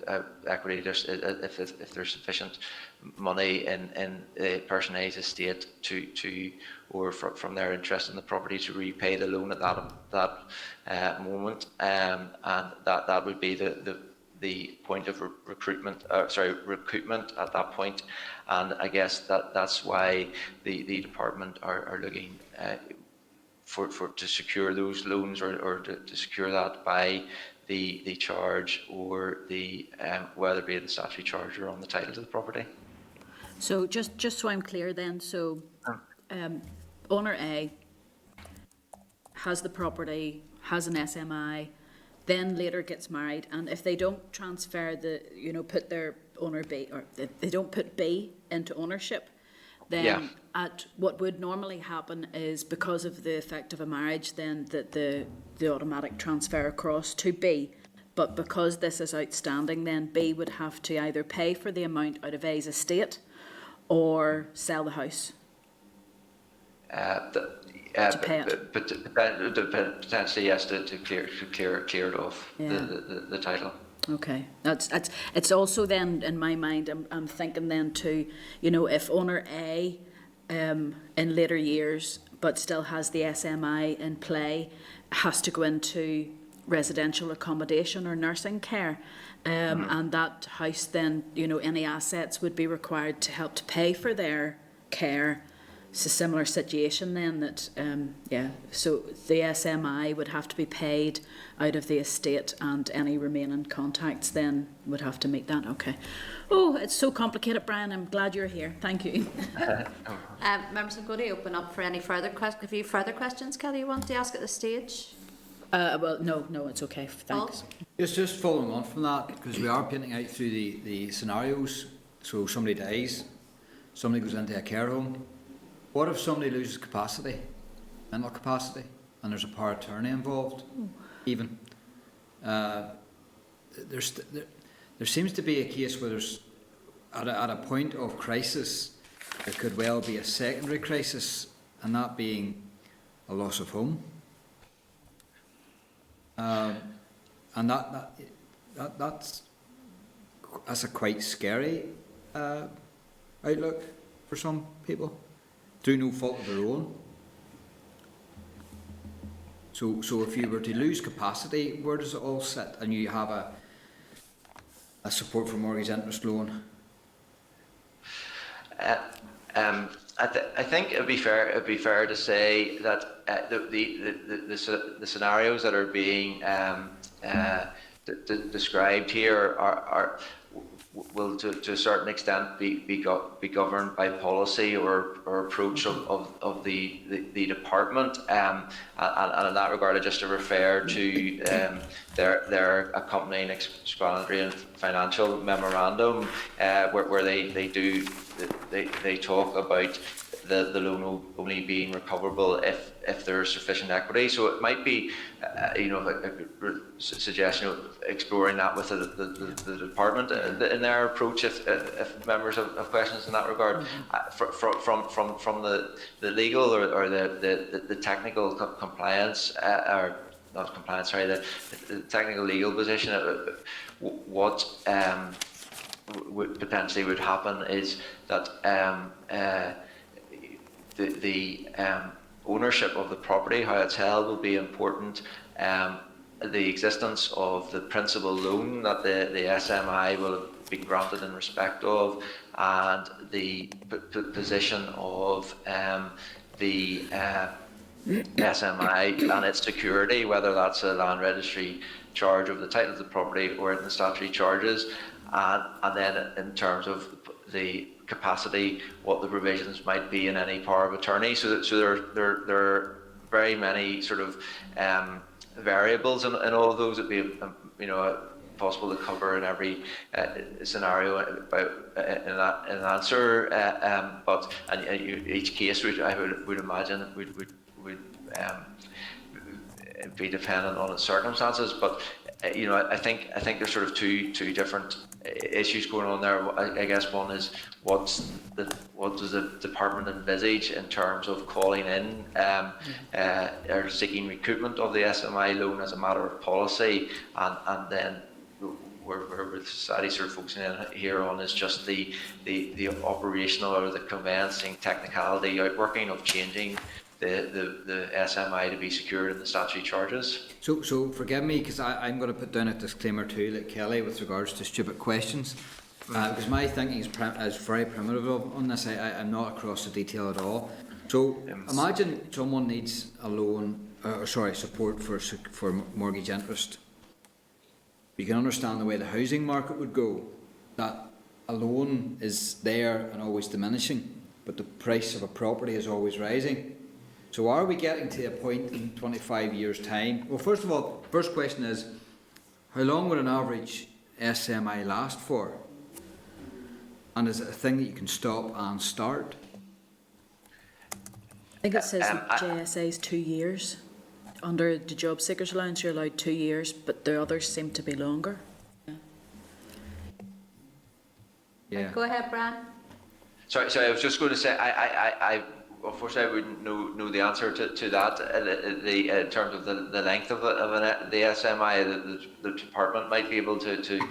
Speaker 11: If there's sufficient money in person A's estate or from their interest in the property to repay the loan at that moment, and that would be the point of recoupment at that point. And I guess that's why the department are looking to secure those loans or to secure that by the charge or the whether it be the statutory charge or on the title of the property.
Speaker 2: So just so I'm clear then, owner A has the property, has an SMI, then later gets married, and if they don't transfer put their owner B, or they don't put B into ownership, then at what would normally happen is, because of the effect of a marriage, then the automatic transfer across to B. But because this is outstanding, then B would have to either pay for the amount out of A's estate or sell the house. To pay it.
Speaker 11: But potentially, yes, to clear it off the title.
Speaker 2: Okay, it's also then in my mind. I'm thinking then too. If owner A, in later years, but still has the SMI in play, has to go into residential accommodation or nursing care, and that house then, any assets would be required to help to pay for their care. It's a similar situation then that, so the SMI would have to be paid out of the estate, and any remaining contacts then would have to meet that. Okay. Oh, it's so complicated, Brian. I'm glad you're here. Thank you.
Speaker 1: Members, I'm going to open up for any further questions. If you have further questions, Kelly, you want to ask at this stage?
Speaker 2: Well, no, it's okay. Thanks.
Speaker 8: Just following on from that, because we are painting out through the scenarios. So somebody dies, somebody goes into a care home. What if somebody loses capacity, mental capacity, and there's a power of attorney involved? Even there seems to be a case where there's at a point of crisis, there could well be a secondary crisis, and that being a loss of home. And that's a quite scary outlook for some people, through no fault of their own. So if you were to lose capacity, where does it all sit? And you have a support for mortgage interest loan.
Speaker 11: I think it'd be fair to say that the scenarios that are being described here will to a certain extent be governed by policy or approach of the department, and in that regard, just to refer to their accompanying explanatory and financial memorandum, where they talk about the loan only being recoverable if there is sufficient equity. So it might be, a suggestion of exploring that with the department in their approach, if members have questions in that regard. From the legal or the technical compliance, or not compliance, sorry, the technical legal position, what would potentially would happen is that the ownership of the property, how it's held, will be important. The existence of the principal loan that the SMI will have been granted in respect of, and the position of the SMI and its security, whether that's a land registry charge of the title of the property or in the statutory charges, and then in terms of the capacity, what the provisions might be in any power of attorney. So there are very many sort of variables in all of those. It'd be possible to cover in every scenario in an answer, but each case would imagine would be dependent on its circumstances. But I think there's sort of two different issues going on there. I guess one is what does the department envisage in terms of calling in or seeking recoupment of the SMI loan as a matter of policy, and then where society sort of focusing in here on is just the operational or the conveyancing technicality outworking of changing the SMI to be secured in the statutory charges.
Speaker 8: So forgive me, because I'm going to put down a disclaimer too, like Kelly, with regards to stupid questions, because my thinking is very primitive on this. I'm not across the detail at all. So imagine someone needs a loan, support for mortgage interest. You can understand the way the housing market would go, that a loan is there and always diminishing, but the price of a property is always rising. So are we getting to a point in 25 years' time? Well, first of all, first question is, how long would an average SMI last for? And is it a thing that you can stop and start?
Speaker 2: I think it says that JSA is 2 years. Under the job seekers allowance, you're allowed 2 years, but the others seem to be longer.
Speaker 8: Yeah.
Speaker 1: Go ahead, Brian.
Speaker 11: Sorry, I was just going to say, unfortunately, I wouldn't know the answer to that. In terms of the length of the SMI, the department might be able to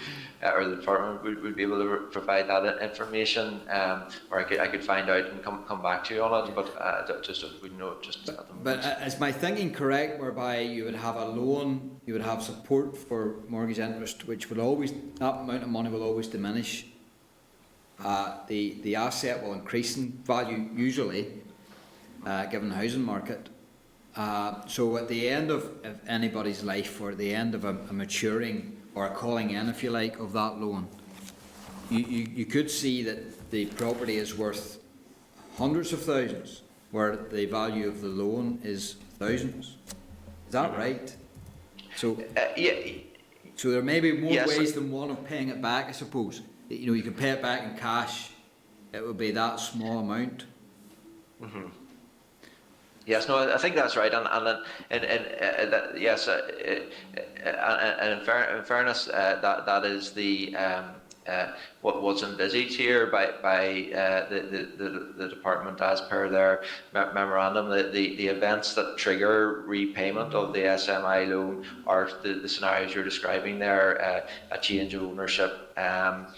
Speaker 11: or the department would be able to provide that information, or I could find out and come back to you on it. But just wouldn't know it just at the moment.
Speaker 8: But is my thinking correct, whereby you would have a loan, you would have support for mortgage interest, which would always, that amount of money will always diminish. The asset will increase in value usually, given the housing market. So at the end of anybody's life, or at the end of a maturing or a calling in, if you like, of that loan, you could see that the property is worth hundreds of thousands, where the value of the loan is thousands. Is that right? So so there may be more ways than one of paying it back, I suppose. You can pay it back in cash. It would be that small amount. Mm-hmm.
Speaker 11: Yes, no, I think that's right, and yes, and in fairness, that is the what's envisaged here by the department as per their memorandum. The events that trigger repayment of the SMI loan are the scenarios you're describing there: a change of ownership, the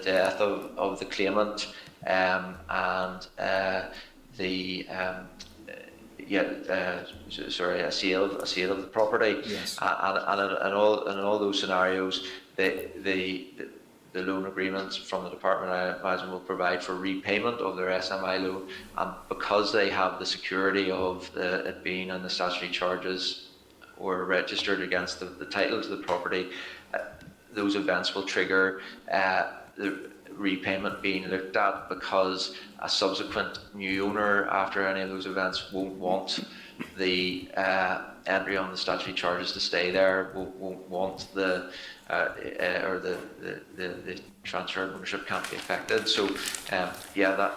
Speaker 11: death of the claimant, and a sale of the property. Yes. And all those scenarios, the loan agreements from the department, I imagine, will provide for repayment of their SMI loan, and because they have the security of it being on the statutory charges or registered against the title to the property, those events will trigger the repayment being looked at, because a subsequent new owner after any of those events won't want the entry on the statutory charges to stay there, won't want the or the transfer of ownership can't be affected. So yeah,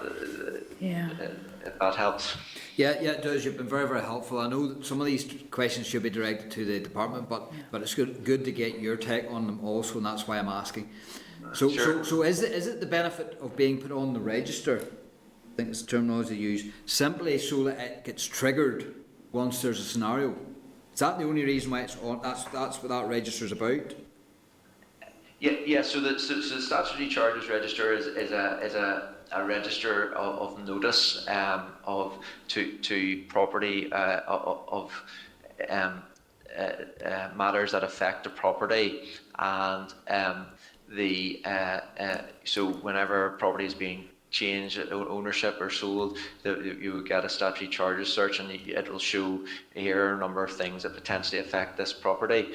Speaker 11: if that helps.
Speaker 8: Yeah, it does. You've been very, very helpful. I know that some of these questions should be directed to the department, but it's good to get your take on them also, and that's why I'm asking. So,
Speaker 11: sure.
Speaker 8: so is it the benefit of being put on the register? I think it's the terminology used. Simply so that it gets triggered once there's a scenario. Is that the only reason why it's on? That's what that register is about.
Speaker 11: Yeah. So the statutory charges register is a register of notice to property of matters that affect the property, and so whenever property is being changed ownership or sold, you would get a statutory charges search, and it will show here a number of things that potentially affect this property.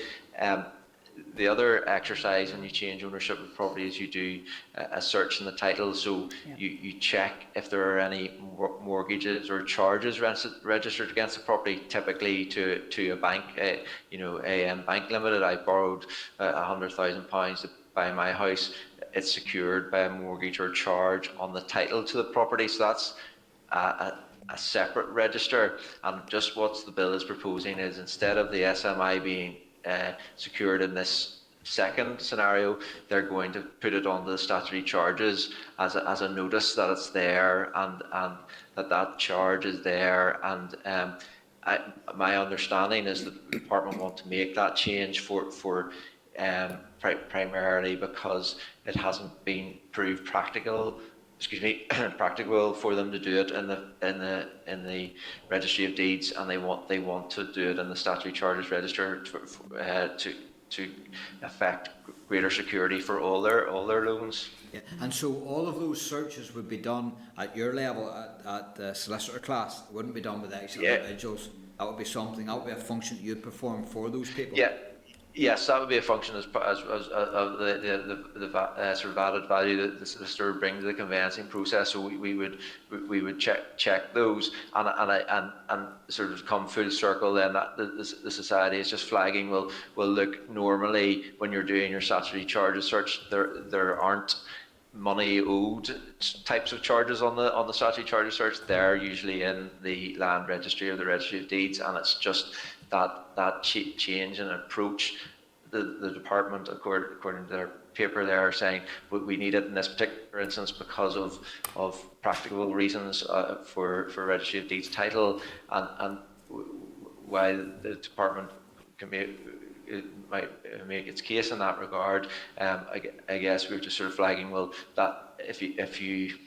Speaker 11: The other exercise when you change ownership of property is you do a search in the title. So you check if there are any mortgages or charges registered against the property, typically to a bank. AM Bank Limited, I borrowed £100,000 to buy my house. It's secured by a mortgage or charge on the title to the property. So that's a separate register. And just what the bill is proposing is, instead of the SMI being secured in this second scenario, they're going to put it on the statutory charges as a notice that it's there, and that charge is there. And my understanding is that the department want to make that change for primarily because it hasn't been proved practical for them to do it in the registry of deeds, and they want to do it in the statutory charges register to affect greater security for all their loans.
Speaker 8: Yeah. And so all of those searches would be done at your level, at the solicitor class. It wouldn't be done with actual individuals. That would be something. That would be a function that you'd perform for those people. Yeah.
Speaker 11: Yes, that would be a function as of the sort of added value that the solicitor brings to the conveyancing process. So we would check those, and sort of come full circle. Then that the society is just flagging. Will look, normally when you're doing your statutory charges search, there aren't money owed types of charges on the statutory charges search. They're usually in the land registry or the registry of deeds, and it's just that change in approach. The department, according to their paper, they are saying we need it in this particular instance because of practical reasons for registry of deeds title, and while the department might make its case in that regard, I guess we're just sort of flagging, well, that if you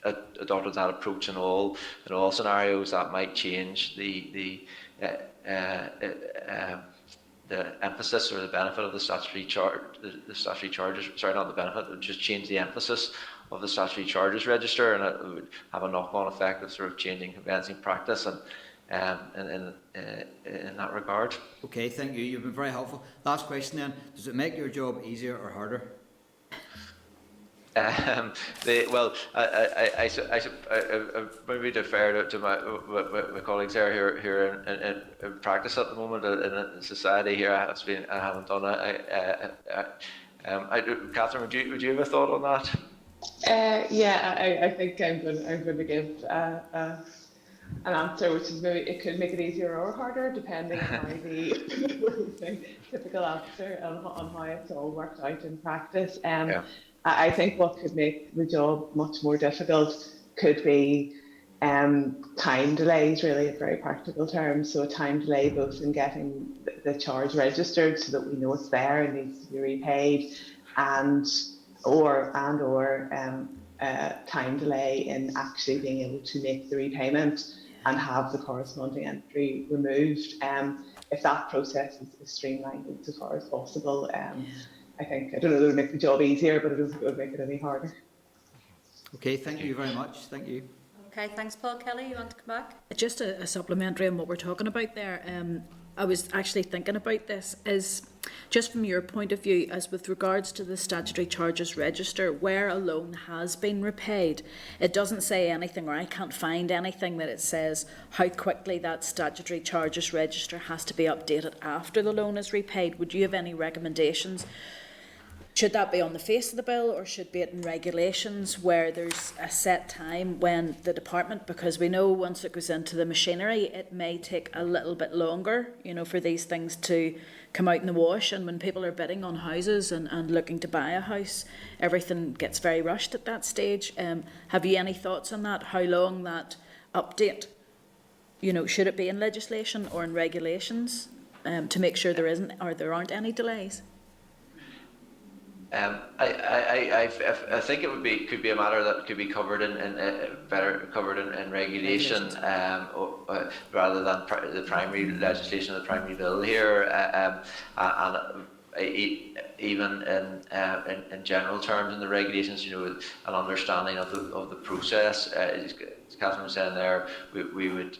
Speaker 11: adopted that approach in all scenarios, that might change the emphasis or the benefit of the statutory charges. Sorry, not the benefit. It would just change the emphasis of the statutory charges register, and it would have a knock-on effect of sort of changing conveyancing practice and in that regard.
Speaker 8: Okay, thank you. You've been very helpful. Last question then: does it make your job easier or harder?
Speaker 11: Well, I maybe defer to my colleagues there who are in practice at the moment in society here. I haven't done it. Catherine, would you have a thought on that?
Speaker 12: Yeah, I think I'm going to give an answer, which is maybe it could make it easier or harder depending on the typical answer on how it's all worked out in practice. I think what could make the job much more difficult could be time delays, really, in very practical terms. So a time delay both in getting the charge registered so that we know it's there and needs to be repaid, and or time delay in actually being able to make the repayment and have the corresponding entry removed. If that process is streamlined as far as possible, I think, I don't know if it would make the job easier, but it doesn't would make it any harder.
Speaker 8: Okay, thank you very much. Thank you.
Speaker 1: Okay, thanks, Paul. Kelly, you want to come back?
Speaker 2: Just a supplementary on what we're talking about there. I was actually thinking about this, is just from your point of view, as with regards to the statutory charges register, where a loan has been repaid, it doesn't say anything, or I can't find anything that it says how quickly that statutory charges register has to be updated after the loan is repaid. Would you have any recommendations? Should that be on the face of the bill, or should be it in regulations where there's a set time when the department, because we know once it goes into the machinery, it may take a little bit longer, you know, for these things to come out in the wash. And when people are bidding on houses and looking to buy a house, everything gets very rushed at that stage. Have you any thoughts on that? How long that update, you know, should it be in legislation or in regulations to make sure there isn't, or there aren't any delays?
Speaker 11: I think it could be a matter that could be covered better covered in regulation, rather than the primary legislation of the primary bill here, even in general terms in the regulations, you know, an understanding of the process. As Catherine was saying there, we would.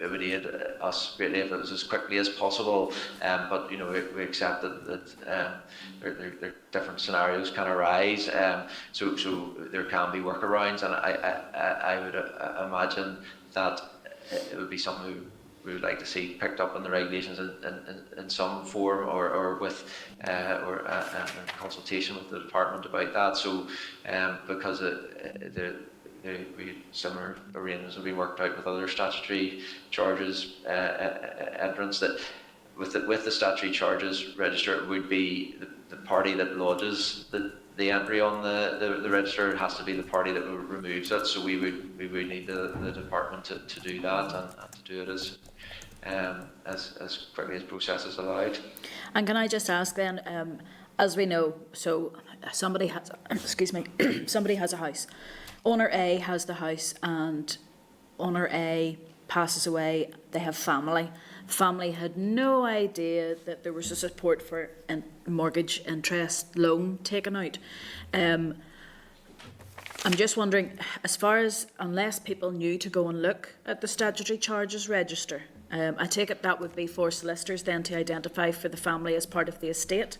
Speaker 11: It would aid us greatly if it was as quickly as possible, but you know, we accept that there different scenarios can arise, so there can be workarounds, and I would imagine that it would be something we would like to see picked up in the regulations in some form, or with in consultation with the department about that. So because similar arrangements will be worked out with other statutory charges entrants, that with the statutory charges register, it would be the party that lodges the entry on the register has to be the party that removes it. So we would need the department to do that, and to do it as quickly as process is allowed.
Speaker 2: And can I just ask then, as we know, so somebody has, somebody has a house. Owner A has the house, and owner A passes away. They have family. Family had no idea that there was a support for a mortgage interest loan taken out. I'm just wondering, as far as, unless people knew to go and look at the statutory charges register, I take it that would be for solicitors then to identify for the family as part of the estate.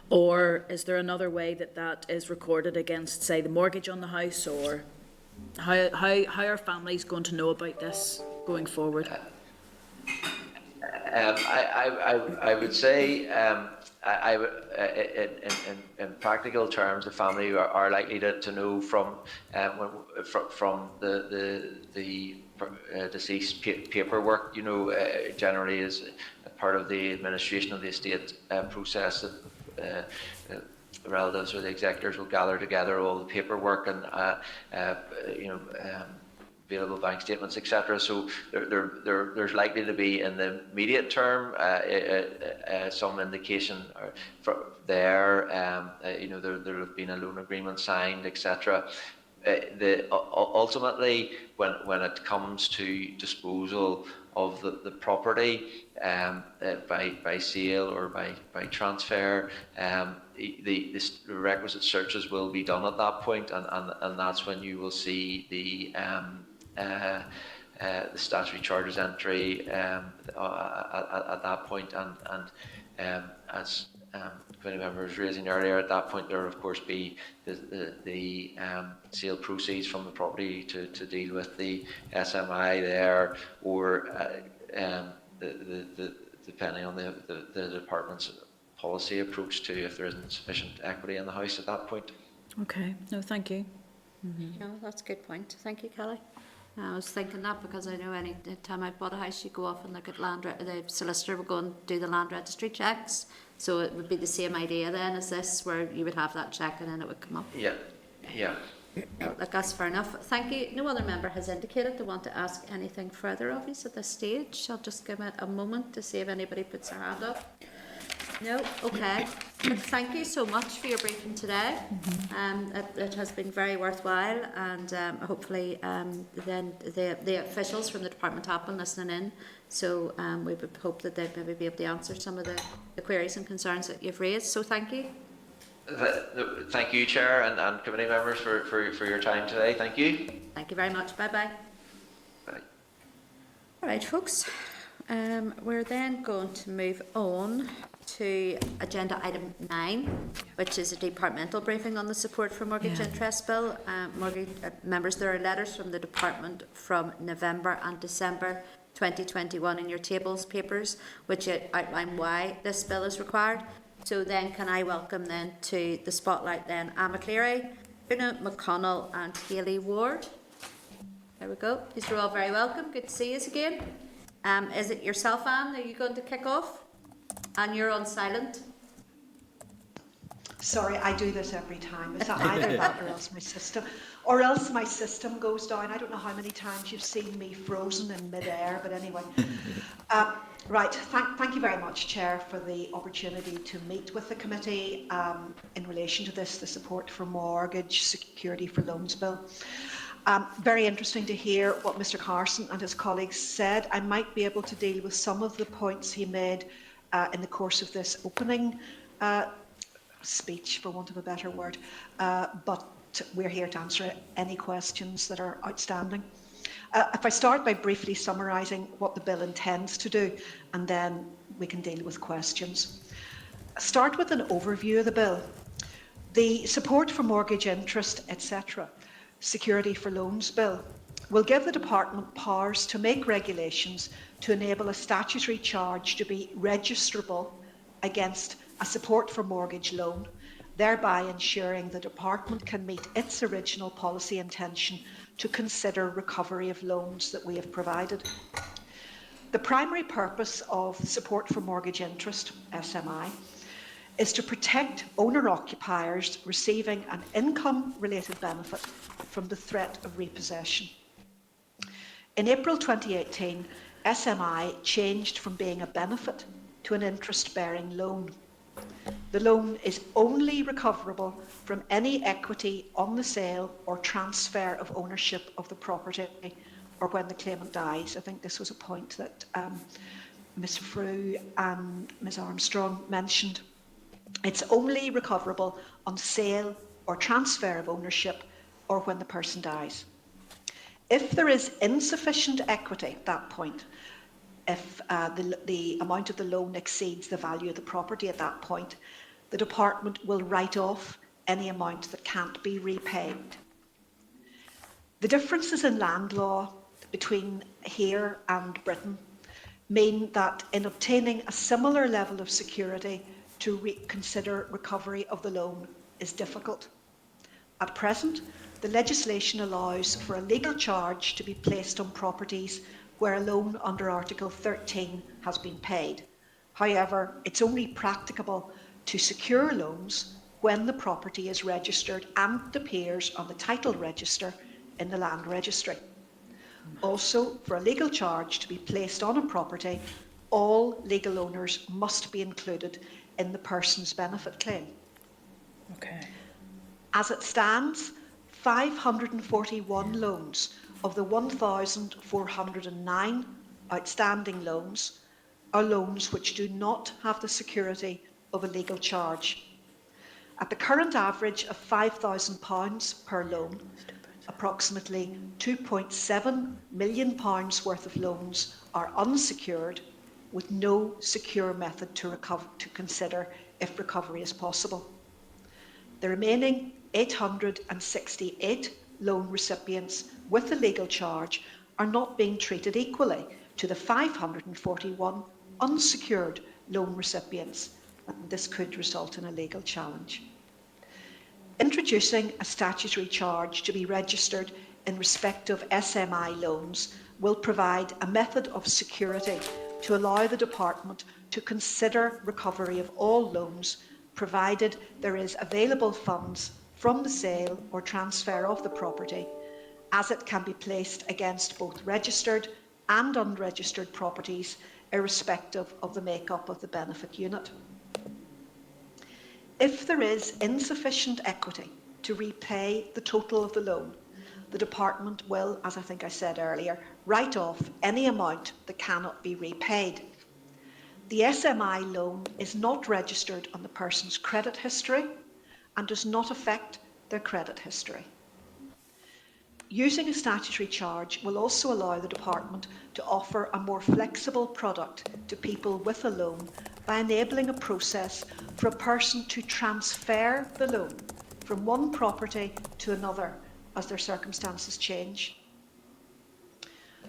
Speaker 2: Or is there another way that is recorded against, say, the mortgage on the house, or how are families going to know about this going forward?
Speaker 11: I would say, in practical terms, the family are likely to know from the deceased paperwork. You know, generally is part of the administration of the estate process. Relatives or the executors will gather together all the paperwork and available bank statements, etc. So there's likely to be, in the immediate term, some indication there. There have been a loan agreement signed, etc. Ultimately, when it comes to disposal of the property by sale or by transfer, the requisite searches will be done at that point, and that's when you will see the statutory charges entry at that point, and as committee members raising earlier, at that point there will of course be the sale proceeds from the property to deal with the SMI there, or depending on the department's policy approach to if there isn't sufficient equity in the house at that point.
Speaker 2: Okay, no, thank you.
Speaker 1: Yeah, that's a good point. Thank you, Kelly. I was thinking that because I know any time I bought a house, you go off and look at the solicitor will go and do the land registry checks. So it would be the same idea then as this, where you would have that check and then it would come up.
Speaker 11: Yeah.
Speaker 1: No, look, that's fair enough. Thank you. No other member has indicated they want to ask anything further of us at this stage. I'll just give it a moment to see if anybody puts their hand up. No? Okay. But thank you so much for your briefing today. It has been very worthwhile, and hopefully then the officials from the department have been listening in. So we would hope that they'd maybe be able to answer some of the queries and concerns that you've raised. So thank you.
Speaker 11: Thank you, Chair, and committee members for your time today. Thank you.
Speaker 1: Thank you very much. Bye-bye.
Speaker 11: Bye.
Speaker 1: All right, folks. We're then going to move on to agenda item 9, which is a departmental briefing on the support for mortgage interest bill. Members, there are letters from the department from November and December 2021 in your tables papers, which outline why this bill is required. So then can I welcome then to the spotlight then Anne McCleary, Una McConnell and Hayley Ward. There we go. These are all very welcome. Good to see you again. Is it yourself, Anne? Are you going to kick off? And you're on silent.
Speaker 7: Sorry, I do this every time. Is that either that or else my system goes down? I don't know how many times you've seen me frozen in mid-air, but anyway. Right, thank you very much, Chair, for the opportunity to meet with the committee in relation to this, the Support for Mortgage Security for Loans Bill. Very interesting to hear what Mr Carson and his colleagues said. I might be able to deal with some of the points he made in the course of this opening speech, for want of a better word, but we're here to answer any questions that are outstanding. If I start by briefly summarising what the bill intends to do, and then we can deal with questions. Start with an overview of the bill. The Support for Mortgage Interest, etc. Security for Loans Bill will give the Department powers to make regulations to enable a statutory charge to be registrable against a support for mortgage loan, thereby ensuring the Department can meet its original policy intention to consider recovery of loans that we have provided. The primary purpose of Support for Mortgage Interest, SMI, is to protect owner-occupiers receiving an income-related benefit from the threat of repossession. In April 2018, SMI changed from being a benefit to an interest-bearing loan. The loan is only recoverable from any equity on the sale or transfer of ownership of the property or when the claimant dies. I think this was a point that Ms Frew and Ms Armstrong mentioned. It's only recoverable on sale or transfer of ownership or when the person dies. If there is insufficient equity at that point, if the amount of the loan exceeds the value of the property at that point, the Department will write off any amount that can't be repaid. The differences in land law between here and Britain mean that in obtaining a similar level of security to consider recovery of the loan is difficult. At present, the legislation allows for a legal charge to be placed on properties where a loan under Article 13 has been paid. However, it's only practicable to secure loans when the property is registered and appears on the title register in the land registry. Also, for a legal charge to be placed on a property, all legal owners must be included in the person's benefit claim.
Speaker 2: Okay.
Speaker 7: As it stands, 541 loans of the 1,409 outstanding loans are loans which do not have the security of a legal charge. At the current average of £5,000 per loan, approximately £2.7 million worth of loans are unsecured with no secure method to consider if recovery is possible. The remaining 868 loan recipients with a legal charge are not being treated equally to the 541 unsecured loan recipients, and this could result in a legal challenge. Introducing a statutory charge to be registered in respect of SMI loans will provide a method of security to allow the Department to consider recovery of all loans, provided there is available funds from the sale or transfer of the property, as it can be placed against both registered and unregistered properties, irrespective of the makeup of the benefit unit. If there is insufficient equity to repay the total of the loan, the Department will, as I think I said earlier, write off any amount that cannot be repaid. The SMI loan is not registered on the person's credit history and does not affect their credit history. Using a statutory charge will also allow the Department to offer a more flexible product to people with a loan by enabling a process for a person to transfer the loan from one property to another as their circumstances change.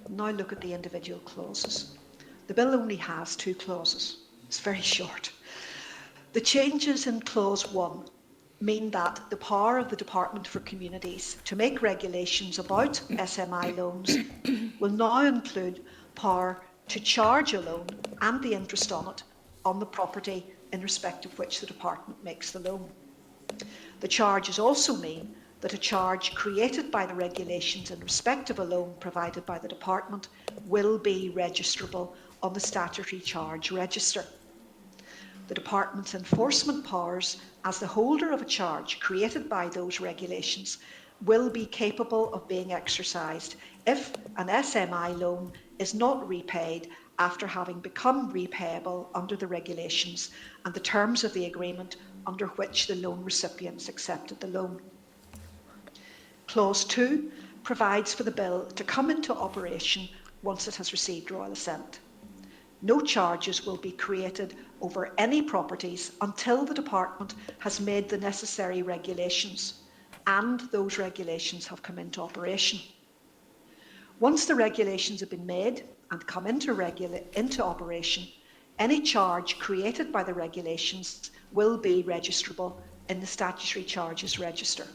Speaker 7: Now look at the individual clauses. The bill only has 2 clauses. It's very short. The changes in Clause 1 mean that the power of the Department for Communities to make regulations about SMI loans will now include power to charge a loan and the interest on it on the property in respect of which the Department makes the loan. The charges also mean that a charge created by the regulations in respect of a loan provided by the Department will be registrable on the Statutory Charge Register. The Department's enforcement powers as the holder of a charge created by those regulations will be capable of being exercised if an SMI loan is not repaid after having become repayable under the regulations and the terms of the agreement under which the loan recipients accepted the loan. Clause 2 provides for the bill to come into operation once it has received royal assent. No charges will be created over any properties until the Department has made the necessary regulations and those regulations have come into operation. Once the regulations have been made and come into operation, any charge created by the regulations will be registrable in the Statutory Charges Register.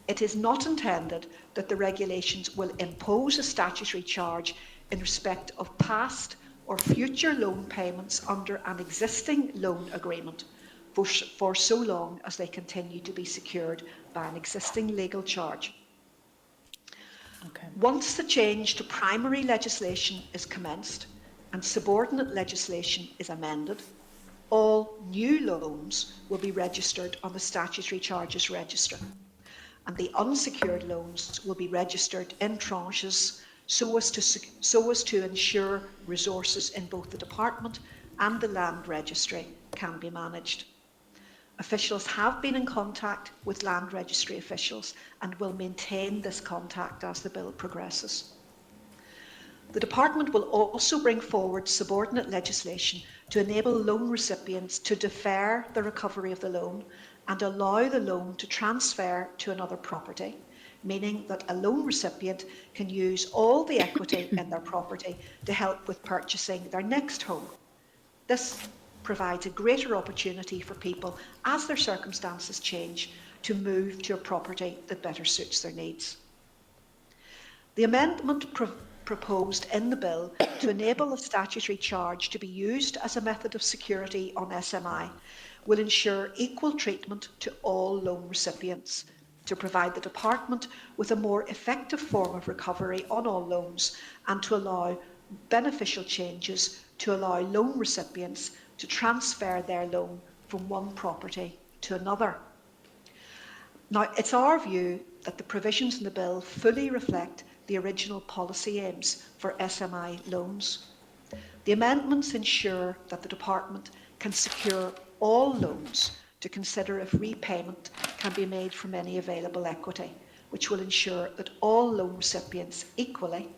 Speaker 7: It is not intended that the regulations will impose a statutory charge in respect of past or future loan payments under an existing loan agreement for so long as they continue to be secured by an existing legal charge.
Speaker 2: Okay.
Speaker 7: Once the change to primary legislation is commenced and subordinate legislation is amended, all new loans will be registered on the Statutory Charges Register, and the unsecured loans will be registered in tranches so as to ensure resources in both the Department and the Land Registry can be managed. Officials have been in contact with Land Registry officials and will maintain this contact as the bill progresses. The Department will also bring forward subordinate legislation to enable loan recipients to defer the recovery of the loan and allow the loan to transfer to another property, meaning that a loan recipient can use all the equity in their property to help with purchasing their next home. This provides a greater opportunity for people, as their circumstances change, to move to a property that better suits their needs. The amendment proposed in the bill to enable a statutory charge to be used as a method of security on SMI will ensure equal treatment to all loan recipients, to provide the Department with a more effective form of recovery on all loans, and to allow beneficial changes to allow loan recipients to transfer their loan from one property to another. Now, it's our view that the provisions in the bill fully reflect the original policy aims for SMI loans. The amendments ensure that the Department can secure all loans to consider if repayment can be made from any available equity, which will ensure that all loan recipients equally,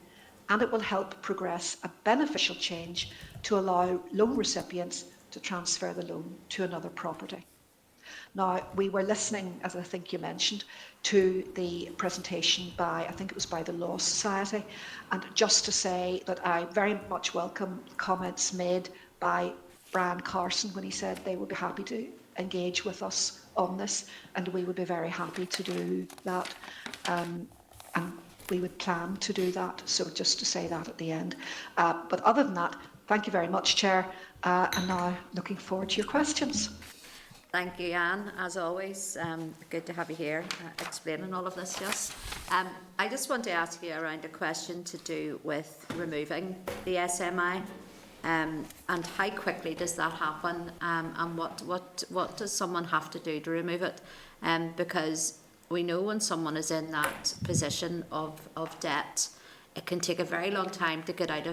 Speaker 7: and it will help progress a beneficial change to allow loan recipients to transfer the loan to another property. Now, we were listening, as I think you mentioned, to the presentation by, I think it was by the Law Society, and just to say that I very much welcome comments made by Brian Carson when he said they would be happy to engage with us on this, and we would be very happy to do that, and we would plan to do that, so just to say that at the end. But other than that, thank you very much, Chair, and now looking forward to your questions.
Speaker 1: Thank you, Anne. As always, good to have you here explaining all of this to us. I just want to ask you around a question to do with removing the SMI, and how quickly does that happen, and what does someone have to do to remove it? Because we know when someone is in that position of debt, it can take a very long time to get out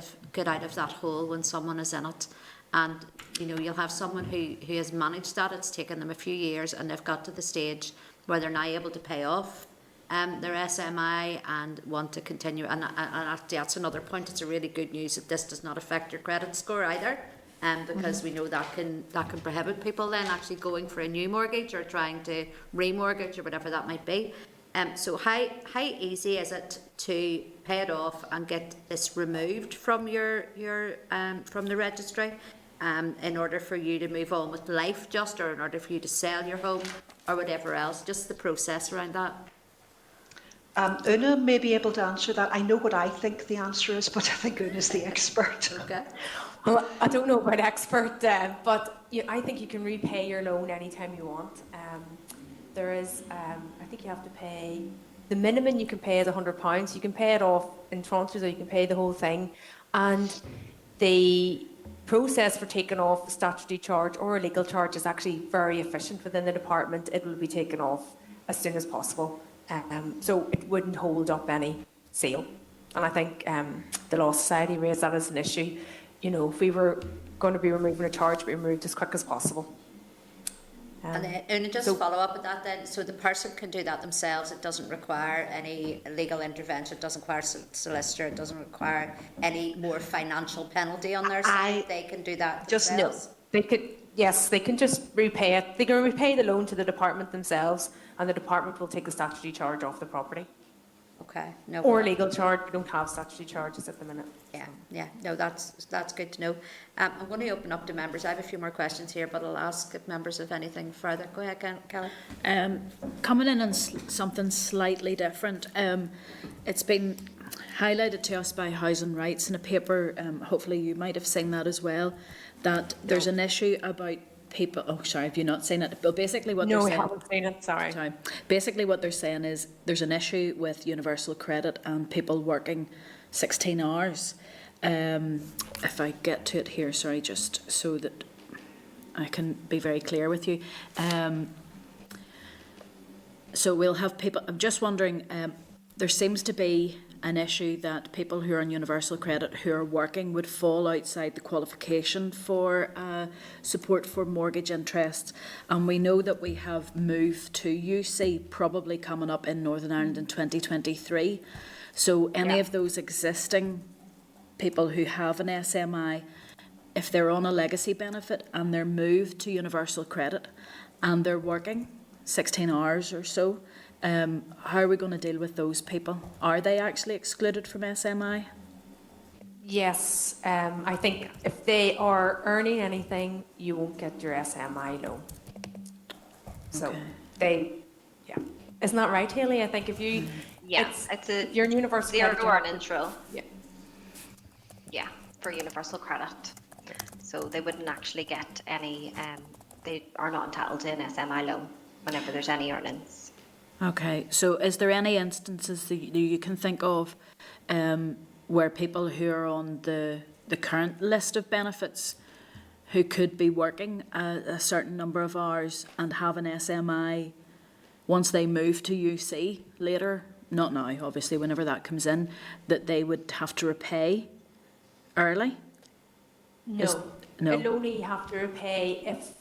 Speaker 1: of that hole when someone is in it. And you know, you'll have someone who has managed that. It's taken them a few years, and they've got to the stage where they're now able to pay off their SMI and want to continue. And actually that's another point. It's a really good news that this does not affect your credit score either. Because we know that can prohibit people then actually going for a new mortgage or trying to remortgage or whatever that might be. So how easy is it to pay it off and get this removed from your from the registry, in order for you to move on with life, just, or in order for you to sell your home or whatever else? Just the process around that.
Speaker 7: Una may be able to answer that. I know what I think the answer is, but I think Una's the expert.
Speaker 1: Okay.
Speaker 13: Well, I don't know about expert, but I think you can repay your loan anytime you want. There is, I think you have to pay, the minimum you can pay is £100. You can pay it off in tranches, or you can pay the whole thing. And the process for taking off a statutory charge or a legal charge is actually very efficient within the department. It will be taken off as soon as possible. So it wouldn't hold up any sale. And I think the Law Society raised that as an issue. If we were going to be removing a charge, be removed as quick as possible.
Speaker 1: And just follow up with that then. So the person can do that themselves. It doesn't require any legal intervention. It doesn't require solicitor. It doesn't require any more financial penalty on their side. They can do that themselves.
Speaker 13: They could. Yes, they can just repay it. They can repay the loan to the department themselves, and the department will take a statutory charge off the property.
Speaker 1: Okay. No.
Speaker 13: Or legal charge. We don't have statutory charges at the minute.
Speaker 1: Yeah. No, that's good to know. I'm going to open up to members. I have a few more questions here, but I'll ask if members have anything further. Go ahead, Kelly.
Speaker 2: Coming in on something slightly different. It's been highlighted to us by Housing Rights in a paper. Hopefully you might have seen that as well. That there's an issue about people. Oh, sorry, have you not seen it? But basically, what they're saying.
Speaker 13: No, I haven't seen it. Sorry.
Speaker 2: Basically, what they're saying is there's an issue with universal credit and people working 16 hours. If I get to it here, sorry, just so that I can be very clear with you. So we'll have people. I'm just wondering. There seems to be an issue that people who are on universal credit who are working would fall outside the qualification for support for mortgage interest, and we know that we have moved to UC probably coming up in Northern Ireland in 2023. So any of those existing people who have an SMI, if they're on a legacy benefit and they're moved to universal credit and they're working 16 hours or so, how are we going to deal with those people? Are they actually excluded from SMI?
Speaker 13: Yes, I think if they are earning anything, you won't get your SMI loan. So isn't that right, Haley? I think if you, you're in universal
Speaker 14: zero
Speaker 13: credit.
Speaker 14: to earnings rule.
Speaker 13: Yeah,
Speaker 14: for universal credit. So they wouldn't actually get any. They are not entitled to an SMI loan whenever there's any earnings.
Speaker 2: Okay, so is there any instances that you can think of where people who are on the current list of benefits who could be working a certain number of hours and have an SMI once they move to UC later, not now obviously, whenever that comes in, that they would have to repay early?
Speaker 13: No. They'll only have to repay if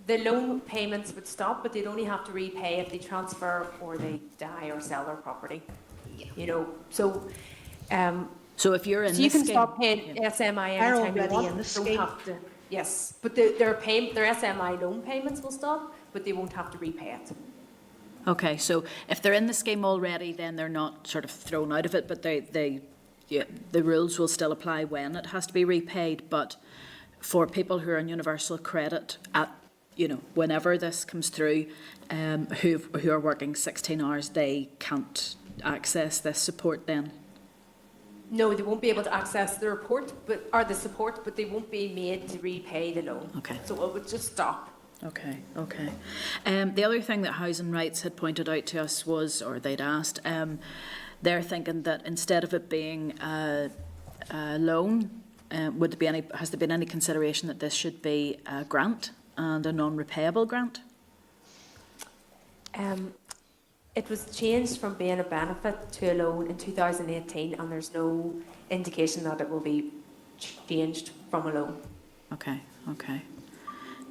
Speaker 13: the loan payments would stop, but they'd only have to repay if they transfer or they die or sell their property. So
Speaker 2: if you're in
Speaker 13: so you can stop paying SMI anytime you want.
Speaker 7: In the scheme.
Speaker 13: Yes, but their SMI loan payments will stop, but they won't have to repay it.
Speaker 2: Okay, so if they're in the scheme already, then they're not sort of thrown out of it, but the rules will still apply when it has to be repaid. But for people who are on universal credit whenever this comes through, who are working 16 hours, they can't access this support then?
Speaker 13: No, they won't be able to access the support, but they won't be made to repay the loan.
Speaker 2: Okay.
Speaker 13: So it would just stop.
Speaker 2: Okay. The other thing that Housing Rights had pointed out to us was, or they'd asked, they're thinking that instead of it being a loan, has there been any consideration that this should be a grant and a non-repayable grant?
Speaker 13: It was changed from being a benefit to a loan in 2018, and there's no indication that it will be changed from a loan.
Speaker 2: Okay.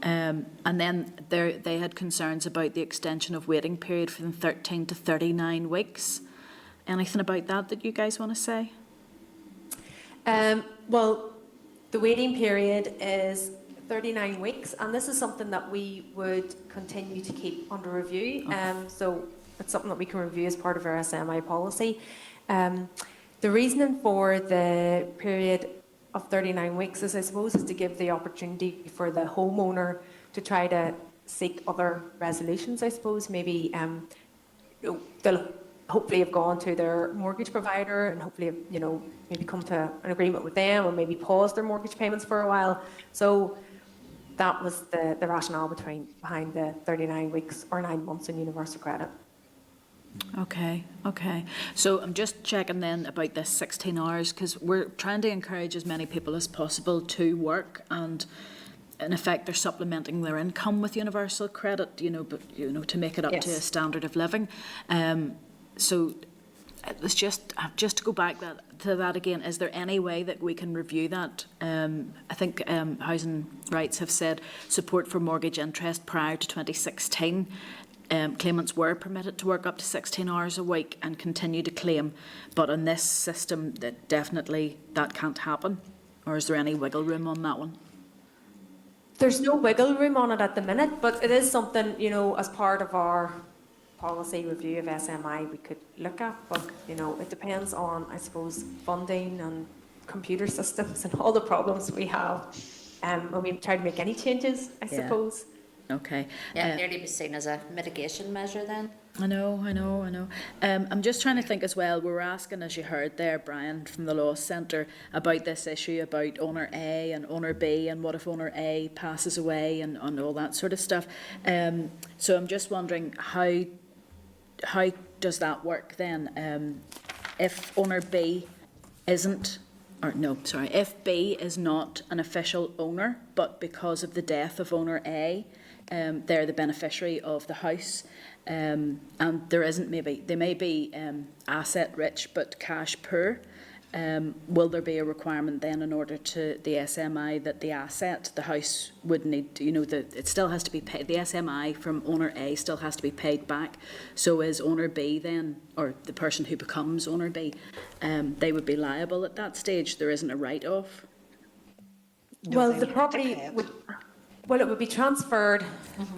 Speaker 2: And then they had concerns about the extension of waiting period from 13 to 39 weeks. Anything about that you guys want to say?
Speaker 13: Well, the waiting period is 39 weeks, and this is something that we would continue to keep under review. So it's something that we can review as part of our SMI policy. The reasoning for the period of 39 weeks is, I suppose, is to give the opportunity for the homeowner to try to seek other resolutions, I suppose. Maybe they'll hopefully have gone to their mortgage provider and hopefully, maybe come to an agreement with them, or maybe pause their mortgage payments for a while. So that was the rationale behind the 39 weeks or 9 months in universal credit.
Speaker 2: Okay. So I'm just checking then about this 16 hours, because we're trying to encourage as many people as possible to work, and in effect they're supplementing their income with universal credit, to make it up to a standard of living. So let's just to go back to that again, is there any way that we can review that? I think Housing Rights have said support for mortgage interest prior to 2016. Claimants were permitted to work up to 16 hours a week and continue to claim, but in this system that can't happen. Or is there any wiggle room on that one?
Speaker 13: There's no wiggle room on it at the minute, but it is something, as part of our policy review of SMI we could look at. But, it depends on, I suppose, funding and computer systems and all the problems we have when we try to make any changes, I suppose.
Speaker 2: Okay.
Speaker 1: Yeah, nearly be seen as a mitigation measure then.
Speaker 2: I know. I'm just trying to think as well. We were asking, as you heard there, Brian from the Law Centre, about this issue about owner A and owner B, and what if owner A passes away and all that sort of stuff. So I'm just wondering how does that work then? If owner B if B is not an official owner, but because of the death of owner A, they're the beneficiary of the house, and they may be asset rich but cash poor. Will there be a requirement then in order to the SMI that the house would need to, it still has to be paid, the SMI from owner A still has to be paid back. So is owner B then, or the person who becomes owner B, they would be liable at that stage? There isn't a write-off?
Speaker 13: Well, the property it would be transferred.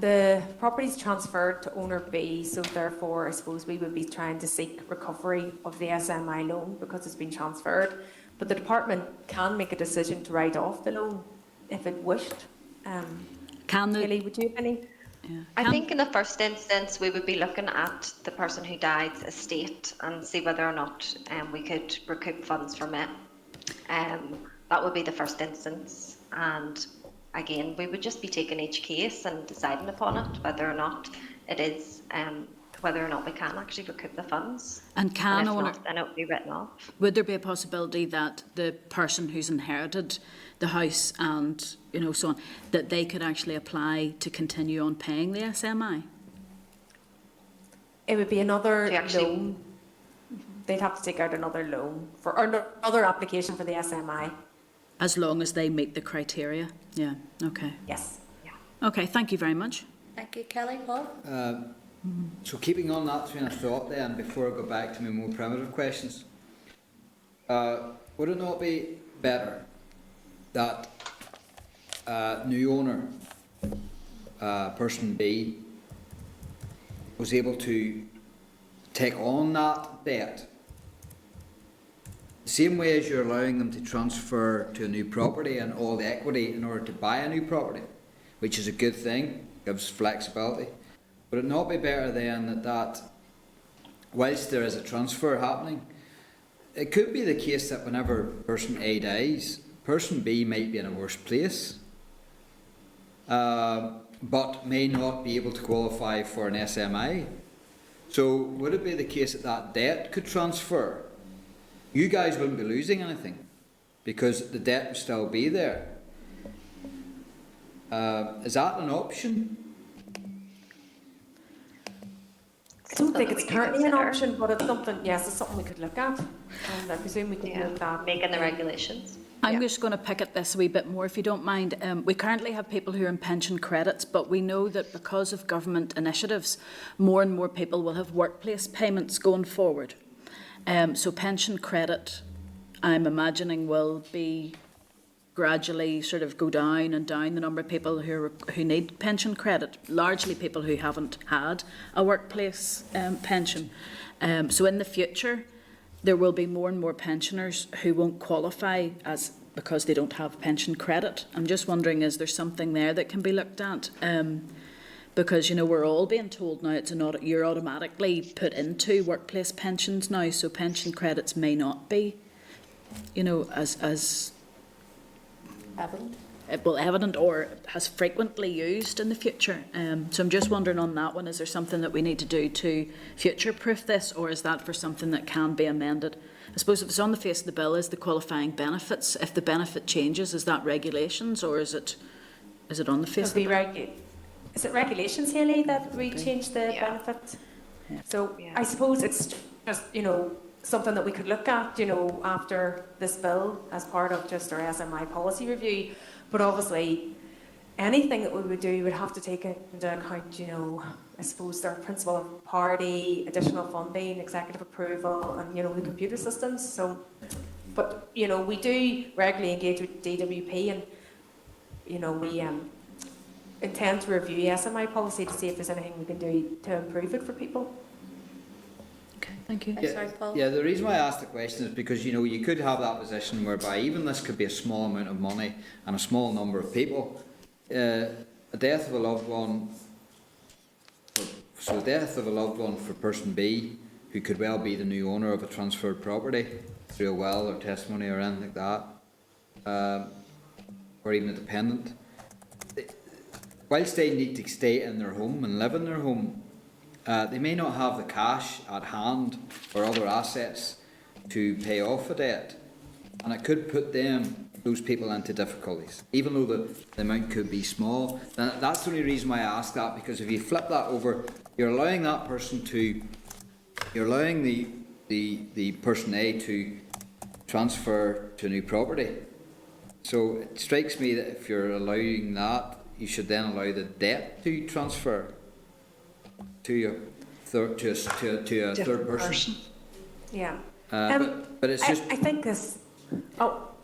Speaker 13: The property's transferred to owner B, so therefore I suppose we would be trying to seek recovery of the SMI loan because it's been transferred. But the department can make a decision to write off the loan if it wished. Kelly, would you have any?
Speaker 14: Yeah. I think in the first instance we would be looking at the person who died's estate and see whether or not we could recoup funds from it. That would be the first instance, and again, we would just be taking each case and deciding upon it, whether or not it is, whether or not we can actually recoup the funds.
Speaker 2: And
Speaker 14: if not, then it would be written off.
Speaker 2: Would there be a possibility that the person who's inherited the house and so on, that they could actually apply to continue on paying the SMI?
Speaker 13: It would be another loan. They'd have to take out another loan or another application for the SMI.
Speaker 2: As long as they meet the criteria? Yeah, okay.
Speaker 13: Yes.
Speaker 2: Yeah. Okay, thank you very much.
Speaker 1: Thank you, Kelly. Paul?
Speaker 8: So keeping on that train of thought then, before I go back to my more primitive questions, would it not be better that new owner, person B, was able to take on that debt the same way as you're allowing them to transfer to a new property and all the equity in order to buy a new property, which is a good thing, gives flexibility? Would it not be better then that whilst there is a transfer happening, it could be the case that whenever person A dies, person B might be in a worse place, but may not be able to qualify for an SMI. So would it be the case that debt could transfer? You guys wouldn't be losing anything because the debt would still be there. Is that an option?
Speaker 13: I don't think it's currently an
Speaker 14: consider.
Speaker 13: option, but it's something, yes, it's something we could look at. And I presume we could note that.
Speaker 14: Making the regulations.
Speaker 2: I'm just going to pick at this a wee bit more, if you don't mind. We currently have people who are in pension credits, but we know that because of government initiatives, more and more people will have workplace payments going forward. So pension credit, I'm imagining, will be gradually sort of go down and down, the number of people who need pension credit, largely people who haven't had a workplace pension. So in the future, there will be more and more pensioners who won't qualify because they don't have pension credit. I'm just wondering, is there something there that can be looked at? Because, you know, we're all being told now you're automatically put into workplace pensions now, so pension credits may not be, you know, as evident or as frequently used in the future. So I'm just wondering on that one, is there something that we need to do to future-proof this, or is that for something that can be amended? I suppose if it's on the face of the bill, is the qualifying benefits, if the benefit changes, is that regulations, or is it on the face of the bill?
Speaker 13: Is it regulations, Hayley, that we change the benefit?
Speaker 2: Yeah.
Speaker 13: So I suppose it's just, you know, something that we could look at, you know, after this bill as part of just our SMI policy review. But obviously, anything that we would do would have to take into account, you know, I suppose their principle of party, additional funding, executive approval, and, you know, the computer systems. So, but, you know, we do regularly engage with DWP, and, you know, we intend to review SMI policy to see if there's anything we can do to improve it for people.
Speaker 2: Okay, thank you.
Speaker 8: Yeah, the reason why I asked the question is because, you know, you could have that position whereby even this could be a small amount of money and a small number of people. A death of a loved one, so the death of a loved one for person B, who could well be the new owner of a transferred property through a will or testimony or anything like that, or even a dependent. Whilst they need to stay in their home and live in their home, they may not have the cash at hand or other assets to pay off a debt, and it could put those people into difficulties, even though the amount could be small. Then that's the only reason why I ask that, because if you flip that over, you're allowing that person you're allowing the person A to transfer to a new property. So it strikes me that if you're allowing that, you should then allow the debt to transfer to a third person.
Speaker 13: Yeah.
Speaker 8: But it's just.
Speaker 13: I think this.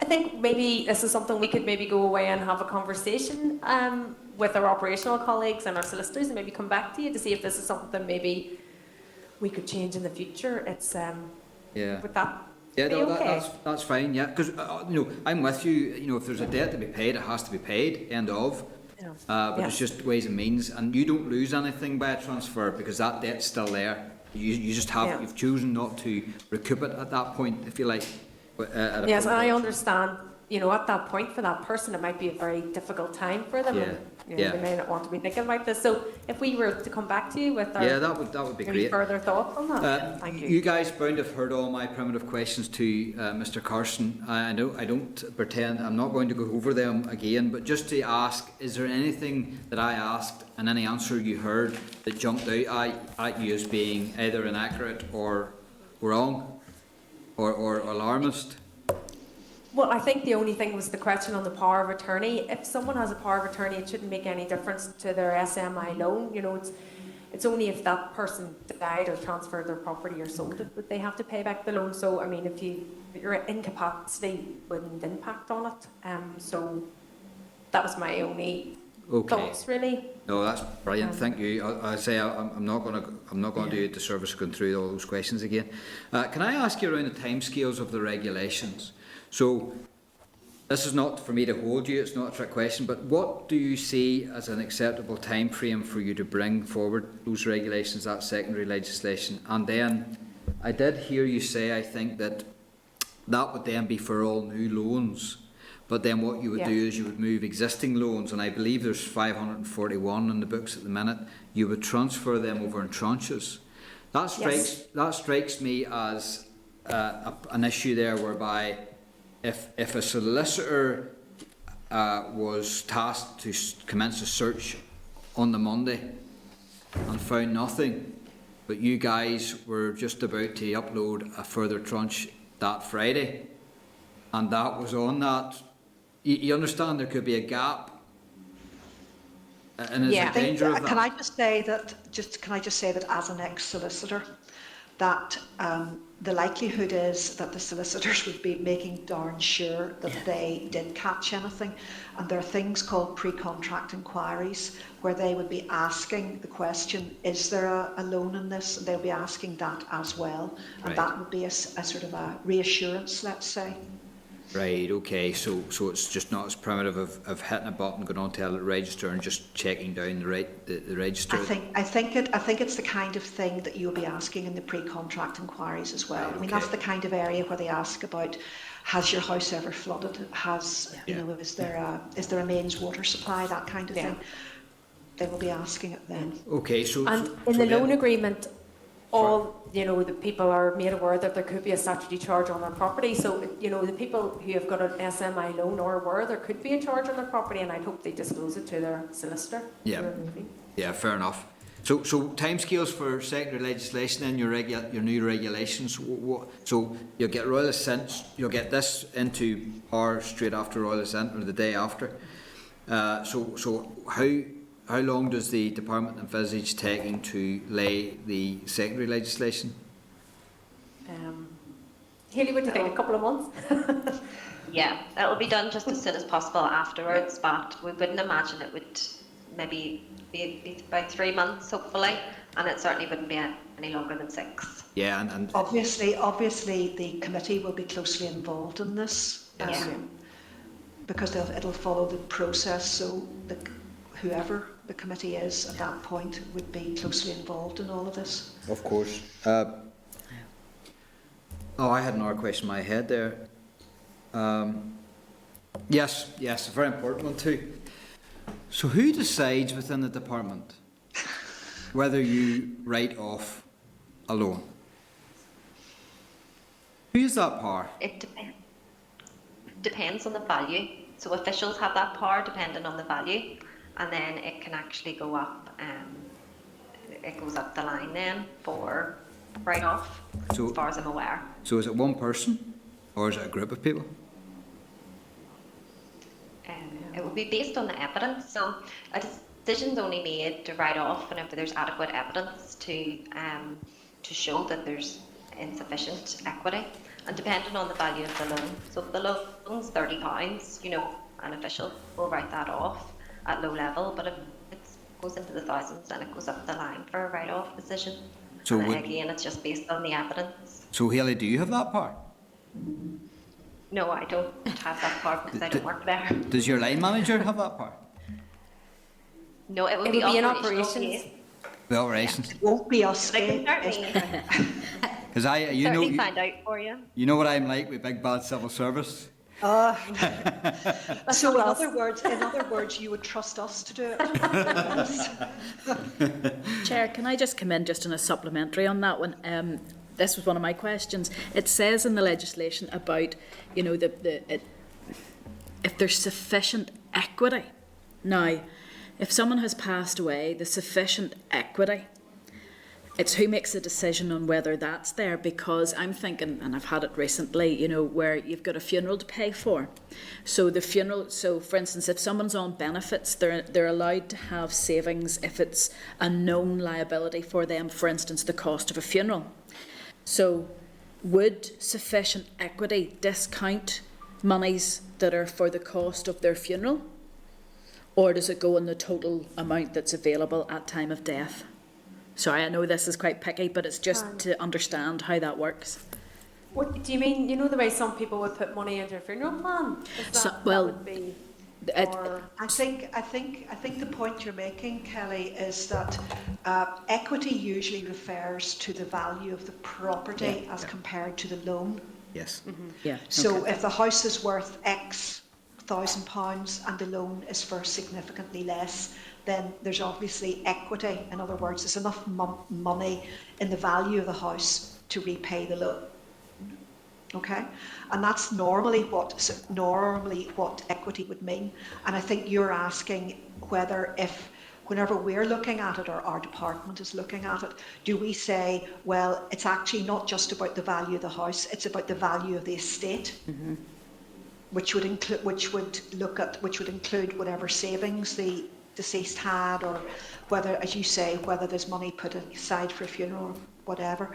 Speaker 13: I think maybe this is something we could maybe go away and have a conversation with our operational colleagues and our solicitors, and maybe come back to you to see if this is something maybe we could change in the future. It's Would that?
Speaker 8: Yeah, no,
Speaker 13: okay?
Speaker 8: that's fine. Yeah, because you know, I'm with you. You know, if there's a debt to be paid, it has to be paid. End of. But it's just ways and means, and you don't lose anything by a transfer because that debt's still there. You just have you've chosen not to recoup it at that point, if you like.
Speaker 13: Yes, and I understand. You know, at that point for that person, it might be a very difficult time for them. And, you know, they may not want to be thinking about this. So, if we were to come back to you with our
Speaker 8: that would be great.
Speaker 13: Further thoughts on that. Thank you.
Speaker 8: You guys bound to have heard all my primitive questions to Mr. Carson. I know I don't pretend I'm not going to go over them again, but just to ask: is there anything that I asked and any answer you heard that jumped out at you as being either inaccurate or wrong or alarmist?
Speaker 13: Well, I think the only thing was the question on the power of attorney. If someone has a power of attorney, it shouldn't make any difference to their SMI loan. You know, it's only if that person died or transferred their property or sold it that they have to pay back the loan. So, I mean, if your incapacity wouldn't impact on it. So that was my only thoughts, really.
Speaker 8: No, that's brilliant. Thank you. I say I'm not going to do you a disservice going through all those questions again. Can I ask you around the timescales of the regulations? So, this is not for me to hold you, it's not a trick question, but what do you see as an acceptable time frame for you to bring forward those regulations, that secondary legislation? And then, I did hear you say, I think, that would then be for all new loans, but then what you would do is you would move existing loans, and I believe there's 541 in the books at the minute, you would transfer them over in tranches. That strikes me as an issue there whereby if a solicitor was tasked to commence a search on the Monday and found nothing, but you guys were just about to upload a further tranche that Friday, and that was on that. You understand there could be a gap, and is there danger of that?
Speaker 7: Can I just say that as an ex-solicitor, that the likelihood is that the solicitors would be making darn sure that they did catch anything, and there are things called pre-contract inquiries where they would be asking the question, is there a loan in this? And they'll be asking that as well, and that would be a sort of a reassurance, let's say.
Speaker 8: Right, okay, so it's just not as primitive of hitting a button, going on to a register and just checking down the register.
Speaker 7: I think it's the kind of thing that you'll be asking in the pre-contract inquiries as well.
Speaker 8: Right,
Speaker 7: I mean,
Speaker 8: okay.
Speaker 7: that's the kind of area where they ask about, has your house ever flooded? You know, is there a mains water supply? That kind of thing. They will be asking it then.
Speaker 8: Okay, so
Speaker 13: And in the loan agreement, all, you know, the people are made aware that there could be a statutory charge on their property. So, you know, the people who have got an SMI loan are aware there could be a charge on their property, and I'd hope they disclose it to their solicitor.
Speaker 8: Yeah, fair enough. So timescales for secondary legislation and your new regulations. So you'll get Royal Assent, you'll get this into power straight after Royal Assent or the day after. So how long does the department envisage taking to lay the secondary legislation?
Speaker 13: Haley, what do you think? A couple of months?
Speaker 14: Yeah, it'll be done just as soon as possible afterwards, but we wouldn't imagine it would maybe be about 3 months, hopefully, and it certainly wouldn't be any longer than 6.
Speaker 8: Yeah, and
Speaker 7: obviously the committee will be closely involved in this, because it'll follow the process. So whoever the committee is at that point would be closely involved in all of this.
Speaker 8: of course. I had another question in my head there. Yes, a very important one too. So who decides within the department whether you write off a loan? Who has that power?
Speaker 14: It depends on the value. So officials have that power depending on the value, and then it can actually go up. It goes up the line then for write-off, as far as I'm aware.
Speaker 8: So is it one person or is it a group of people?
Speaker 14: It will be based on the evidence. So a decision's only made to write off whenever there's adequate evidence to show that there's insufficient equity, and depending on the value of the loan. So if the loan's £30, you know, an official will write that off at low level, but if it goes into the thousands, then it goes up the line for a write-off decision.
Speaker 8: So
Speaker 14: and again, it's just based on the evidence.
Speaker 8: So Haley, do you have that power?
Speaker 14: No, I don't have that power because I don't work there.
Speaker 8: Does your line manager have that power?
Speaker 14: No, it would
Speaker 13: be
Speaker 14: in
Speaker 13: operations.
Speaker 14: Yes.
Speaker 8: The operations.
Speaker 7: It won't be us.
Speaker 14: I can certainly,
Speaker 8: Because
Speaker 14: certainly find out for you.
Speaker 8: You know what I'm like with big bad civil service.
Speaker 7: So in other words, you would trust us to do it.
Speaker 2: Chair, can I just come in just on a supplementary on that one? This was one of my questions. It says in the legislation about, you know, if there's sufficient equity. Now, if someone has passed away, the sufficient equity, it's who makes the decision on whether that's there, because I'm thinking, and I've had it recently, you know, where you've got a funeral to pay for. So the funeral, so for instance, if someone's on benefits, they're allowed to have savings if it's a known liability for them, for instance, the cost of a funeral. So would sufficient equity discount monies that are for the cost of their funeral? Or does it go on the total amount that's available at time of death? Sorry, I know this is quite picky, but it's just to understand how that works.
Speaker 13: What do you mean? You know the way some people would put money into a funeral plan? That would be,
Speaker 7: I think the point you're making, Kelly, is that equity usually refers to the value of the property as compared to the loan.
Speaker 8: Yes.
Speaker 2: Mm-hmm. Yeah.
Speaker 7: So if the house is worth X £1,000 and the loan is for significantly less, then there's obviously equity. In other words, there's enough money in the value of the house to repay the loan. Okay, and that's normally what equity would mean. And I think you're asking whether if whenever we're looking at it or our department is looking at it, do we say, well, it's actually not just about the value of the house, it's about the value of the estate, which would include whatever savings the deceased had, or whether, as you say, whether there's money put aside for a funeral or whatever.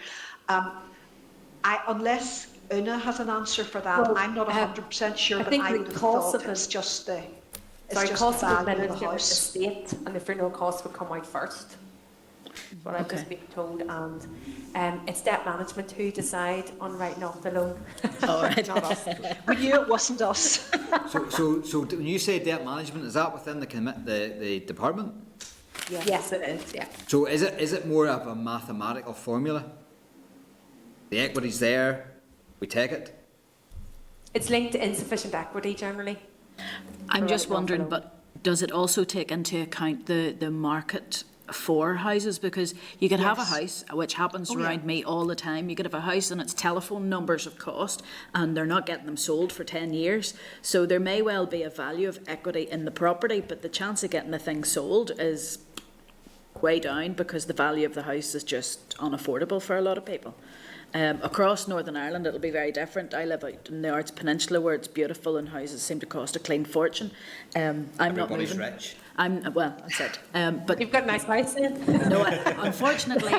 Speaker 7: Unless Una has an answer for that, well, I'm not 100% sure, but I would have thought it's just the
Speaker 13: cost of
Speaker 7: the house.
Speaker 13: Estate and the funeral costs would come out first. What I've just been told, and it's debt management who decide on writing off the loan.
Speaker 7: All right, not us. We knew it wasn't us.
Speaker 8: So when you say debt management, is that within the department?
Speaker 13: Yeah. Yes, it is. Yeah.
Speaker 8: So is it more of a mathematical formula? The equity's there, we take it.
Speaker 13: It's linked to insufficient equity generally.
Speaker 2: I'm just wondering, but does it also take into account the market for houses? Because you could have a house, which happens around me all the time. You could have a house and its telephone numbers have cost, and they're not getting them sold for 10 years. So there may well be a value of equity in the property, but the chance of getting the thing sold is way down because the value of the house is just unaffordable for a lot of people. Across Northern Ireland, it'll be very different. I live out in the Arts Peninsula where it's beautiful and houses seem to cost a clean fortune. I'm
Speaker 8: Everybody's
Speaker 2: not moving.
Speaker 8: rich.
Speaker 2: That's it. But
Speaker 13: you've got a nice house then.
Speaker 2: No, unfortunately,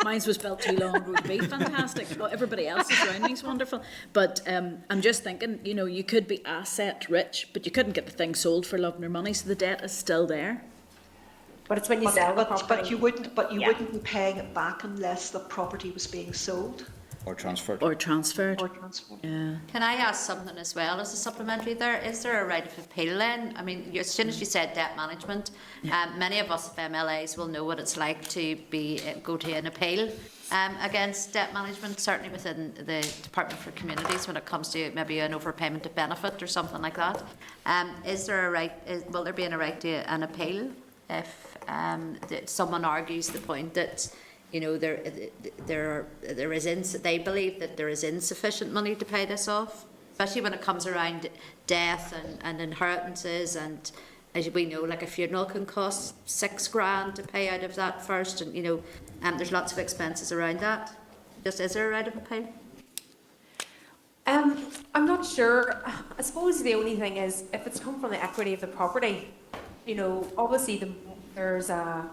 Speaker 2: mine was built too long ago to be fantastic. Well, everybody else's around me is wonderful. But I'm just thinking, you could be asset rich, but you couldn't get the thing sold for love nor money, so the debt is still there.
Speaker 13: But it's when you sell the property.
Speaker 7: But you wouldn't be paying it back unless the property was being sold.
Speaker 8: Or transferred.
Speaker 2: Yeah.
Speaker 1: Can I ask something as well as a supplementary there? Is there a right of appeal then? I mean, as soon as you said debt management, many of us MLAs will know what it's like to go to an appeal against debt management, certainly within the Department for Communities when it comes to maybe an overpayment of benefit or something like that. Is there a right, will there be a right to an appeal if someone argues the point that they believe that there is insufficient money to pay this off, especially when it comes around death and inheritances, and as we know, like a funeral can cost $6,000 to pay out of that first, and there's lots of expenses around that. Just, is there a right of appeal?
Speaker 13: I'm not sure. I suppose the only thing is if it's come from the equity of the property, obviously there's a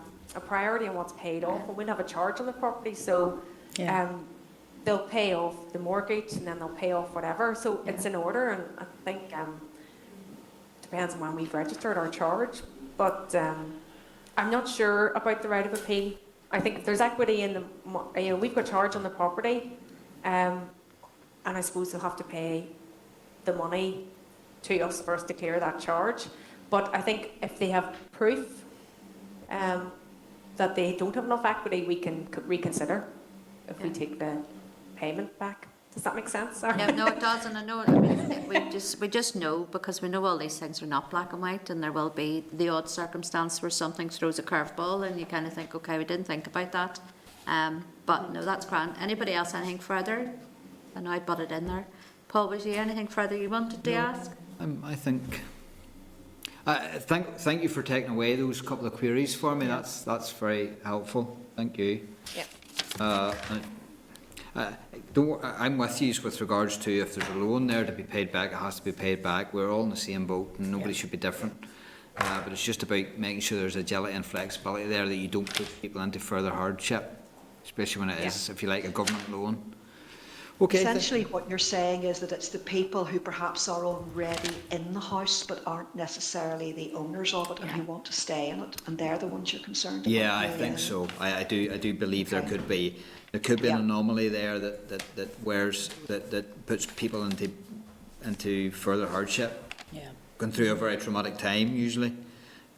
Speaker 13: priority on what's paid off, and we'll have a charge on the property, so they'll pay off the mortgage and then they'll pay off whatever, so it's in order. And I think depends on when we've registered our charge, but I'm not sure about the right of appeal. I think if there's equity in the, we've got charge on the property, and I suppose they'll have to pay the money to us first to clear that charge. But I think if they have proof that they don't have enough equity, we can reconsider if we take the payment back. Does that make sense?
Speaker 1: Yeah, no, it does, and I know. I mean, we just know, because we know all these things are not black and white, and there will be the odd circumstance where something throws a curveball, and you kind of think, okay, we didn't think about that. But no, that's grand. Anybody else? Anything further? I know I butted in there. Paul, was there anything further you wanted to ask?
Speaker 8: I think. Thank you for taking away those couple of queries for me. That's very helpful. Thank you.
Speaker 13: Yeah.
Speaker 8: I'm with you with regards to if there's a loan there to be paid back, it has to be paid back. We're all in the same boat, and nobody should be different. But it's just about making sure there's agility and flexibility there, that you don't put people into further hardship, especially when it is, if you like, a government loan. Okay.
Speaker 7: Essentially, what you're saying is that it's the people who perhaps are already in the house but aren't necessarily the owners of it and who want to stay in it, and they're the ones you're concerned about.
Speaker 8: Yeah, I think so. I do believe there could be an anomaly there that puts people into further hardship. Yeah. Going through a very traumatic time usually,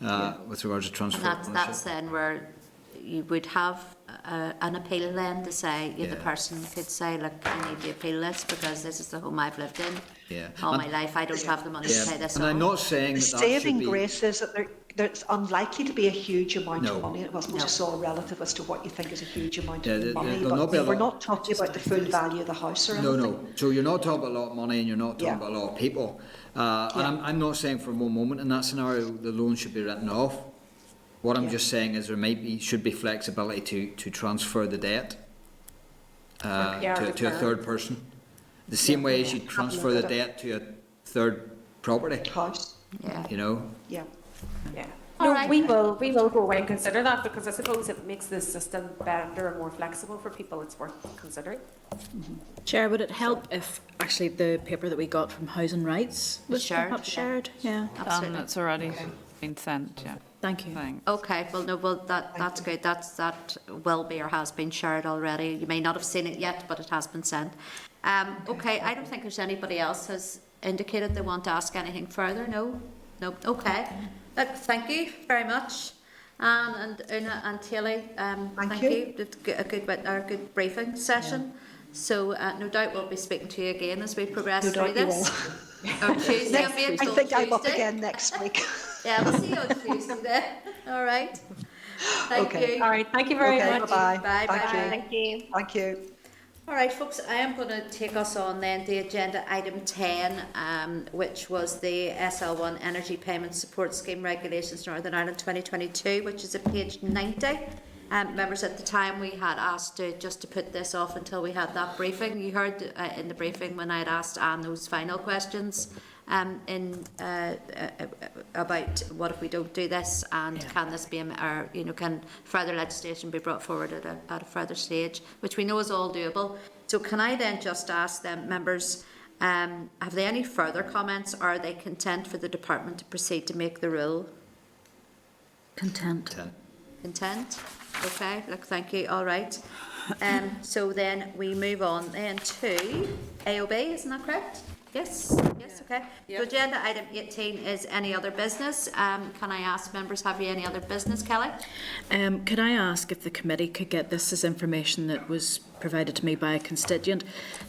Speaker 8: with regards to transfer.
Speaker 1: And that's then where you would have an appeal then to say, the person could say, look, I need to appeal this because this is the home I've lived in all my life. I don't have the money to pay this off.
Speaker 8: And I'm not saying
Speaker 7: the saving grace is that there's unlikely to be a huge amount of money. It wasn't just all relative as to what you think is a huge amount of money. But we're not talking about the full value of the house or anything.
Speaker 8: No. So you're not talking about a lot of money, and you're not talking about a lot of people. And I'm not saying for one moment in that scenario the loan should be written off. What I'm just saying is there should be flexibility to transfer the debt to a third person. The same way as you transfer the debt to a third property.
Speaker 7: House.
Speaker 1: Yeah.
Speaker 8: You know?
Speaker 7: Yeah.
Speaker 13: Yeah.
Speaker 1: All
Speaker 13: No,
Speaker 1: right.
Speaker 13: we will go away and consider that, because I suppose it makes the system better and more flexible for people. It's worth considering.
Speaker 2: Chair, would it help if actually the paper that we got from Housing Rights was
Speaker 1: Shared,
Speaker 2: perhaps
Speaker 1: yeah.
Speaker 2: shared? Yeah.
Speaker 1: Absolutely.
Speaker 15: It's already been sent, yeah.
Speaker 2: Thank you.
Speaker 15: Thanks.
Speaker 1: Okay, well, no, well, that's good. That will be or has been shared already. You may not have seen it yet, but it has been sent. Okay, I don't think there's anybody else has indicated they want to ask anything further. No? No. Okay. Look, thank you very much. Anne and Una and Tilly, thank you. Did a good briefing session. So no doubt we'll be speaking to you again as we progress through this. On Tuesday, I'm being told
Speaker 7: think I'm up
Speaker 1: Tuesday.
Speaker 7: again next week.
Speaker 1: Yeah, we'll see you on Tuesday then. All right. Thank you.
Speaker 13: All right. Thank you very much.
Speaker 7: Bye-bye.
Speaker 1: Bye.
Speaker 7: Thank
Speaker 1: Bye.
Speaker 7: you.
Speaker 14: Thank you.
Speaker 7: Thank you.
Speaker 1: All right, folks, I am going to take us on then to agenda item 10, which was the SL1 Energy Payment Support Scheme Regulations Northern Ireland 2022, which is at page 90. Members, at the time we had asked just to put this off until we had that briefing. You heard in the briefing when I had asked Anne those final questions about what if we don't do this, and can this be, or can further legislation be brought forward at a further stage, which we know is all doable. So can I then just ask them, members, have they any further comments, or are they content for the department to proceed to make the rule?
Speaker 2: Content.
Speaker 1: Content? Okay, look, thank you, all right. So then we move on then to AOB, isn't that correct? Yes, okay. So agenda item 18 is any other business. Can I ask members, have you any other business, Kelly?
Speaker 2: Could I ask if the committee could get this as information that was provided to me by a constituent?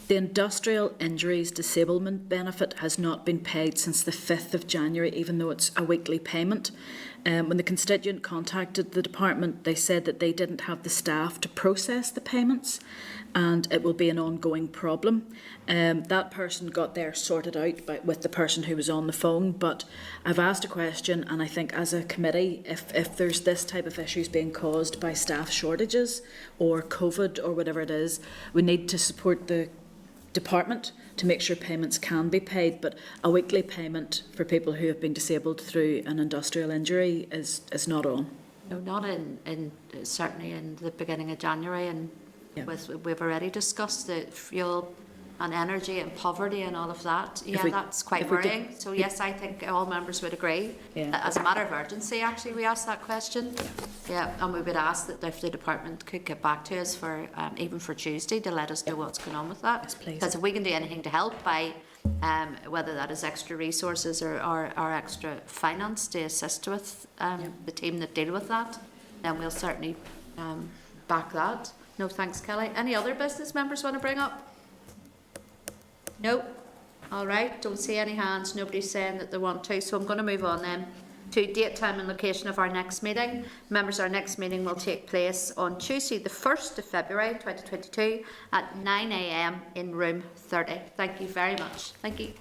Speaker 2: The Industrial Injuries Disablement Benefit has not been paid since the 5th of January, even though it's a weekly payment. When the constituent contacted the department, they said that they didn't have the staff to process the payments, and it will be an ongoing problem. That person got theirs sorted out with the person who was on the phone, but I've asked a question, and I think as a committee, if there's this type of issues being caused by staff shortages or COVID or whatever it is, we need to support the department to make sure payments can be paid, but a weekly payment for people who have been disabled through an industrial injury is not on.
Speaker 1: No, not in certainly in the beginning of January, and we've already discussed the fuel and energy and poverty and all of that. Yeah, that's quite worrying. So yes, I think all members would agree. As a matter of urgency, actually, we asked that question. Yeah, and we would ask that if the department could get back to us for even for Tuesday to let us know what's going on with that.
Speaker 2: Yes, please.
Speaker 1: Because if we can do anything to help by whether that is extra resources or extra finance to assist with the team that deal with that, then we'll certainly back that. No, thanks, Kelly. Any other business members want to bring up? Nope. All right, don't see any hands. Nobody's saying that they want to, so I'm going to move on then to date, time and location of our next meeting. Members, our next meeting will take place on Tuesday the 1st of February 2022 at 9 AM in room 30. Thank you very much. Thank you.